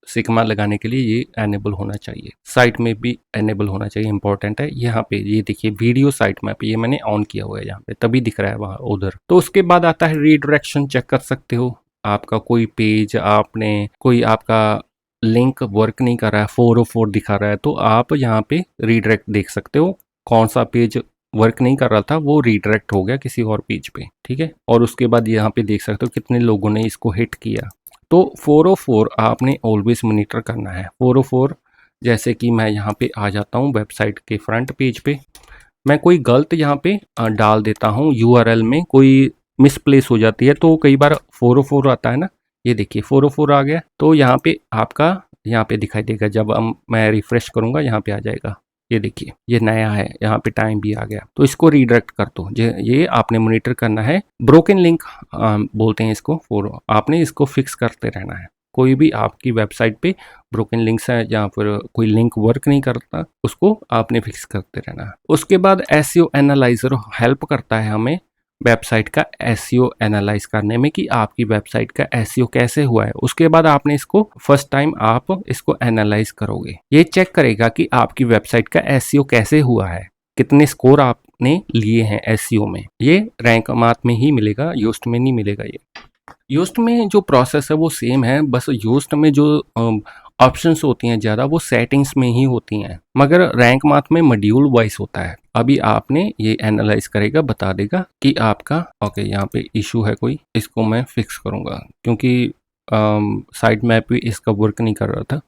सिग्मा लगाने के लिए ये एनेबल होना चाहिए, साइट में भी एनेबल होना चाहिए, इंपॉर्टेंट है। यहाँ पे ये देखिए वीडियो साइट मैप, ये मैंने ऑन किया हुआ है यहाँ पे, तभी दिख रहा है वहाँ उधर। तो उसके बाद आता है रीडायरेक्शन, चेक कर सकते हो आपका कोई पेज, आपने कोई आपका लिंक वर्क नहीं कर रहा है, 404 दिखा रहा है, तो आप यहाँ पे रीडायरेक्ट देख सकते हो। कौन सा पेज वर्क नहीं कर रहा था वो रीडायरेक्ट हो गया किसी और पेज पे, ठीक है। और उसके बाद यहाँ पे देख सकते हो कितने लोगों ने इसको हिट किया। तो 404 आपने ऑलवेज मॉनिटर करना है। 404 जैसे कि मैं यहाँ पे आ जाता हूँ वेबसाइट के फ्रंट पेज पे, मैं कोई गलत यहाँ पे डाल देता हूँ, यूआरएल में कोई मिसप्लेस हो जाती है तो कई बार 404 आता है ना, ये देखिए 404 आ गया। तो यहाँ पे आपका यहाँ पे दिखाई देगा, जब मैं रिफ्रेश करूँगा यहाँ पे आ जाएगा, ये देखिए ये नया है, यहाँ पे टाइम भी आ गया। तो इसको रीडायरेक्ट कर दो, ये आपने मॉनिटर करना है। ब्रोकन लिंक बोलते हैं इसको, आपने इसको फिक्स करते रहना है। कोई भी आपकी वेबसाइट पे ब्रोकन लिंक्स है या फिर कोई लिंक वर्क नहीं करता, उसको आपने फिक्स करते रहना है। उसके बाद एसईओ एनालाइजर हेल्प करता है हमें वेबसाइट का एसईओ एनालाइज करने में कि आपकी वेबसाइट का एसईओ कैसे हुआ है। उसके बाद आपने इसको फर्स्ट टाइम आप इसको एनालाइज करोगे, ये चेक करेगा कि आपकी वेबसाइट का एसईओ कैसे हुआ है, कितने स्कोर आपने लिए हैं एसईओ में। ये रैंक मार्क में ही मिलेगा, योस्ट में नहीं मिलेगा। ये योस्ट में जो प्रोसेस है वो सेम है, बस योस्ट में जो ऑप्शंस होती हैं ज़्यादा वो सेटिंग्स में ही होती हैं, मगर रैंक मार्क में मॉड्यूल वाइज होता है। अभी आपने ये एनालाइज करेगा, बता देगा कि आपका ओके यहाँ पे इशू है कोई, इसको मैं फिक्स करूँगा क्योंकि साइट मैप भी इसका वर्क नहीं कर रहा था।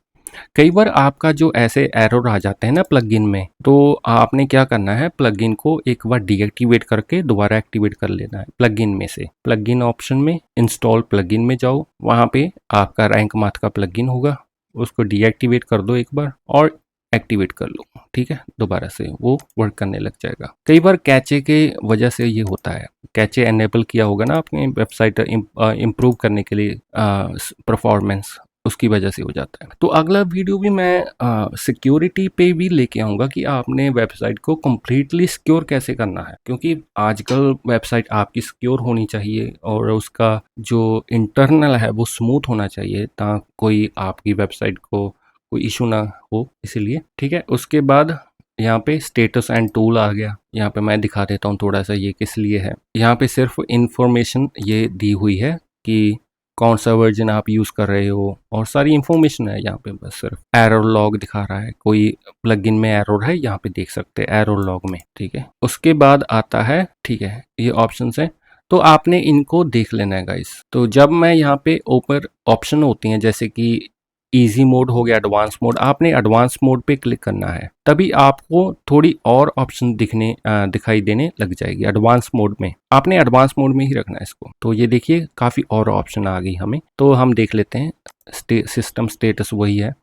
कई बार आपका जो ऐसे एरर आ जाते हैं ना प्लगइन में, तो आपने क्या करना है, प्लगइन को एक बार डीएक्टिवेट करके दोबारा एक्टिवेट कर लेना है। प्लगइन में से प्लगइन ऑप्शन में इंस्टॉल प्लगइन में जाओ, वहाँ पे आपका रैंक माथ का प्लगइन होगा, उसको डीएक्टिवेट कर दो एक बार और एक्टिवेट कर लो, ठीक है। दोबारा से वो वर्क करने लग जाएगा। कई बार कैचे के वजह से ये होता है, कैचे एनेबल किया होगा ना आपने वेबसाइट इम्प्रूव करने के लिए परफॉर्मेंस, उसकी वजह से हो जाता है। तो अगला वीडियो भी मैं सिक्योरिटी पे भी लेके आऊँगा कि आपने वेबसाइट को कम्प्लीटली सिक्योर कैसे करना है, क्योंकि आजकल वेबसाइट आपकी सिक्योर होनी चाहिए और उसका जो इंटरनल है वो स्मूथ होना चाहिए, ताकि कोई आपकी वेबसाइट को कोई इशू ना हो, इसीलिए, ठीक है। उसके बाद यहाँ पे स्टेटस एंड टूल आ गया, यहाँ पे मैं दिखा देता हूँ थोड़ा सा ये किस लिए है। यहाँ पे सिर्फ इंफॉर्मेशन ये दी हुई है कि कौन सा वर्जन आप यूज़ कर रहे हो और सारी इन्फॉर्मेशन है यहाँ पे। बस सिर्फ एरर लॉग दिखा रहा है, कोई प्लगइन में एरर है यहाँ पे देख सकते हैं एरर लॉग में, ठीक है। उसके बाद आता है, ठीक है, ये ऑप्शंस हैं, तो आपने इनको देख लेना है गाइस। तो जब मैं यहाँ पे ऊपर ऑप्शन होती हैं जैसे कि इजी मोड हो गया, एडवांस मोड, आपने एडवांस मोड पे क्लिक करना है, तभी आपको थोड़ी और ऑप्शन दिखाई देने लग जाएगी। एडवांस मोड में आपने एडवांस मोड में ही रखना है इसको। तो ये देखिए काफ़ी और ऑप्शन आ गई हमें, तो हम देख लेते हैं। सिस्टम स्टेटस वही है।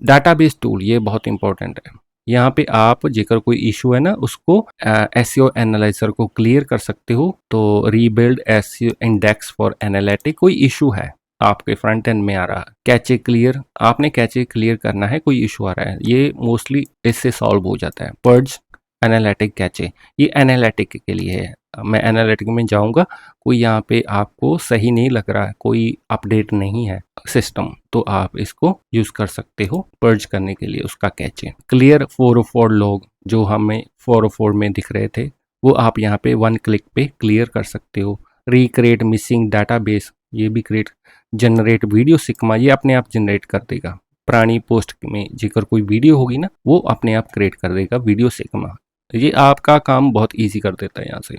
डाटाबेस टूल, ये बहुत इंपॉर्टेंट है। यहाँ पे आप जेकर कोई इशू है ना, उसको एसईओ एनालाइजर को क्लियर कर सकते हो। तो rebuild SEO index for analytic, कोई इशू है आपके फ्रंट एंड में आ रहा है, कैचे क्लियर, आपने कैचे क्लियर करना है, कोई इशू आ रहा है, ये मोस्टली इससे सॉल्व हो जाता है। पर्ज एनालिटिक कैचे, ये एनालिटिक के लिए है। मैं एनालिटिक में जाऊंगा, कोई यहाँ पे आपको सही नहीं लग रहा है, कोई अपडेट नहीं है सिस्टम, तो आप इसको यूज कर सकते हो पर्ज करने के लिए उसका कैचे। क्लियर 404 लॉग जो हमें 404 में दिख रहे थे, वो आप यहाँ पे 1 क्लिक पे क्लियर कर सकते हो। रिक्रिएट मिसिंग डाटाबेस, ये भी क्रिएट। जनरेट वीडियो सिग्मा, ये अपने आप जनरेट कर देगा। पुरानी पोस्ट में जेकर कोई वीडियो होगी ना, वो अपने आप क्रिएट कर देगा वीडियो सिग्मा। ये आपका काम बहुत इजी कर देता है यहाँ से।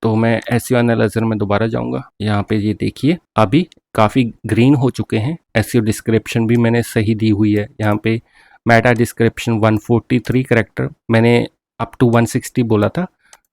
तो मैं एसईओ एनालाइजर में दोबारा जाऊंगा, यहाँ पे ये देखिए अभी काफ़ी ग्रीन हो चुके हैं। एसईओ डिस्क्रिप्शन भी मैंने सही दी हुई है यहाँ पे। मेटा डिस्क्रिप्शन 143 कैरेक्टर, मैंने अप टू 160 बोला था,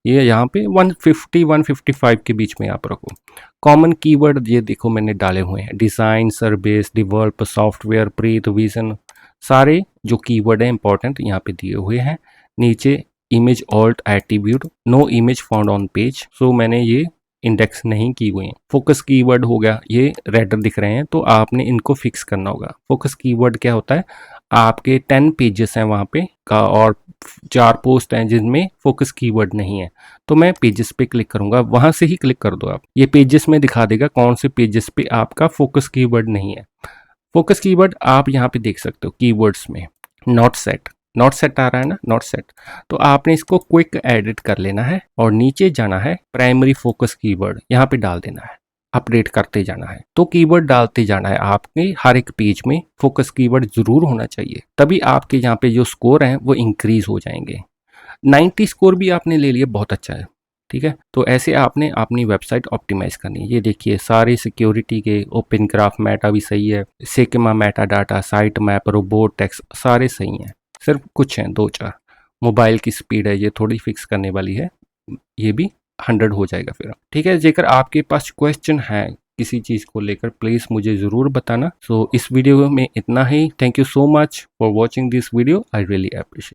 ये यहाँ पे 150 155 के बीच में आप रखो। कॉमन कीवर्ड ये देखो मैंने डाले हुए हैं, डिज़ाइन, सर्विस, डेवलप, सॉफ्टवेयर, प्रीत, विजन, सारे जो कीवर्ड है इंपॉर्टेंट यहाँ पे दिए हुए हैं। नीचे image alt attribute, no image found on page, so मैंने ये इंडेक्स नहीं की हुई हैं। फोकस कीवर्ड हो गया, ये रेड दिख रहे हैं, तो आपने इनको फिक्स करना होगा। फोकस कीवर्ड क्या होता है, आपके 10 पेजेस हैं वहाँ पे का, और 4 पोस्ट हैं जिनमें फोकस कीवर्ड नहीं है। तो मैं पेजेस पे क्लिक करूंगा, वहां से ही क्लिक कर दो आप। ये पेजेस में दिखा देगा कौन से पेजेस पे आपका फोकस कीवर्ड नहीं है। फोकस कीवर्ड आप यहाँ पे देख सकते हो कीवर्ड्स में नॉट सेट, नॉट सेट आ रहा है ना, नॉट सेट। तो आपने इसको क्विक एडिट कर लेना है और नीचे जाना है, प्राइमरी फोकस कीवर्ड यहाँ पे डाल देना है, अपडेट करते जाना है। तो कीवर्ड डालते जाना है, आपके हर एक पेज में फोकस कीवर्ड जरूर होना चाहिए, तभी आपके यहाँ पे जो स्कोर हैं वो इंक्रीज हो जाएंगे। 90 स्कोर भी आपने ले लिया, बहुत अच्छा है। ठीक है, तो ऐसे आपने अपनी वेबसाइट ऑप्टिमाइज करनी है। ये देखिए सारे सिक्योरिटी के, ओपन ग्राफ मेटा भी सही है, schema meta data, site map, robot text सारे सही हैं। सिर्फ कुछ हैं 2-4। मोबाइल की स्पीड है ये थोड़ी फिक्स करने वाली है, ये भी 100 हो जाएगा फिर। ठीक है, जेकर आपके पास क्वेश्चन है किसी चीज़ को लेकर, प्लीज़ मुझे ज़रूर बताना। सो इस वीडियो में इतना ही। Thank you so much for watching this video, I really appreciate.